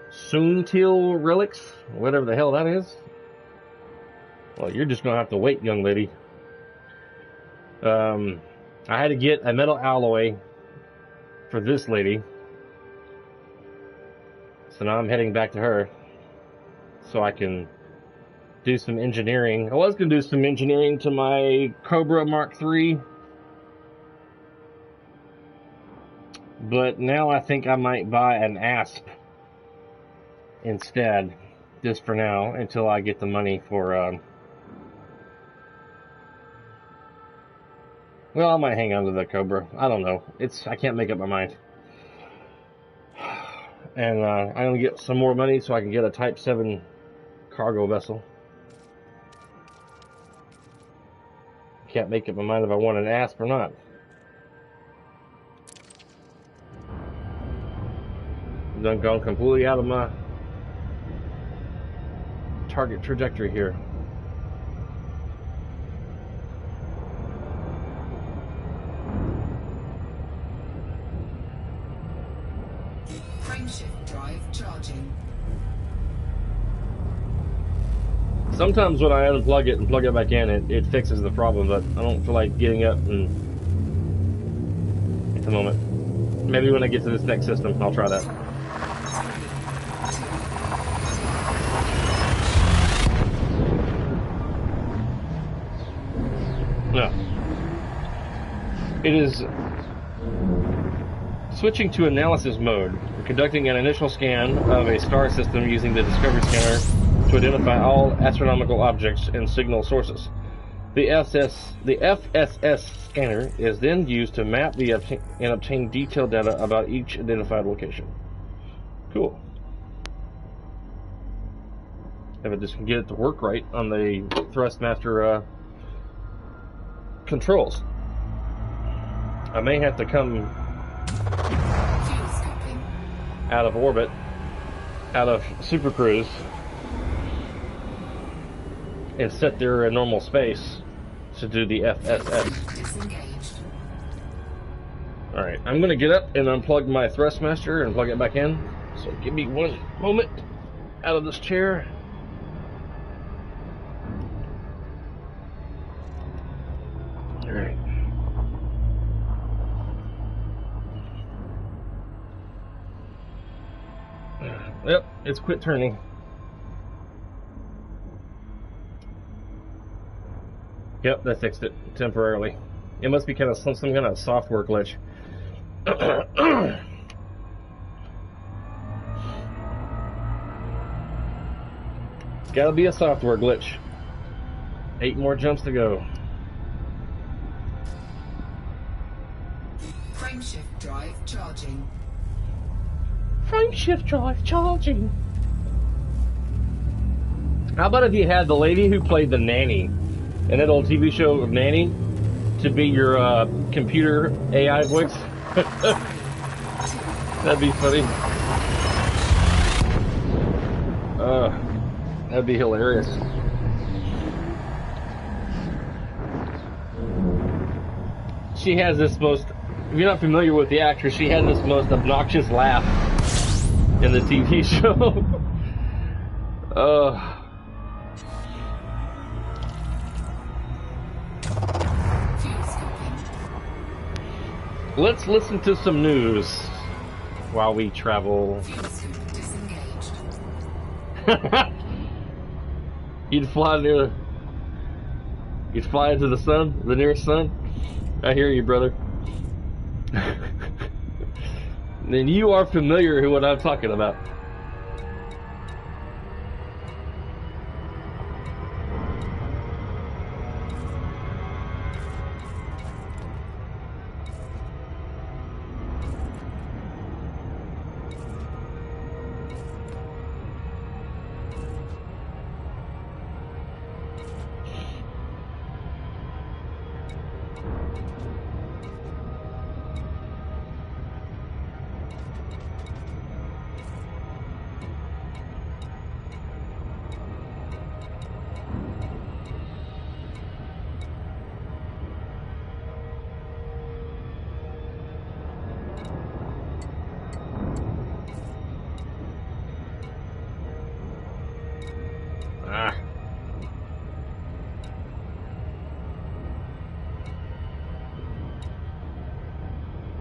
Soontil relics, whatever the hell that is. Well, you're just gonna have to wait, young lady. I had to get a metal alloy for this lady, so now I'm heading back to her so I can do some engineering. I was gonna do some engineering to my Cobra Mark III. But now I think I might buy an ASP instead, just for now, until I get the money for, well, I might hang on to the Cobra. I don't know. I can't make up my mind. And, I'm gonna get some more money so I can get a Type 7 cargo vessel. Can't make up my mind if I want an ASP or not. Done gone completely out of my target trajectory here. Frameshift drive charging. Sometimes when I unplug it and plug it back in, it fixes the problem, but I don't feel like getting up and at the moment. Maybe when I get to this next system, I'll try that. No. It is Switching to analysis mode. We're conducting an initial scan of a star system using the Discovery Scanner to identify all astronomical objects and signal sources. The FSS scanner is then used to map and obtain detailed data about each identified location. Cool. If I just can get it to work right on the Thrustmaster controls. I may have to come out of orbit, out of Super Cruise, and set there in normal space to do the FSS. Alright, I'm going to get up and unplug my Thrustmaster and plug it back in. So give me one moment out of this chair. Alright. Yep, it's quit turning. Yep, that fixed it temporarily. It must be kind of some kind of software glitch. It's gotta be a software glitch. 8 more jumps to go. Frameshift drive charging. Frameshift drive charging. How about if you had the lady who played the nanny in that old TV show Nanny to be your computer AI voice? That'd be funny. That'd be hilarious. She has this most, if you're not familiar with the actress, she has this most obnoxious laugh in the TV show. Let's listen to some news while we travel. You'd fly into the sun, the nearest sun. I hear you, brother. Then you are familiar with what I'm talking about.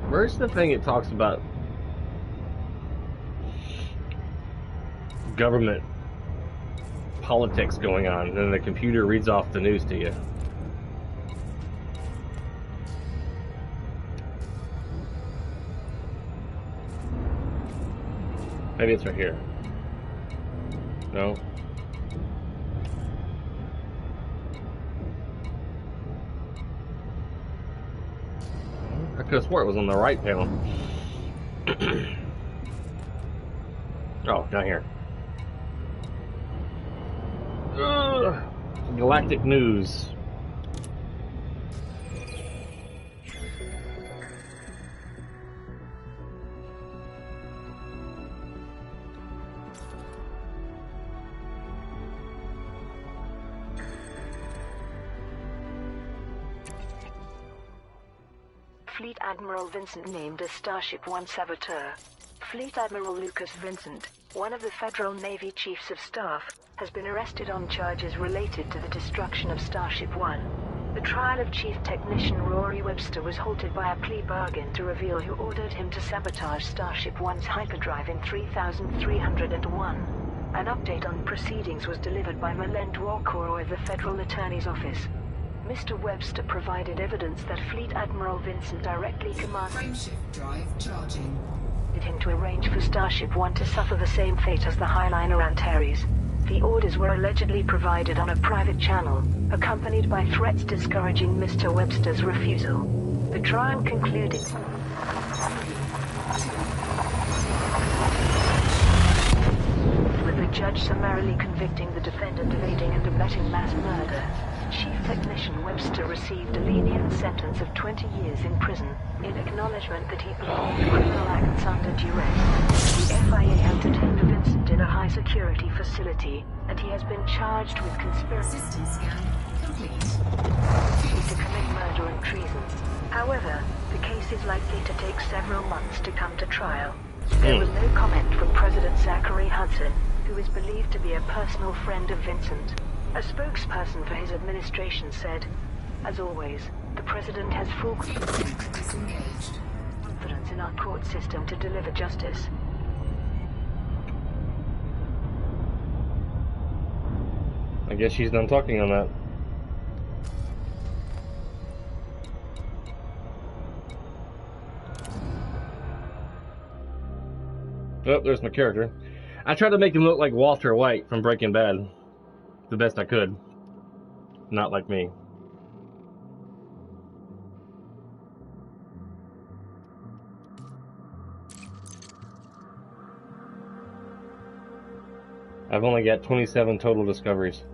Where's the thing it talks about government politics going on, and then the computer reads off the news to you? Maybe it's right here. No? I could have swore it was on the right panel. Oh, down here. Galactic news. Fleet Admiral Vincent named as Starship One saboteur. Fleet Admiral Lucas Vincent, one of the Federal Navy Chiefs of Staff, has been arrested on charges related to the destruction of Starship One. The trial of Chief Technician Rory Webster was halted by a plea bargain to reveal who ordered him to sabotage Starship One's hyperdrive in 3301. An update on proceedings was delivered by Malend Walkoroy of the Federal Attorney's Office. Mr. Webster provided evidence that Fleet Admiral Vincent directly commanded Frameshift drive charging. him to arrange for Starship One to suffer the same fate as the Highliner Antares. The orders were allegedly provided on a private channel, accompanied by threats discouraging Mr. Webster's refusal. The trial concluded with the judge summarily convicting the defendant of aiding and abetting mass murder. Chief Technician Webster received a lenient sentence of 20 years in prison, in acknowledgement that he performed criminal acts under duress. The FIA has detained Vincent in a high-security facility, and he has been charged with conspiracy System scan complete. to commit murder and treason. However, the case is likely to take several months to come to trial. There was no comment from President Zachary Hudson, who is believed to be a personal friend of Vincent. A spokesperson for his administration said, "As always, the President has full Disengaged. confidence in our court system to deliver justice." I guess she's done talking on that. Oh, there's my character. I tried to make him look like Walter White from Breaking Bad. The best I could. Not like me. I've only got 27 total discoveries.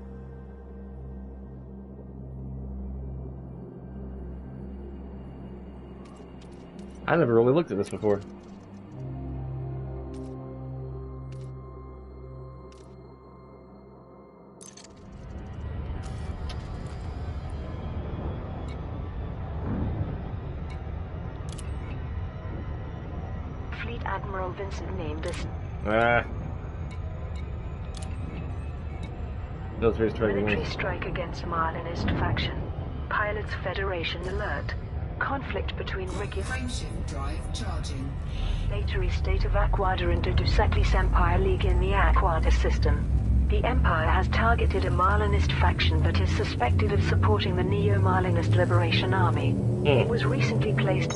I never really looked at this before. Fleet Admiral Vincent named as Military strike military against. strike against Marlinist faction. Pilots Federation alert. Conflict between Frameshift drive charging. regulatory state of Aquada and Duseclis Empire League in the Aquada system. The Empire has targeted a Marlinist faction but is suspected of supporting the Neo-Marlinist Liberation Army. It was recently placed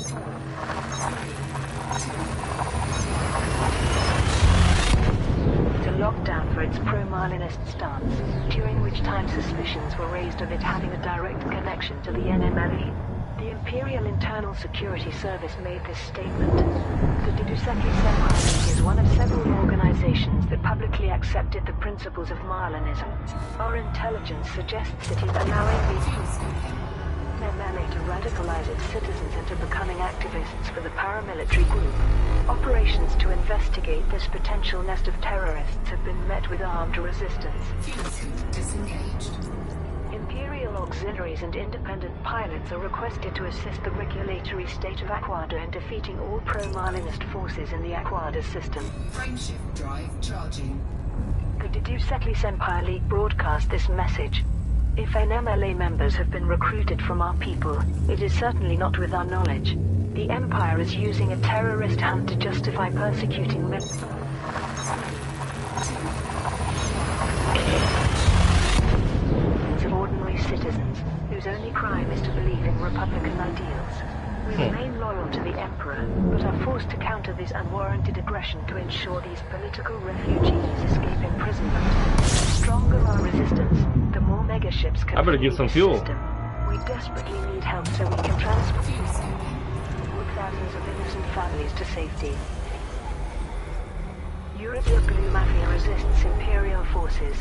to lockdown for its pro-Marlinist stance, during which time suspicions were raised of it having a direct connection to the NMLE. The Imperial Internal Security Service made this statement. The Duseclis Empire League is one of several organizations that publicly accepted the principles of Marlinism. Our intelligence suggests it is allowing the NMLA to radicalize its citizens into becoming activists for the paramilitary group. Operations to investigate this potential nest of terrorists have been met with armed resistance. Fuel scoop disengaged. Imperial auxiliaries and independent pilots are requested to assist the regulatory state of Aquada in defeating all pro-Marlinist forces in the Aquada system. Frameshift drive charging. The Duseclis Empire League broadcast this message. If NMLA members have been recruited from our people, it is certainly not with our knowledge. The Empire is using a terrorist hunt to justify persecuting members of ordinary citizens, whose only crime is to believe in Republican ideals. We remain loyal to the Emperor, but are forced to counter this unwarranted aggression to ensure these political refugees escape imprisonment. The stronger our resistance, the more megaships can I better flee get some this fuel. system. We desperately need help so we can transport thousands of innocent families to safety. Eurobia Blue Mafia resists Imperial forces.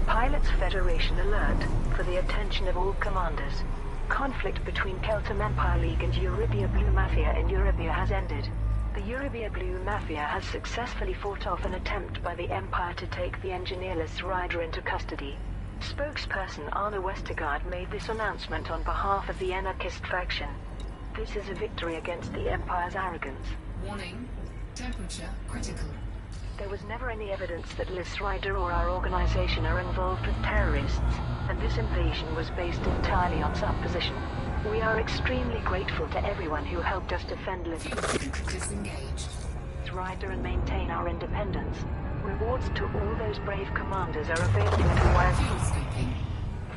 Pilots Federation alert for the attention of all commanders. Conflict between Keltam Empire League and Eurobia Blue Mafia in Eurobia has ended. The Eurobia Blue Mafia has successfully fought off an attempt by the Empire to take the engineerless Rider into custody. Spokesperson Arna Westergaard made this announcement on behalf of the anarchist faction. This is a victory against the Empire's arrogance. Warning. Temperature critical. There was never any evidence that Liz Rider or our organization are involved with terrorists, and this invasion was based entirely on supposition. We are extremely grateful to everyone who helped us defend Liz Disengaged. Rider and maintain our independence. Rewards to all those brave commanders are available through our Fuel scooping.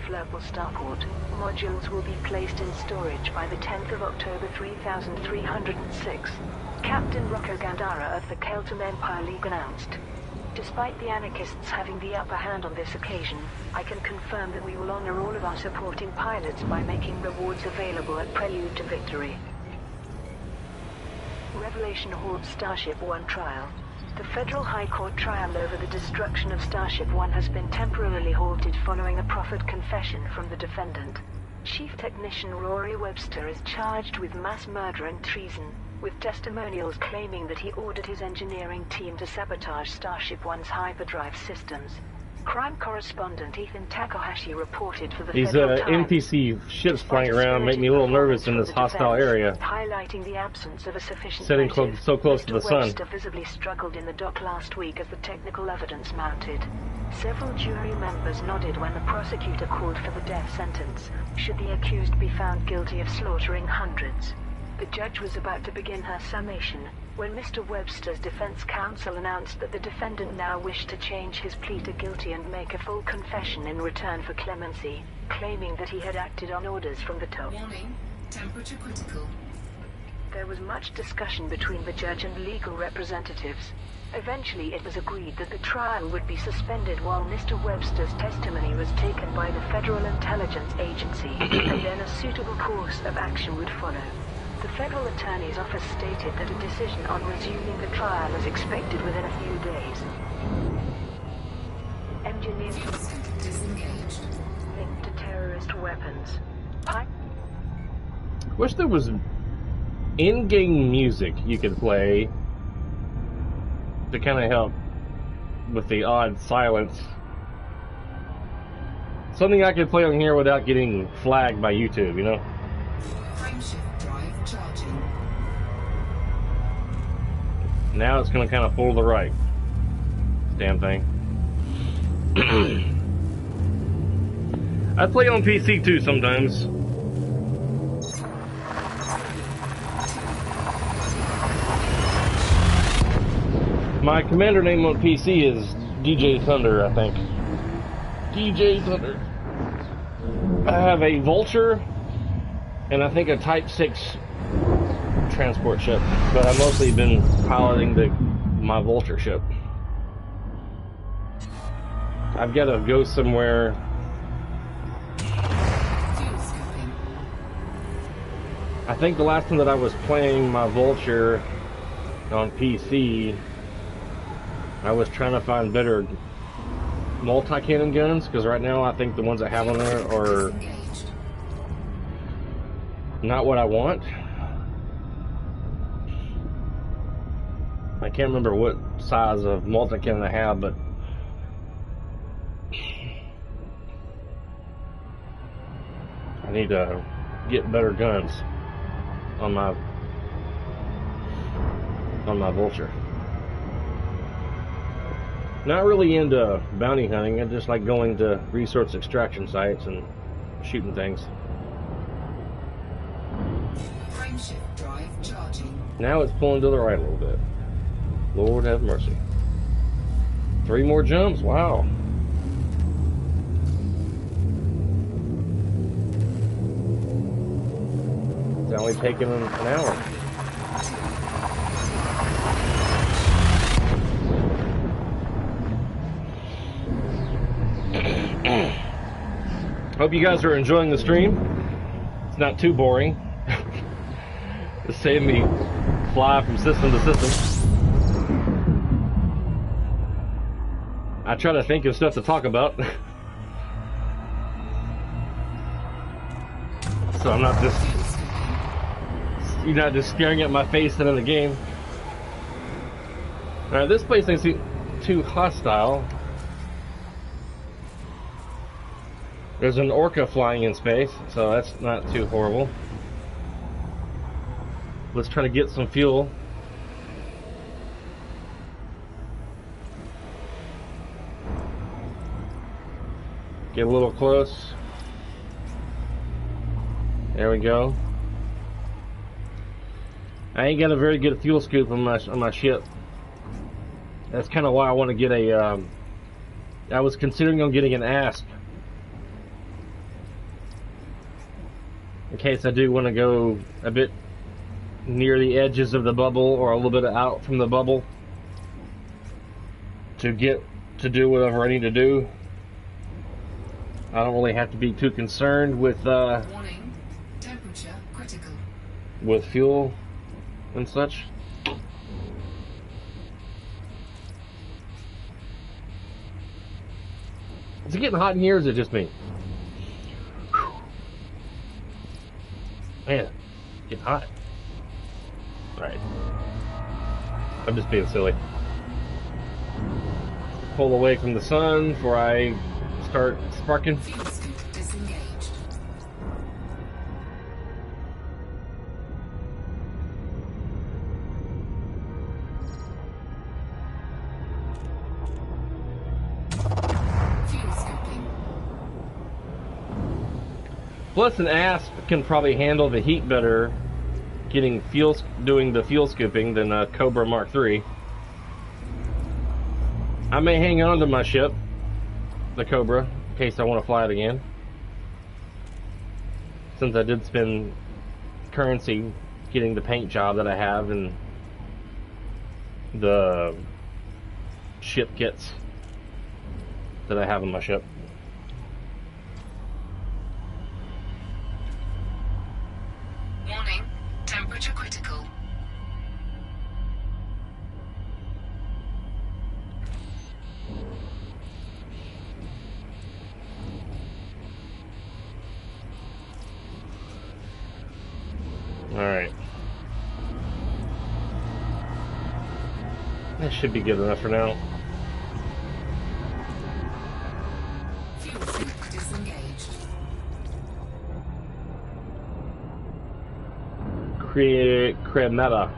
Flurple starport, modules will be placed in storage by the 10th of October 3306. Captain Rocco Gandara of the Kelton Empire League announced. Despite the anarchists having the upper hand on this occasion, I can confirm that we will honor all of our supporting pilots by making rewards available at Prelude to Victory. Revelation Horde Starship 1 trial. The Federal High Court trial over the destruction of Starship 1 has been temporarily halted following a proffered confession from the defendant. Chief Technician Rory Webster is charged with mass murder and treason, with testimonials claiming that he ordered his engineering team to sabotage Starship 1's hyperdrive systems. Crime correspondent Ethan Takahashi reported for the These Federal Times. NPC ships flying around make me a little nervous in this hostile area. Highlighting the absence of a sufficient Sitting motive. so close to the sun. Webster visibly struggled in the dock last week as the technical evidence mounted. Several jury members nodded when the prosecutor called for the death sentence, should the accused be found guilty of slaughtering hundreds. The judge was about to begin her summation when Mr. Webster's defense counsel announced that the defendant now wished to change his plea to guilty and make a full confession in return for clemency, claiming that he had acted on orders from the top. Warning, temperature critical. There was much discussion between the judge and legal representatives. Eventually it was agreed that the trial would be suspended while Mr. Webster's testimony was taken by the Federal Intelligence Agency, and then a suitable course of action would follow. The Federal Attorney's Office stated that a decision on resuming the trial is expected within a few days. Engineers Disengaged. linked to terrorist weapons. Wish there was in-game music you could play to kind of help with the odd silence. Something I could play on here without getting flagged by YouTube, you know? Frameshift drive charging. Now it's going to kind of pull to the right. Damn thing. I play on PC too sometimes. My commander name on PC is DJ Thunder, I think. DJ Thunder. I have a Vulture and I think a Type 6 transport ship, but I've mostly been piloting my Vulture ship. I've got to go somewhere. Fuel scoping. I think the last time that I was playing my Vulture on PC, I was trying to find better multi-cannon guns, because right now I think the ones I have on there are Disengaged. not what I want. I can't remember what size of multi-cannon I have, but I need to get better guns on my Vulture. Not really into bounty hunting. I just like going to resource extraction sites and shooting things. Frameshift drive charging. Now it's pulling to the right a little bit. Lord have mercy. 3 more jumps. Wow. It's only taken an hour. Hope you guys are enjoying the stream. It's not too boring. Just saving me fly from system to system. I try to think of stuff to talk about, so I'm not just, you're not just staring at my face and in the game. Alright, this place doesn't seem too hostile. There's an orca flying in space, so that's not too horrible. Let's try to get some fuel. Get a little close. There we go. I ain't got a very good fuel scoop on my ship. That's kind of why I want to get a. I was considering on getting an ASP case I do want to go a bit near the edges of the bubble or a little bit out from the bubble to get to do whatever I need to do. I don't really have to be too concerned with Warning. Temperature critical. with fuel and such. Is it getting hot in here, or is it just me? Whew. Man, it's getting hot. Right. I'm just being silly. Pull away from the sun before I start sparking. Fuel scoop disengaged. Fuel scooping. Plus, an Asp can probably handle the heat better, doing the fuel scooping than a Cobra Mark III. I may hang on to my ship, the Cobra, in case I want to fly it again. Since I did spend currency getting the paint job that I have and the ship kits that I have in my ship. Warning. Temperature critical. Alright. That should be good enough for now. Fuel scoop disengaged. Cremata.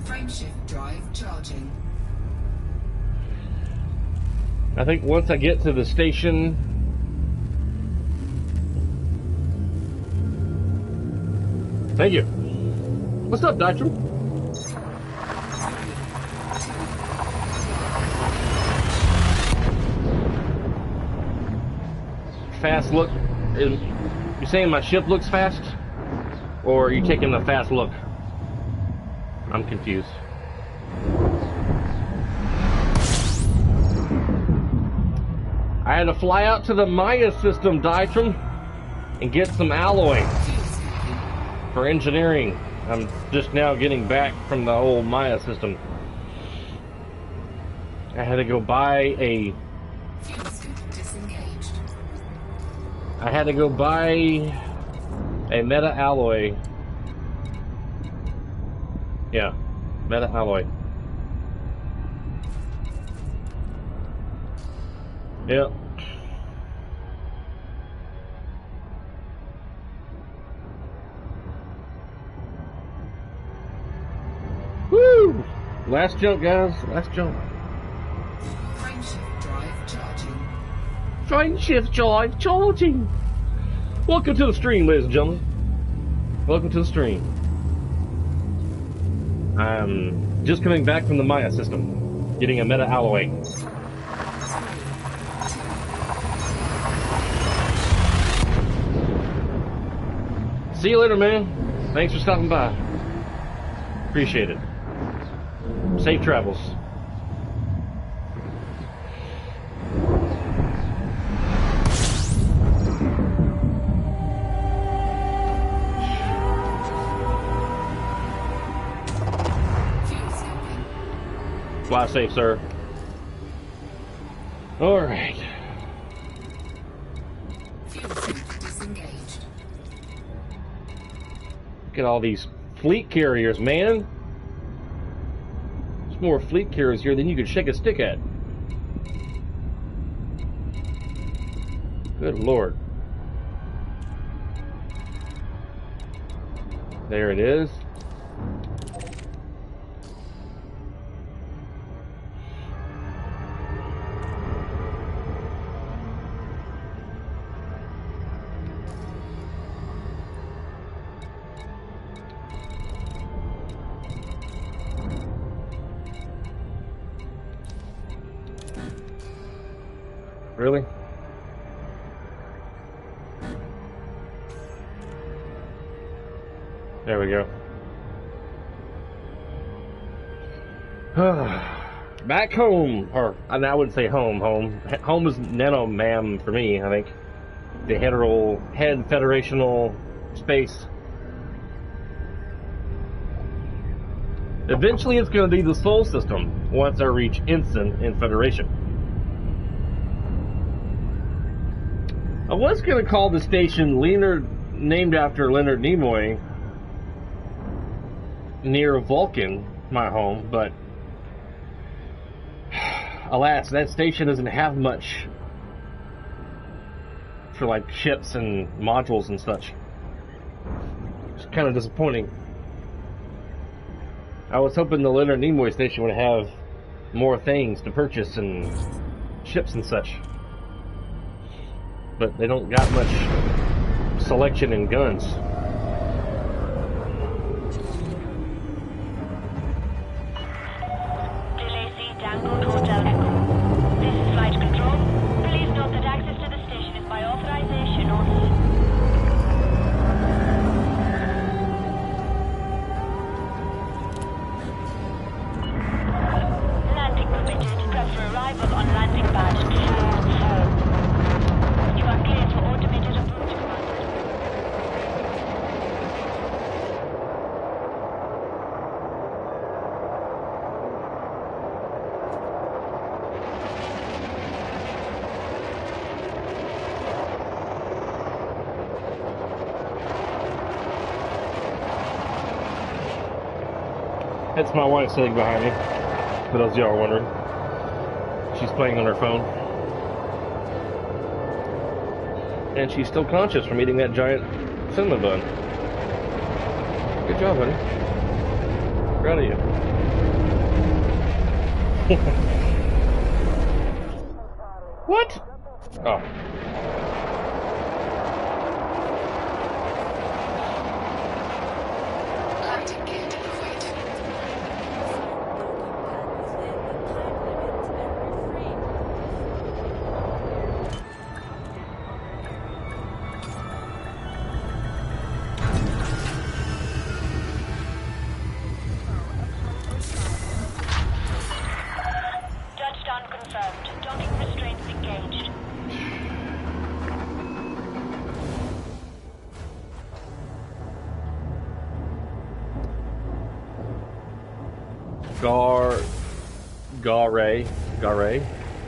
Frameshift drive charging. I think once I get to the station, thank you. What's up, Doctor? Fast look. You saying my ship looks fast? Or are you taking a fast look? I'm confused. I had to fly out to the Maya system, Dietram, and get some alloy for engineering. I'm just now getting back from the old Maya system. I had to go buy a... Fuel scoop disengaged. I had to go buy a meta alloy. Yeah, meta alloy. Yep. Woo! Last jump, guys. Last jump. Frameshift drive charging. Frameshift drive charging. Welcome to the stream, ladies and gentlemen. Welcome to the stream. I'm just coming back from the Maya system, getting a meta alloy. See you later, man. Thanks for stopping by. Appreciate it. Safe travels. Fly safe, sir. All right. Fuel scoop disengaged. Look at all these fleet carriers, man. There's more fleet carriers here than you could shake a stick at. Good Lord. There it is. Really? There we go. Back home, or I wouldn't say home. Home is Nanomam for me. I think the head federational space. Eventually, it's going to be the Sol system once I reach Ensign in Federation. I was going to call the station named after Leonard Nimoy, near Vulcan, my home, but alas, that station doesn't have much for like ships and modules and such. It's kind of disappointing. I was hoping the Leonard Nimoy station would have more things to purchase and ships and such. But they don't got much selection in guns. That's my wife sitting behind me, for those of y'all are wondering. She's playing on her phone. And she's still conscious from eating that giant cinnamon bun. Good job, honey. Proud of you. What? Oh.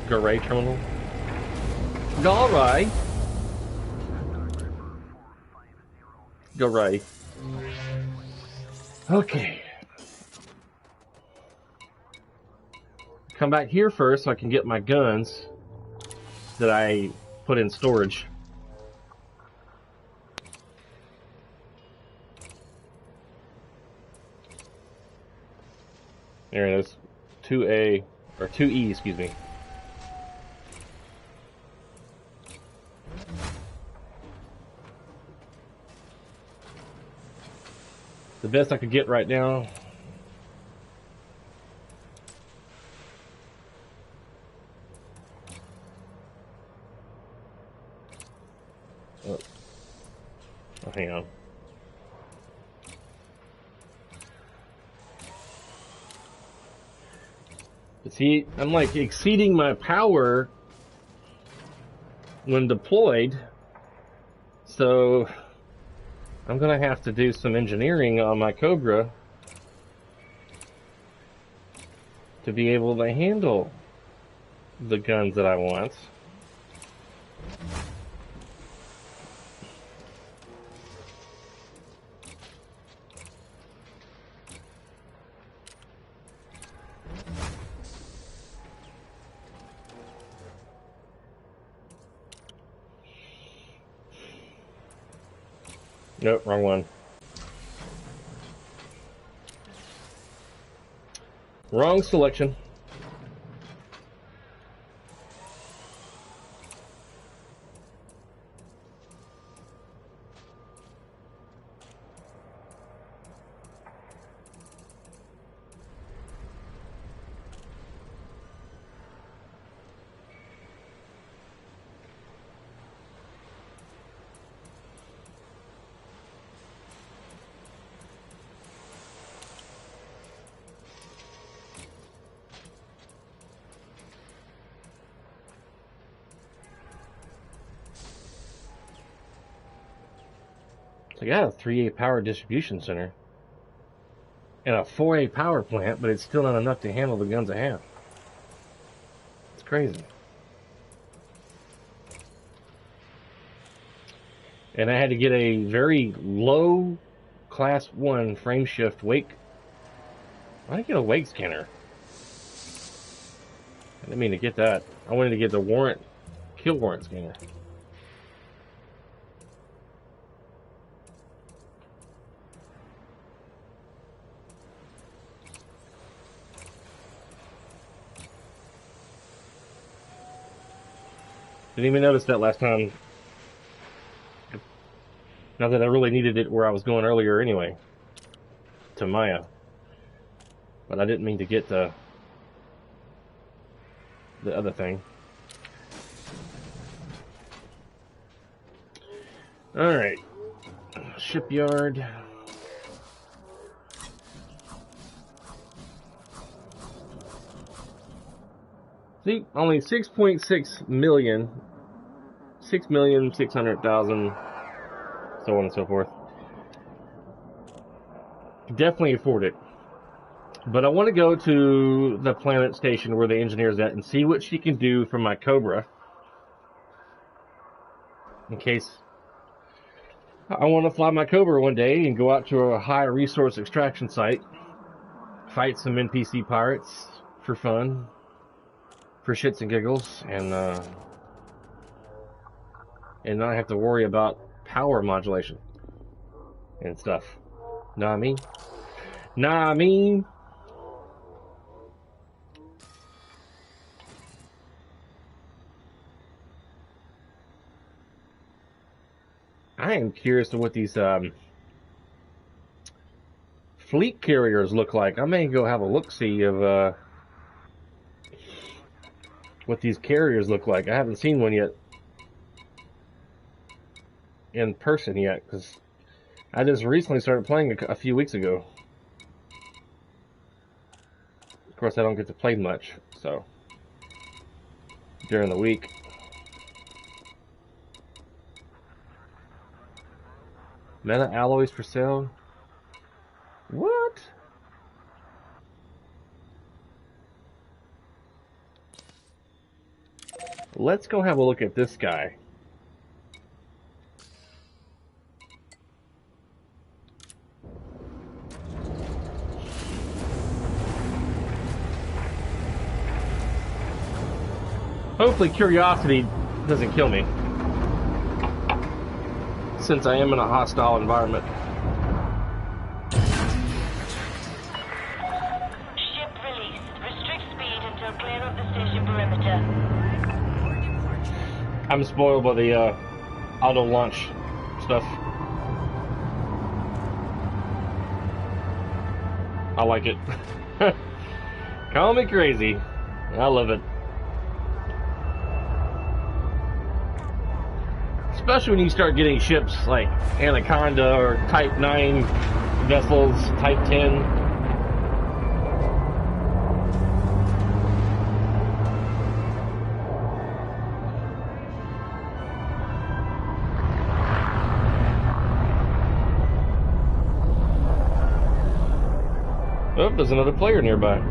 Garay terminal. Garay. Okay. Come back here first so I can get my guns that I put in storage. There it is. 2A, or 2E, excuse me. The best I could get right now. Oh, hang on. But see, I'm like exceeding my power when deployed, so I'm gonna have to do some engineering on my Cobra to be able to handle the guns that I want. Nope, wrong one. Wrong selection. So I got a 3A power distribution center and a 4A power plant, but it's still not enough to handle the guns I have. It's crazy. And I had to get a very low class 1 frame shift wake. Why did I get a wake scanner? I didn't mean to get that. I wanted to get the warrant, kill warrant scanner. Didn't even notice that last time. Not that I really needed it where I was going earlier anyway. To Maya. But I didn't mean to get the other thing. Alright. Shipyard. See, only 6.6 million. 6,600,000. So on and so forth. Definitely afford it. But I want to go to the planet station where the engineer's at and see what she can do for my Cobra. In case I want to fly my Cobra one day and go out to a high resource extraction site. Fight some NPC pirates for fun. For shits and giggles. And not have to worry about power modulation and stuff. Know what I mean? Know what I mean? I am curious to what these fleet carriers look like. I may go have a look-see of what these carriers look like. I haven't seen one yet in person yet, because I just recently started playing a few weeks ago. Of course, I don't get to play much, so during the week. Meta alloys for sale? What? Let's go have a look at this guy. Hopefully curiosity doesn't kill me, since I am in a hostile environment. Ship released. Restrict speed until clear of the station perimeter. I'm spoiled by the auto launch stuff. I like it. Call me crazy. I love it. Especially when you start getting ships like Anaconda or Type 9 vessels, Type 10. Oh, there's another player nearby.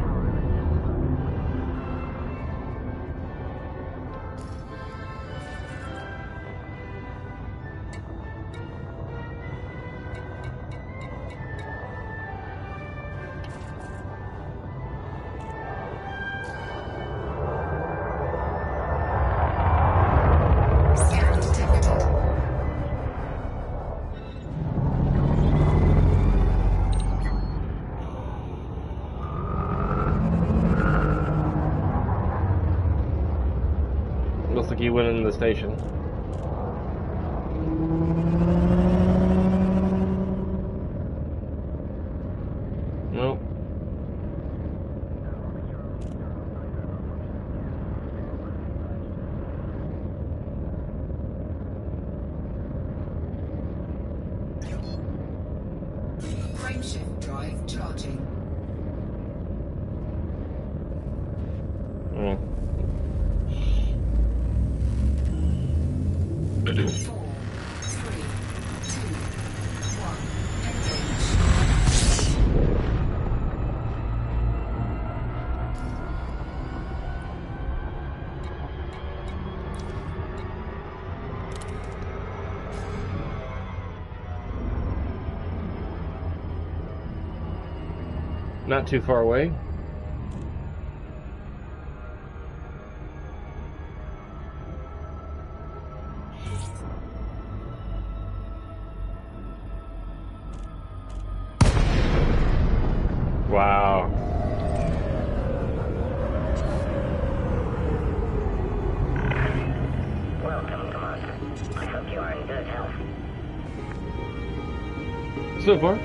Looks like he went into the station. Nope. Frameshift drive charging. Mm. 4, 3, 2, Not too far away. Wow. Welcome, Commander. I hope you are in good health. So far.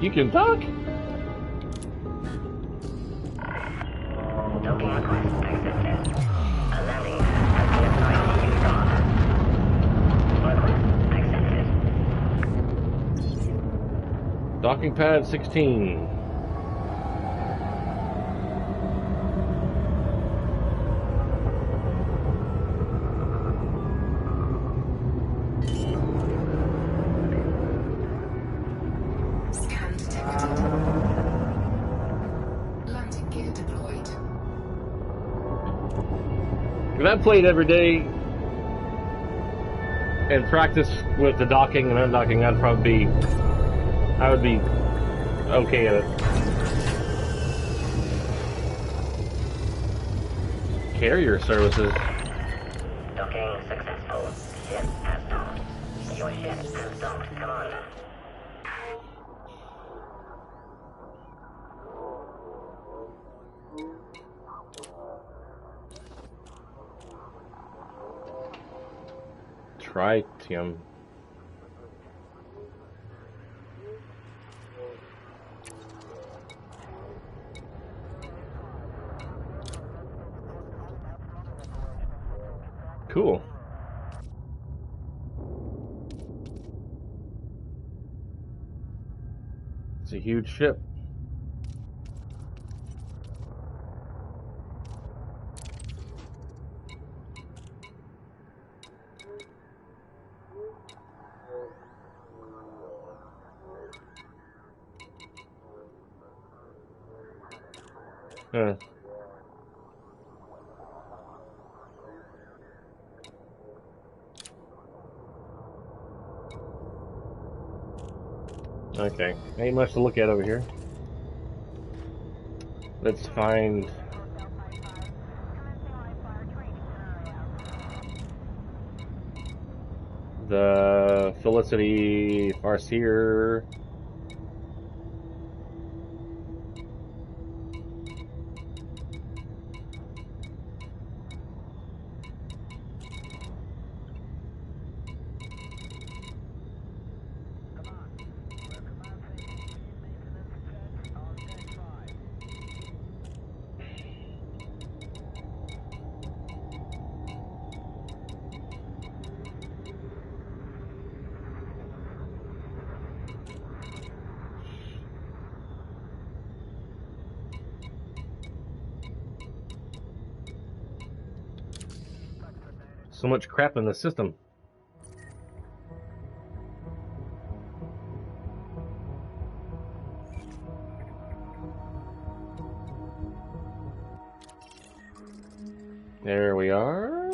You can talk? Docking request accepted. A landing has been assigned to you, Commander. Request accepted. Docking pad 16. Scan detected. Landing gear deployed. If I played every day and practice with the docking and undocking, I would be okay at it. Carrier services. Docking successful. Ship has docked. Your ship has docked, Commander. Tritium. Cool. It's a huge ship. Huh. Okay, ain't much to look at over here. Let's find the Felicity Farseer. So much crap in the system. There we are.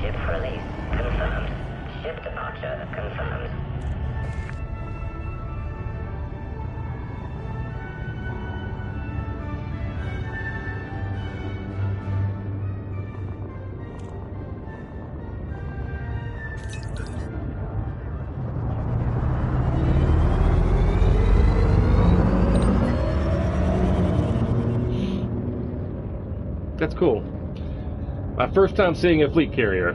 Ship release confirmed. Ship departure confirmed. That's cool. My first time seeing a fleet carrier.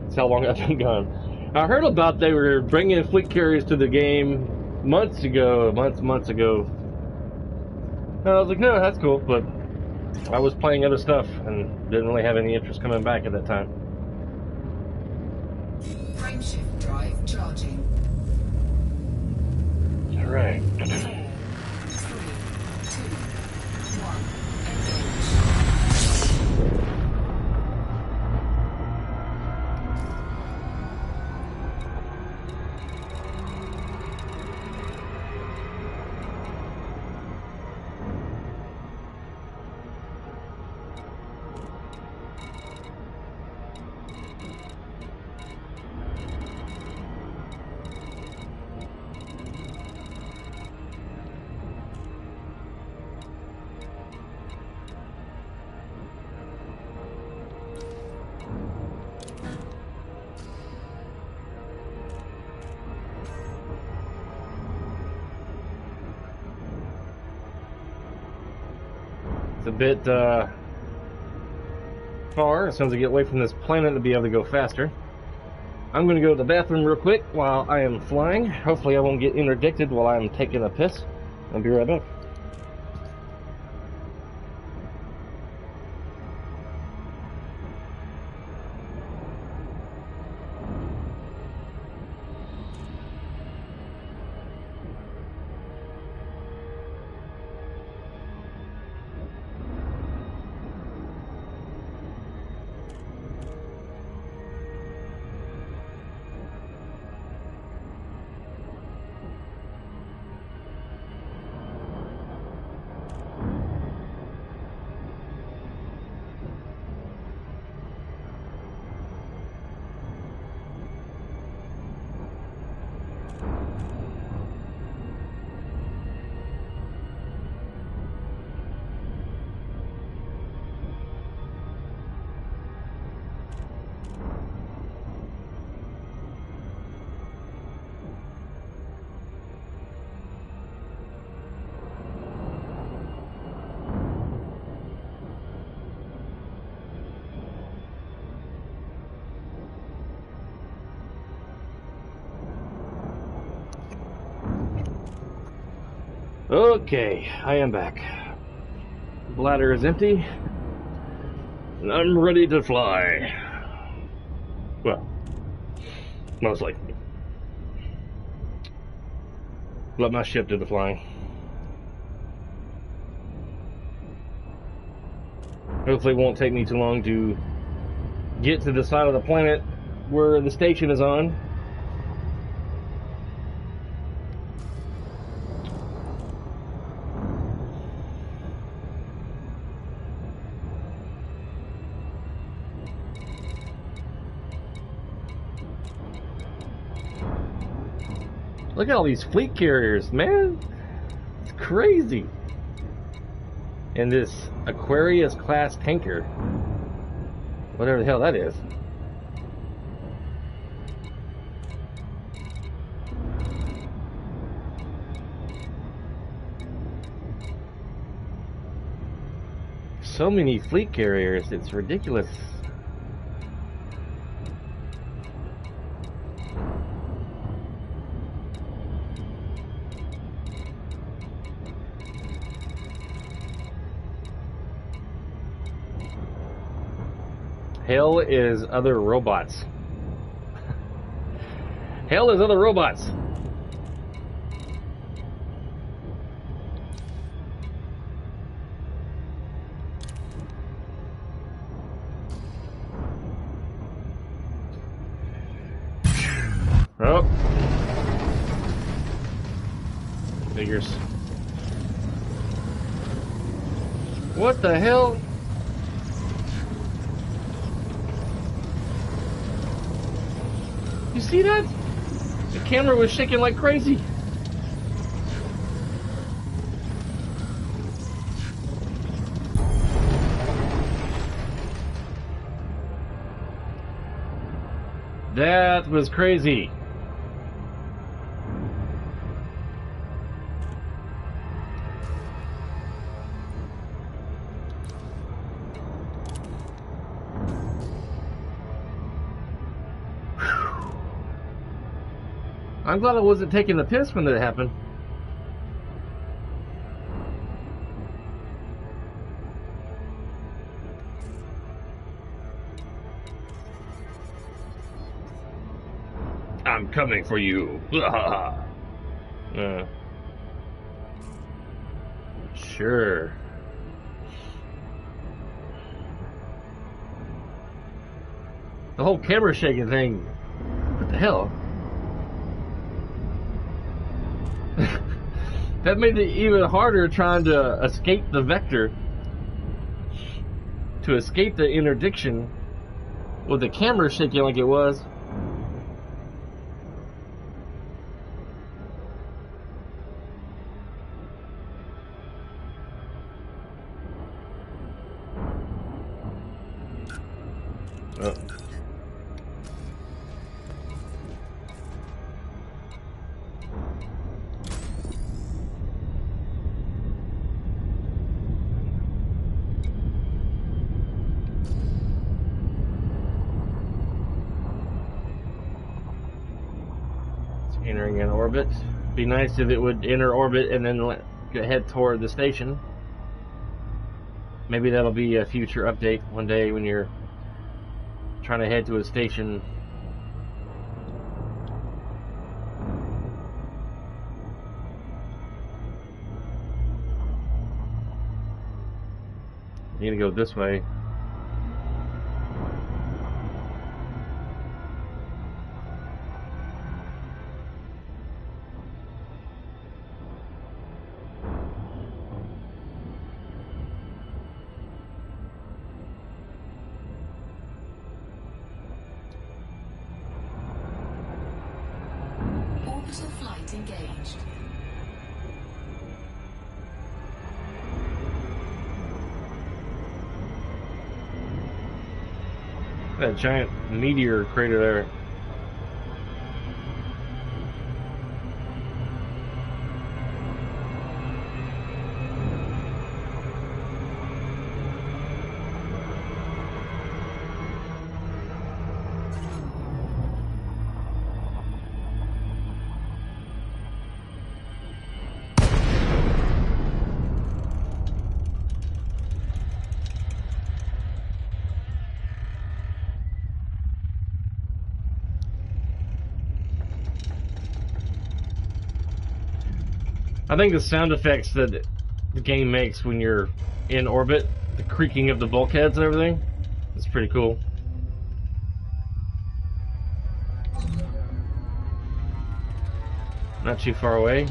That's how long I've been gone. I heard about they were bringing fleet carriers to the game months ago. And I was like, no, that's cool, but I was playing other stuff and didn't really have any interest coming back at that time. Frameshift drive charging. All right. 3, 2, 1, engage. A bit far. As soon as I get away from this planet to be able to go faster. I'm going to go to the bathroom real quick while I am flying. Hopefully I won't get interdicted while I'm taking a piss. I'll be right back. Okay, I am back. Bladder is empty, and I'm ready to fly. Well, most likely. Let my ship do the flying. Hopefully it won't take me too long to get to the side of the planet where the station is on. Look at all these fleet carriers, man. It's crazy. And this Aquarius class tanker. Whatever the hell that is. So many fleet carriers, it's ridiculous. Hell is other robots. Hell is other robots. Oh. Figures. What the hell? You see that? The camera was shaking like crazy. That was crazy. I'm glad I wasn't taking the piss when that happened. I'm coming for you. Sure. The whole camera shaking thing. What the hell? That made it even harder trying to escape the vector. To escape the interdiction With the camera shaking like it was. Oh. Entering an orbit. Be nice if it would enter orbit and then head toward the station. Maybe that'll be a future update one day when you're trying to head to a station. You need to go this way. Orbital flight engaged. That giant meteor crater there. I think the sound effects that the game makes when you're in orbit, the creaking of the bulkheads and everything, it's pretty cool. Not too far away.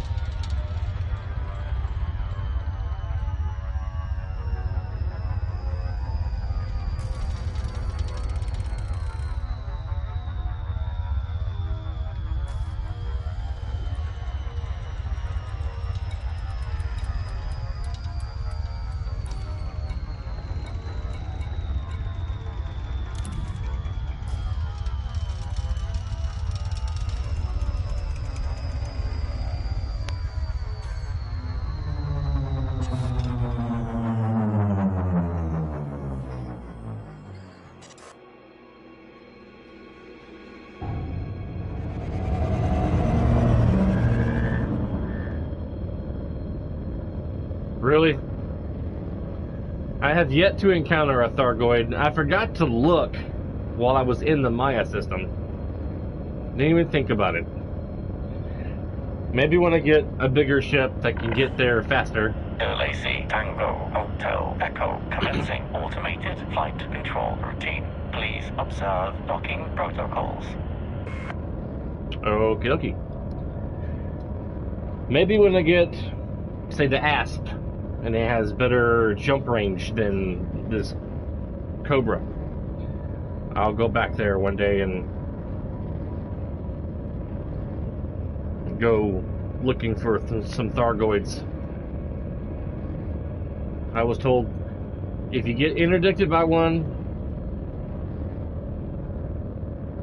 Really? I have yet to encounter a Thargoid. I forgot to look while I was in the Maya system. Didn't even think about it. Maybe when I get a bigger ship that can get there faster. LAC Tango Hotel Echo commencing automated flight control routine. Please observe docking protocols. Okie dokie. Maybe when I get, say, the Asp, and it has better jump range than this Cobra, I'll go back there one day and go looking for some Thargoids. I was told if you get interdicted by one,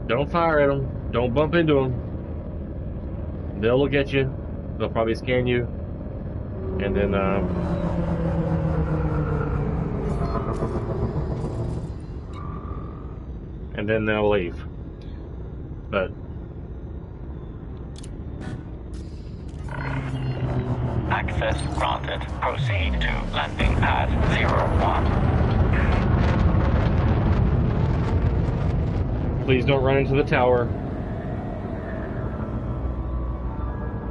don't fire at them, don't bump into them. They'll look at you, they'll probably scan you, and then they'll leave. But Access granted. Proceed to landing pad 01. please don't run into the tower.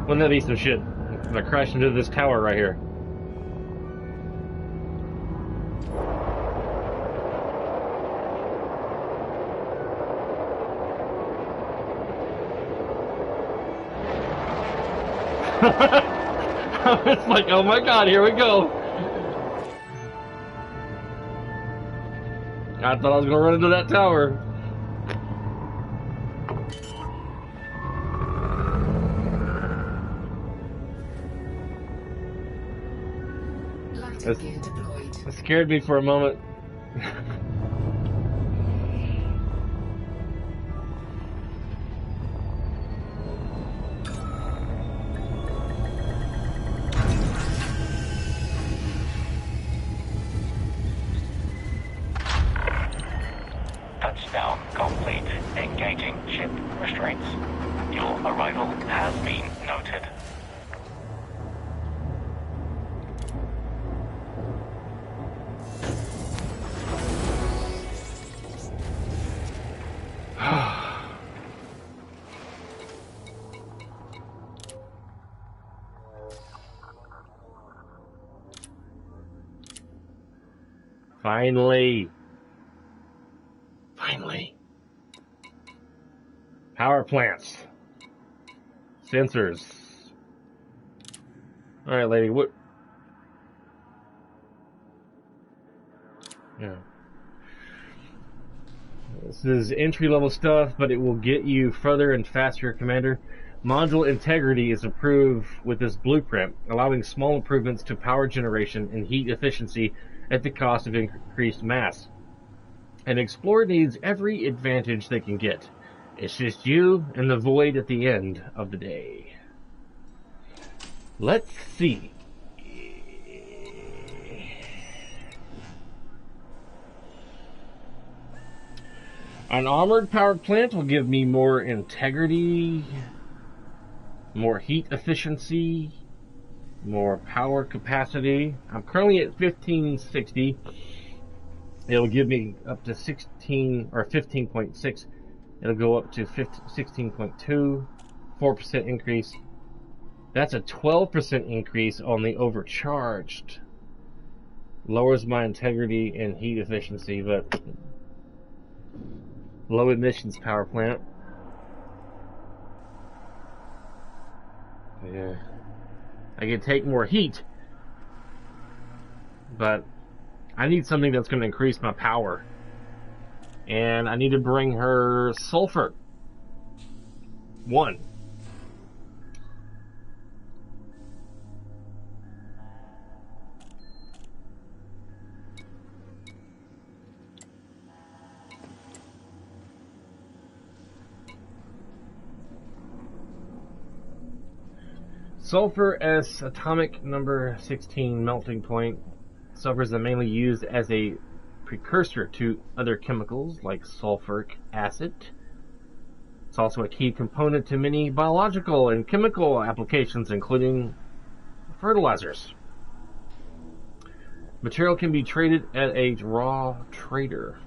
Wouldn't that be some shit if I crash into this tower right here? It's like, oh my god, here we go. I thought I was gonna run into that tower. Water gear deployed. It scared me for a moment. Touchdown complete. Engaging ship restraints. Your arrival has been noted. Finally. Finally. Power plants. Sensors. Alright, lady, what? Yeah. This is entry-level stuff, but it will get you further and faster, Commander. Module integrity is improved with this blueprint, allowing small improvements to power generation and heat efficiency at the cost of increased mass. An explorer needs every advantage they can get. It's just you and the void at the end of the day. Let's see. An armored power plant will give me more integrity, more heat efficiency, more power capacity. I'm currently at 1560. It'll give me up to 16 or 15.6. It'll go up to 16.2, 4% increase. That's a 12% increase on the overcharged. Lowers my integrity and heat efficiency, but low emissions power plant. Yeah. I can take more heat, but I need something that's going to increase my power. And I need to bring her sulfur. 1. Sulfur S atomic number 16 melting point. Sulfur is mainly used as a precursor to other chemicals like sulfuric acid. It's also a key component to many biological and chemical applications, including fertilizers. Material can be traded at a raw trader.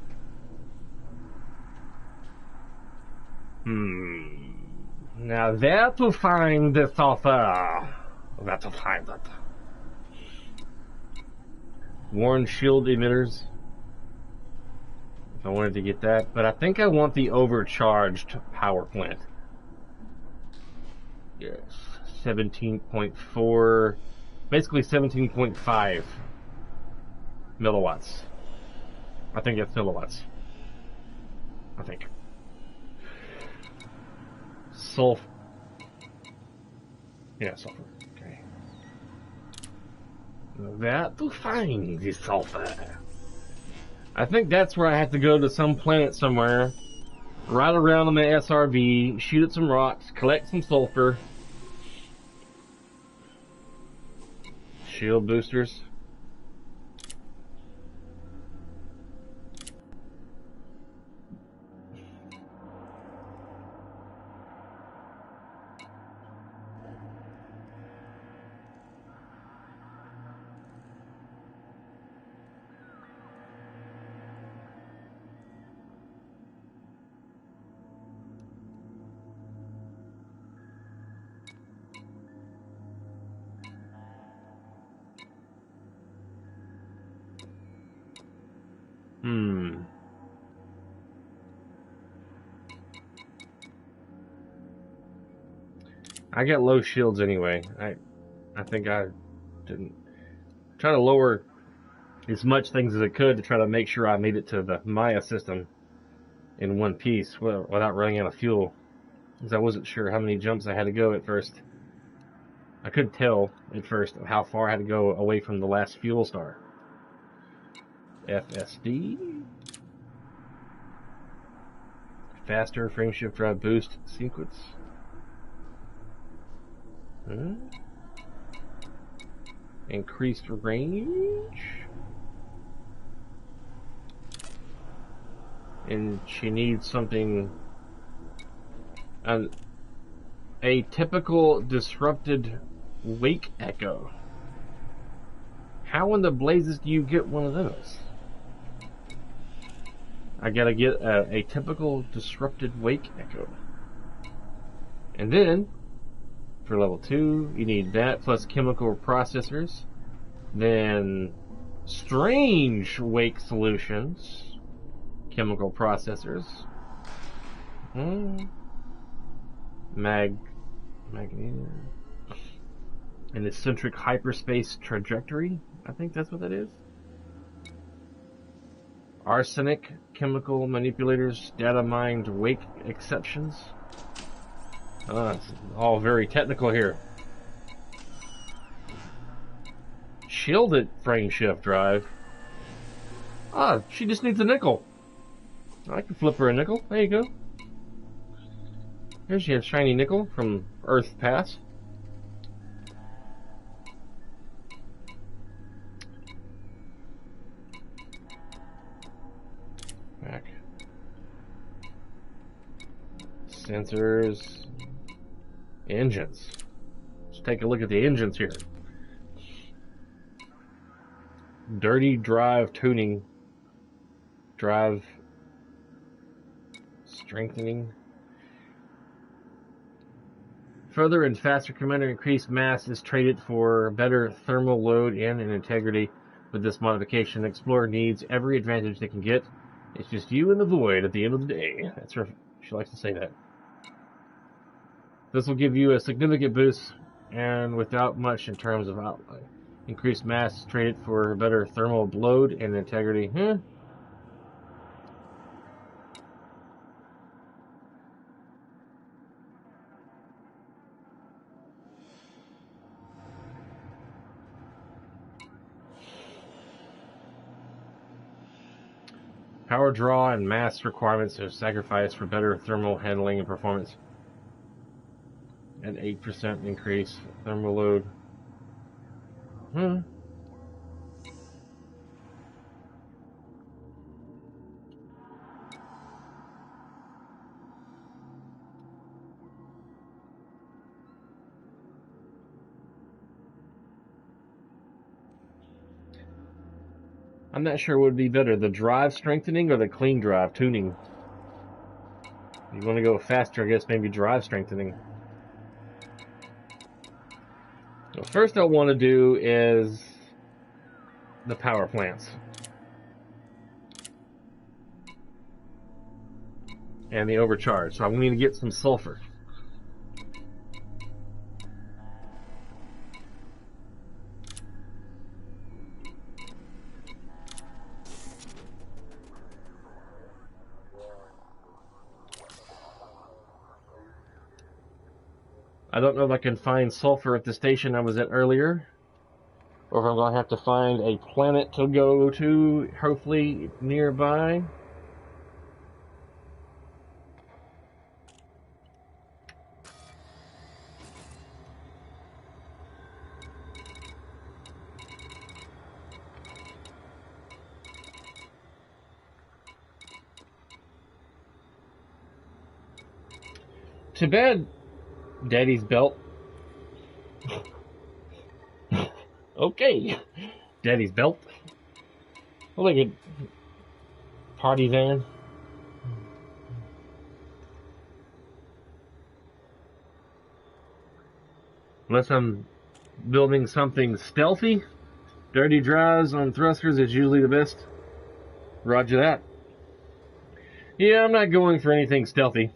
Now where to find the sulfur? Where to find it? Warn shield emitters. If I wanted to get that, but I think I want the overcharged power plant. Yes, 17.4, basically 17.5 milliwatts. I think it's milliwatts. I think. Sulfur. Yeah, sulfur. Okay. Where to find the sulfur? I think that's where I have to go to some planet somewhere, ride around on the SRV, shoot at some rocks, collect some sulfur. Shield boosters. I got low shields anyway. I think I didn't try to lower as much things as I could to try to make sure I made it to the Maya system in one piece without running out of fuel, because I wasn't sure how many jumps I had to go at first. I couldn't tell at first how far I had to go away from the last fuel star. FSD. Faster frameshift drive boost sequence. Increased range. And she needs something. A typical disrupted wake echo. How in the blazes do you get one of those? I gotta get a typical disrupted wake echo. And then, for level 2, you need that plus chemical processors. Then, strange wake solutions. Chemical processors. Magnesia. An eccentric hyperspace trajectory. I think that's what that is. Arsenic, chemical manipulators, data mined wake exceptions. It's all very technical here. Shielded frameshift drive. She just needs a nickel. I can flip her a nickel. There you go. Here she has shiny nickel from Earth Pass. Back. Sensors. Engines. Let's take a look at the engines here. Dirty drive tuning. Drive strengthening. Further and faster commander increased mass is traded for better thermal load and integrity. With this modification, Explorer needs every advantage they can get. It's just you and the void at the end of the day. That's her. She likes to say that. This will give you a significant boost and without much in terms of outlay. Increased mass is traded for better thermal load and integrity. Power draw and mass requirements are sacrificed for better thermal handling and performance. An 8% increase thermal load. I'm not sure what would be better, the drive strengthening or the clean drive tuning. You want to go faster, I guess maybe drive strengthening. So first I want to do is the power plants. And the overcharge. So I'm going to get some sulfur. I don't know if I can find sulfur at the station I was at earlier, or if I'm going to have to find a planet to go to, hopefully nearby. Too bad Daddy's belt. Okay. Daddy's belt. Like a party van. Unless I'm building something stealthy, dirty drives on thrusters is usually the best. Roger that. Yeah, I'm not going for anything stealthy.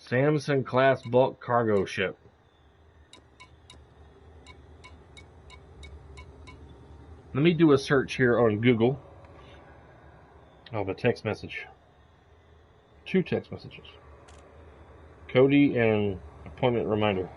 Samson class bulk cargo ship. Let me do a search here on Google. I have a text message. 2 text messages. Cody and appointment reminder.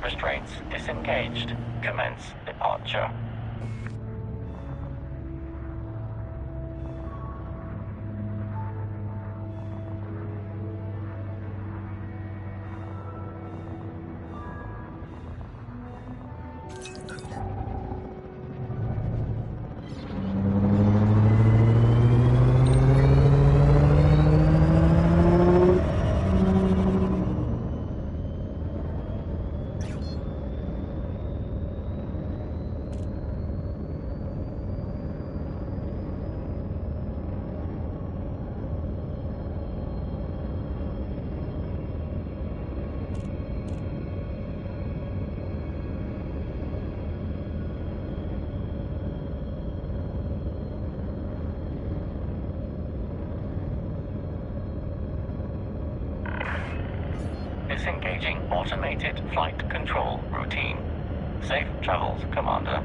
Restraints disengaged. Commence departure. Disengaging automated flight control routine. Safe travels, Commander.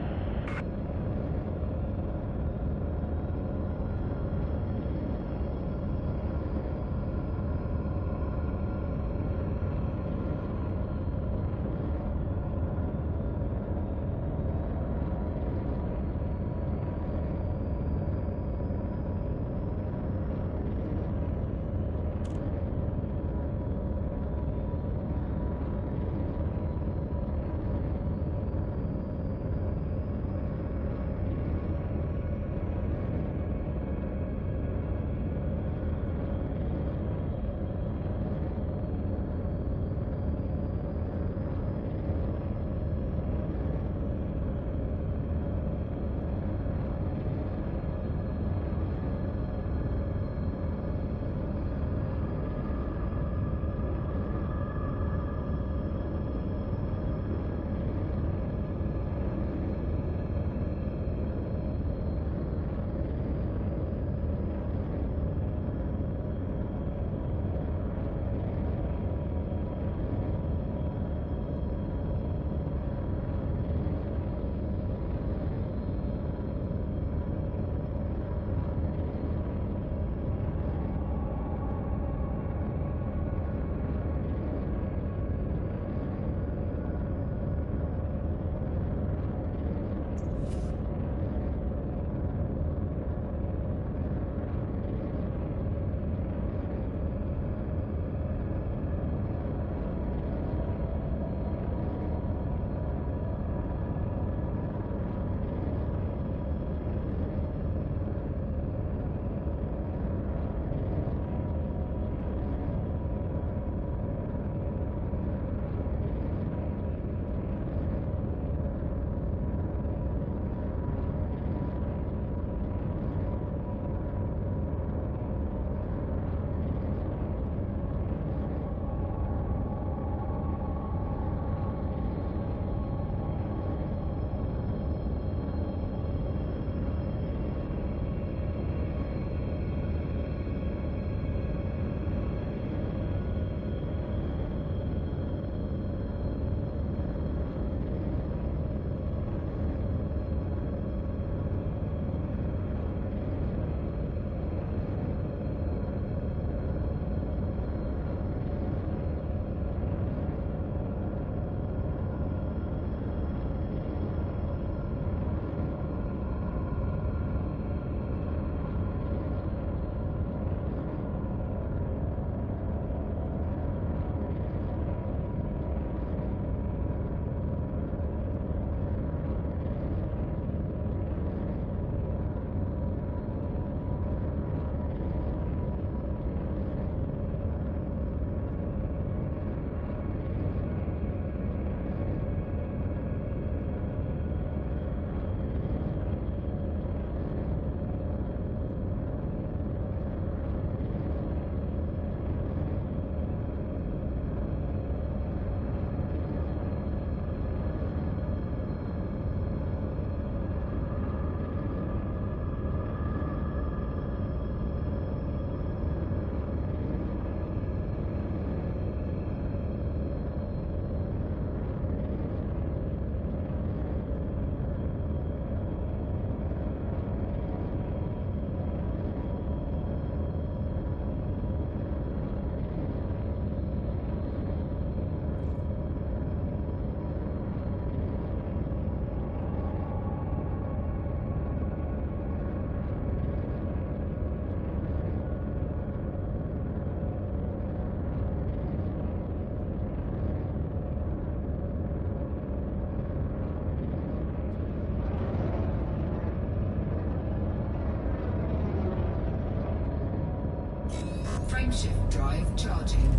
Frameshift drive charging.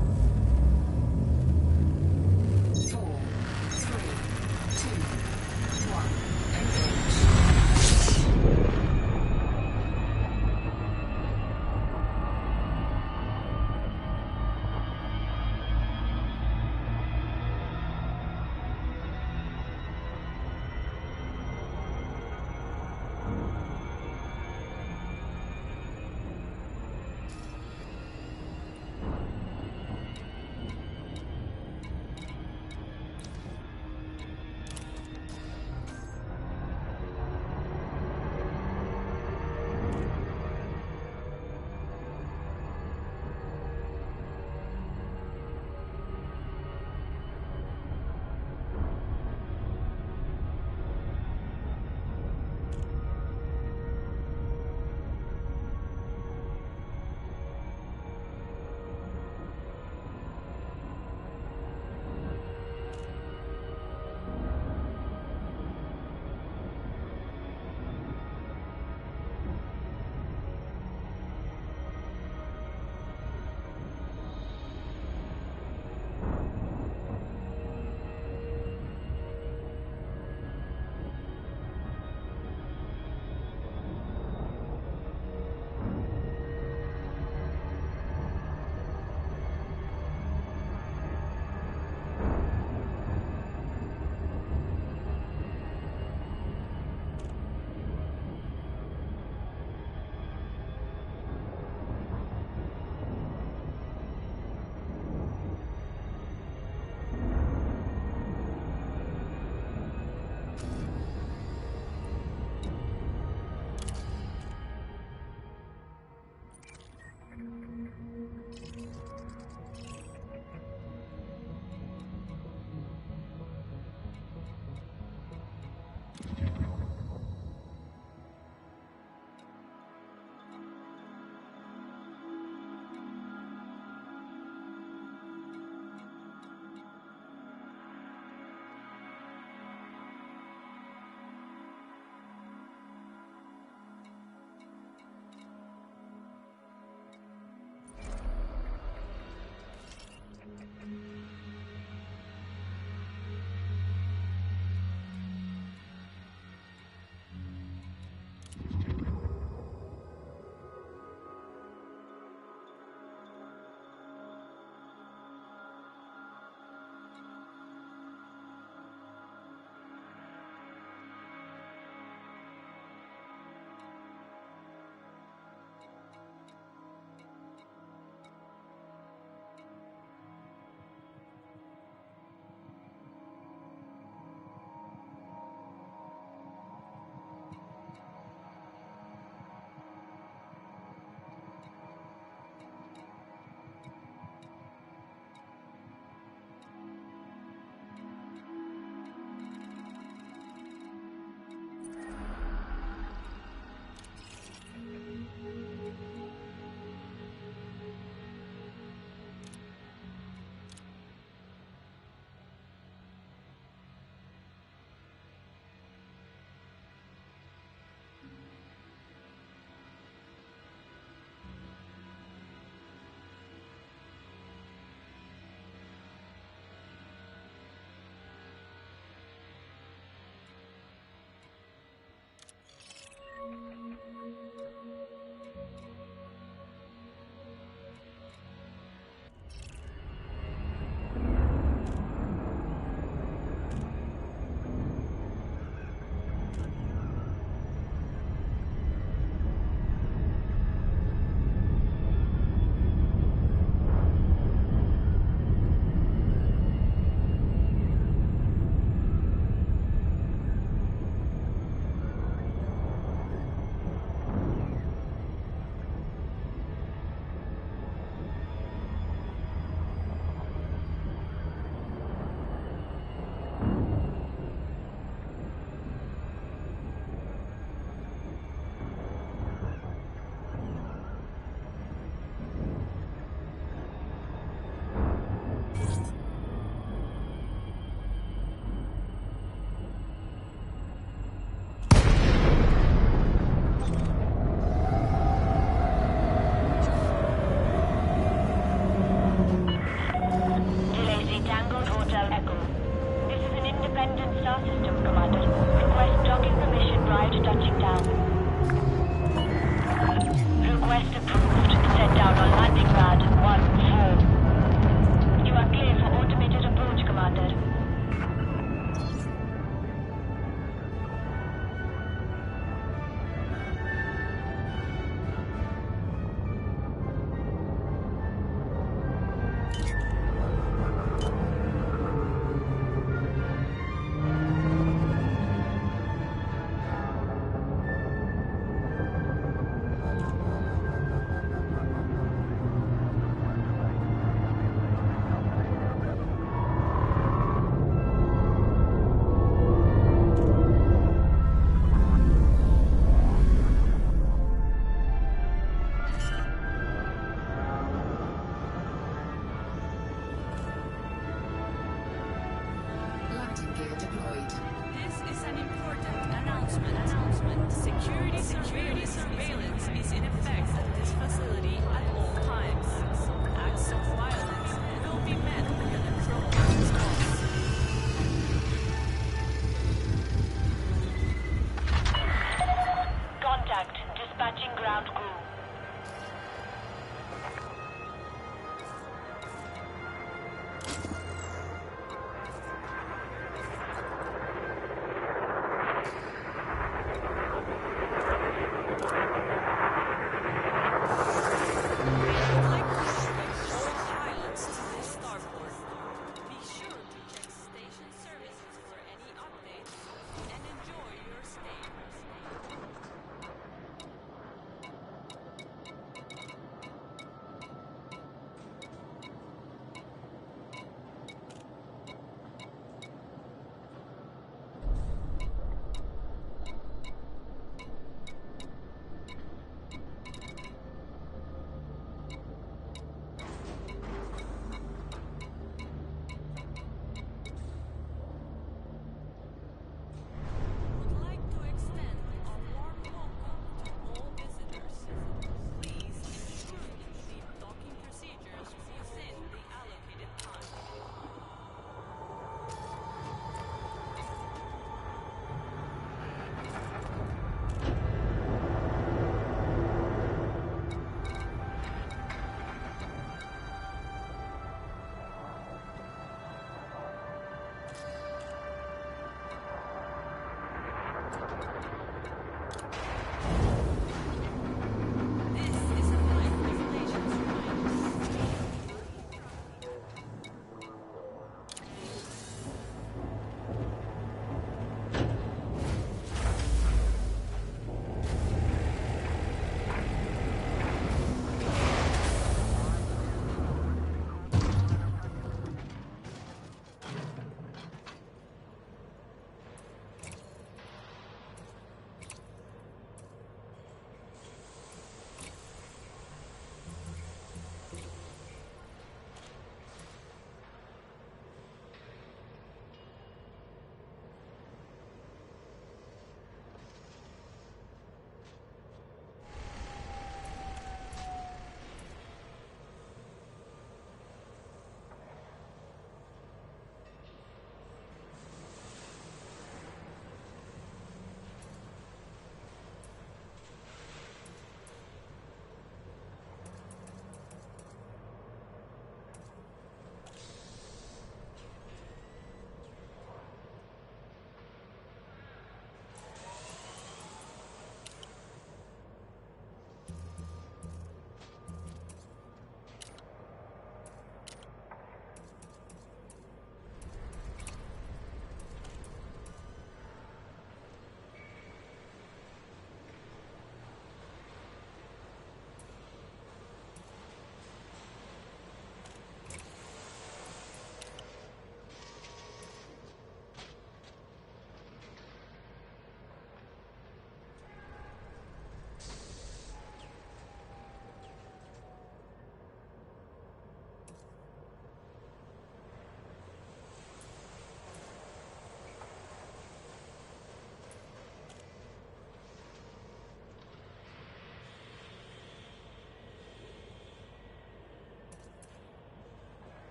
4, 3, 2, 1, engage.